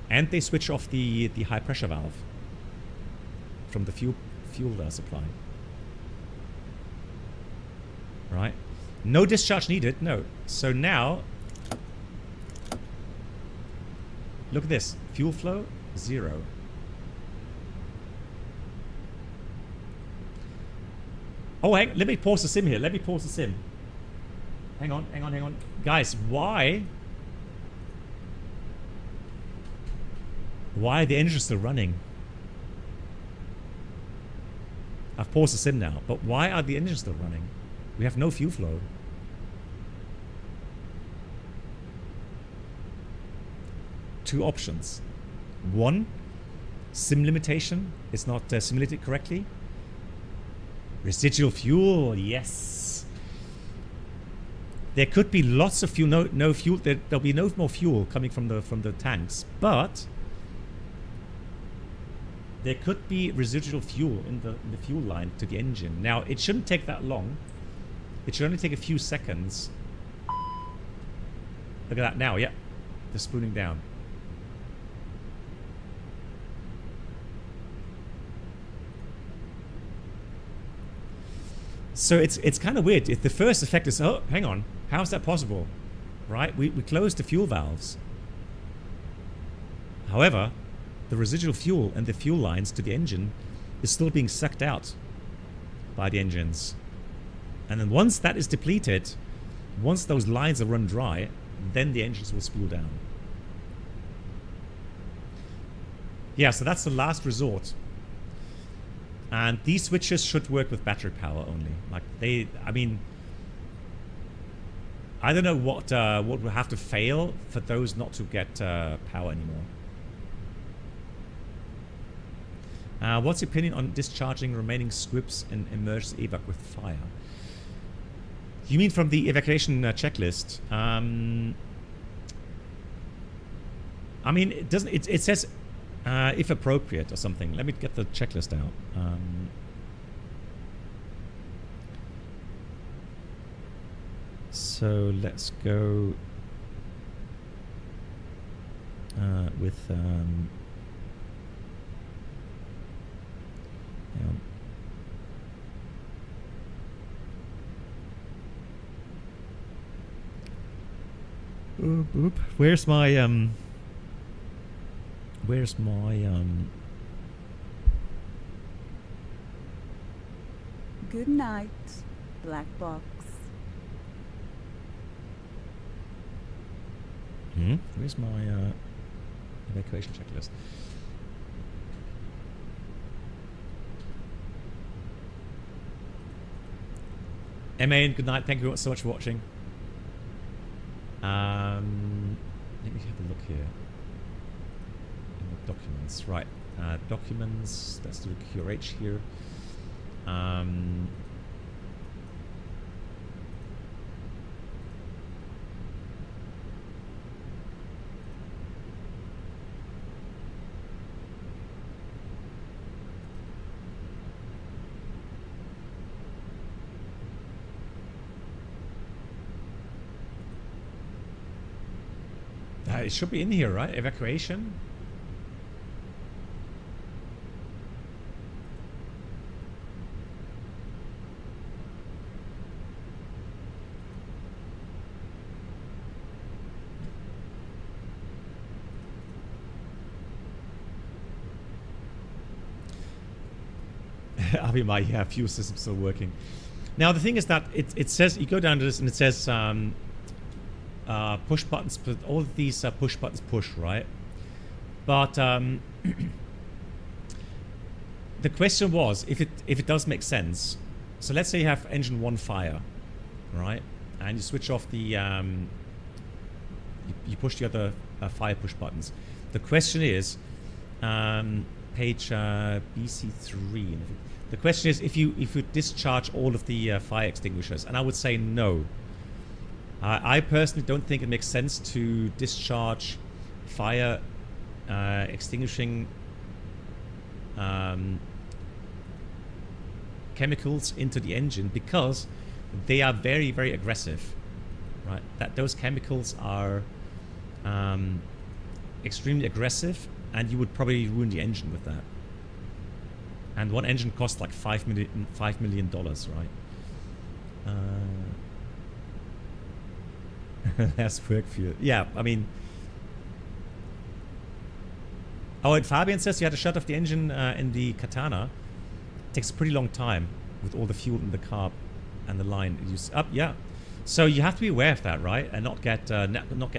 And they switch off the high pressure valve from the fuel supply. Right? No discharge needed, no. So now, look at this. Fuel flow, 0. Oh, let me pause the sim here. Let me pause the sim. Hang on. Guys, why are the engines still running? I've paused the sim now, but why are the engines still running? We have no fuel flow. Two options. One, sim limitation is not simulated correctly. Residual fuel, yes. There could be lots of fuel, no fuel. There'll be no more fuel coming from the tanks, but there could be residual fuel in the fuel line to the engine. Now, it shouldn't take that long. It should only take a few seconds. Look at that now, yeah. They're spooning down. So it's kind of weird. If the first effect is, oh, hang on, how is that possible? Right? We closed the fuel valves. However, the residual fuel and the fuel lines to the engine is still being sucked out by the engines. And then once that is depleted, once those lines are run dry, then the engines will spool down. Yeah, so that's the last resort. And these switches should work with battery power only. Like I mean, I don't know what will have to fail for those not to get power anymore. What's your opinion on discharging remaining squibs and emergency evac with fire? You mean from the evacuation checklist? I mean, it doesn't. It says if appropriate or something. Let me get the checklist out. So let's go with. Oop. Where's my Good night, black box. Where's my evacuation checklist? MA, good night. Thank you so much for watching. Let me have a look here in the documents. Right, documents. Let's do QRH here. It should be in here, right? Evacuation. I'll be my fuel system still working. Now the thing is that it says, you go down to this and it says push buttons, but all of these push buttons push, right? But the question was if it does make sense. So let's say you have engine 1 fire, right? And you switch off the you push the other fire push buttons. The question is page BC3. The question is if you discharge all of the fire extinguishers, and I would say no. I personally don't think it makes sense to discharge fire extinguishing chemicals into the engine because they are very, very aggressive, right? Those chemicals are extremely aggressive, and you would probably ruin the engine with that. And one engine costs like $5 million, right? Less work for you. Yeah, I mean. Oh, and Fabian says you had to shut off the engine in the Katana. It takes a pretty long time with all the fuel in the car and the line. Yeah. So you have to be aware of that, right? And not get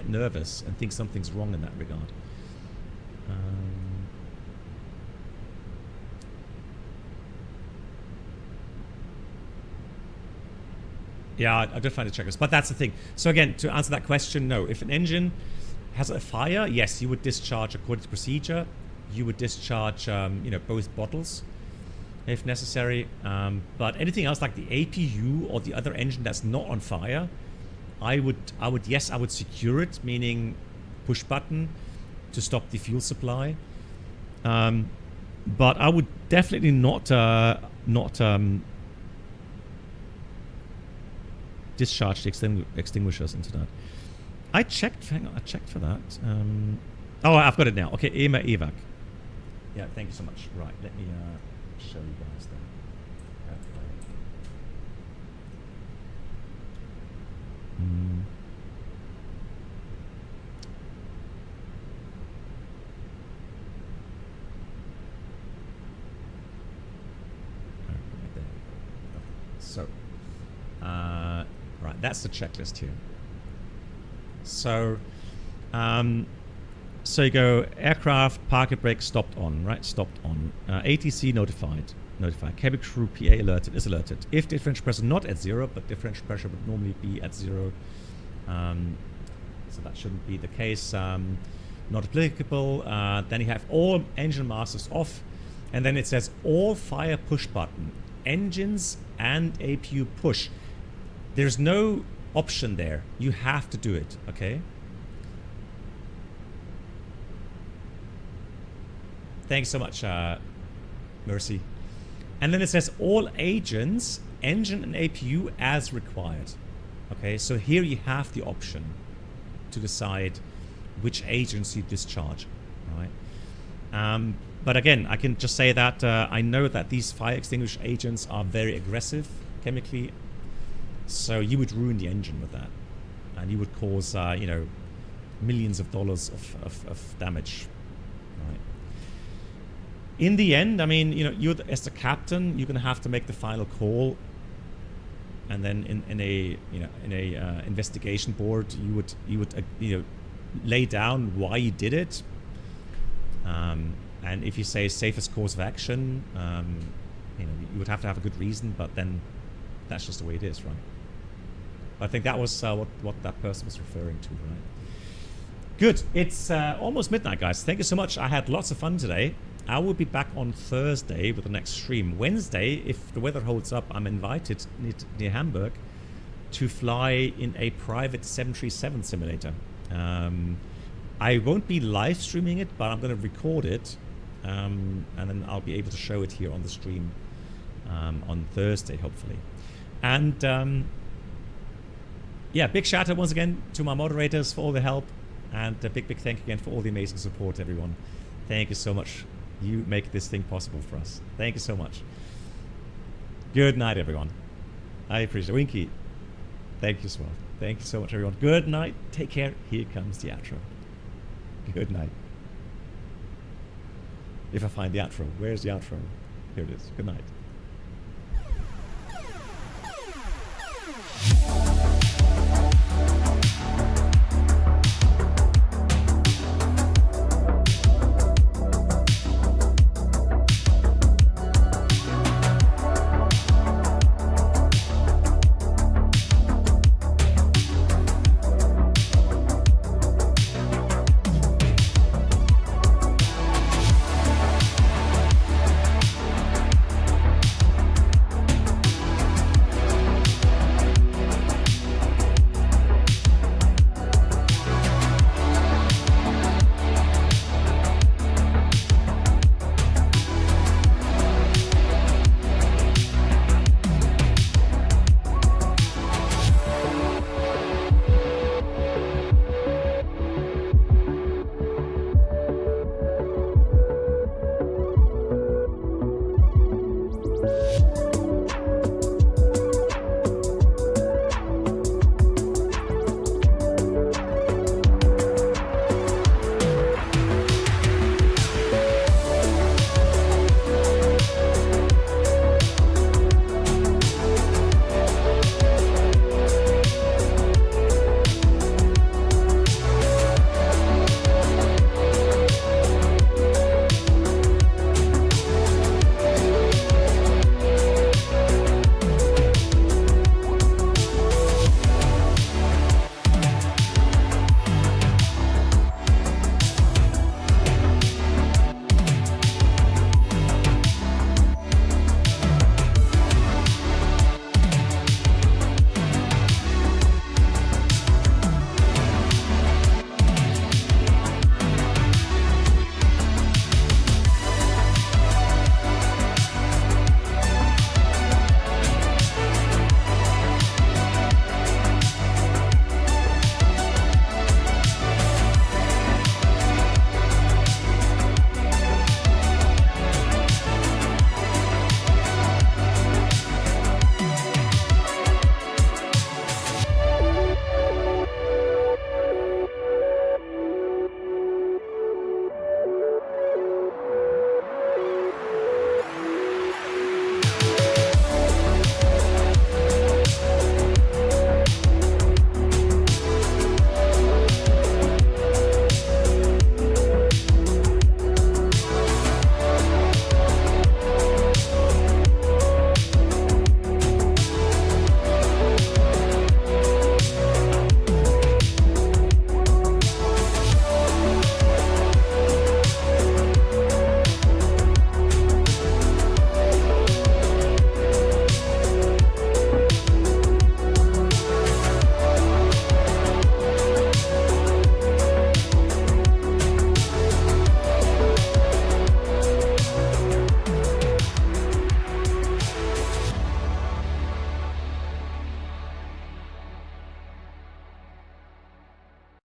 nervous and think something's wrong in that regard. Yeah, I did find the checklist, but that's the thing. So again, to answer that question, no. If an engine has a fire, yes, you would discharge according to procedure. You would discharge, both bottles if necessary. But anything else like the APU or the other engine that's not on fire, I would secure it, meaning push button to stop the fuel supply. But I would definitely not discharge the extinguishers into that. I checked for that. Oh, I've got it now. Okay, EMA evac. Yeah, thank you so much. Right, let me show you guys that. So, right, that's the checklist here. So, so you go aircraft, parking brake stopped on, right? Stopped on. ATC notified. Cabin crew PA alerted, is alerted. If differential pressure not at 0, but differential pressure would normally be at 0. So that shouldn't be the case. Not applicable. Then you have all engine masters off. And then it says all fire push button. Engines and APU push. There's no option there. You have to do it, okay? Thanks so much, Mercy. And then it says all agents, engine and APU as required. Okay, so here you have the option to decide which agents you discharge, right? But again, I can just say that I know that these fire extinguisher agents are very aggressive chemically, so you would ruin the engine with that, and you would cause millions of dollars of damage, right? In the end, I mean, you as the captain, you're gonna have to make the final call, and then in a investigation board, you would lay down why you did it. And if you say safest course of action, you would have to have a good reason, but then that's just the way it is, right? I think that was what that person was referring to, right? Good. It's almost midnight, guys. Thank you so much. I had lots of fun today. I will be back on Thursday with the next stream. Wednesday, if the weather holds up, I'm invited near Hamburg to fly in a private 737 simulator. I won't be live streaming it, but I'm going to record it, and then I'll be able to show it here on the stream on Thursday, hopefully. And yeah, big shout out once again to my moderators for all the help, and a big thank you again for all the amazing support, everyone. Thank you so much. You make this thing possible for us. Thank you so much. Good night, everyone. I appreciate it. Winky, thank you as well. Thank you so much, everyone. Good night. Take care. Here comes the outro. Good night. If I find the outro. Where's the outro? Here it is. Good night.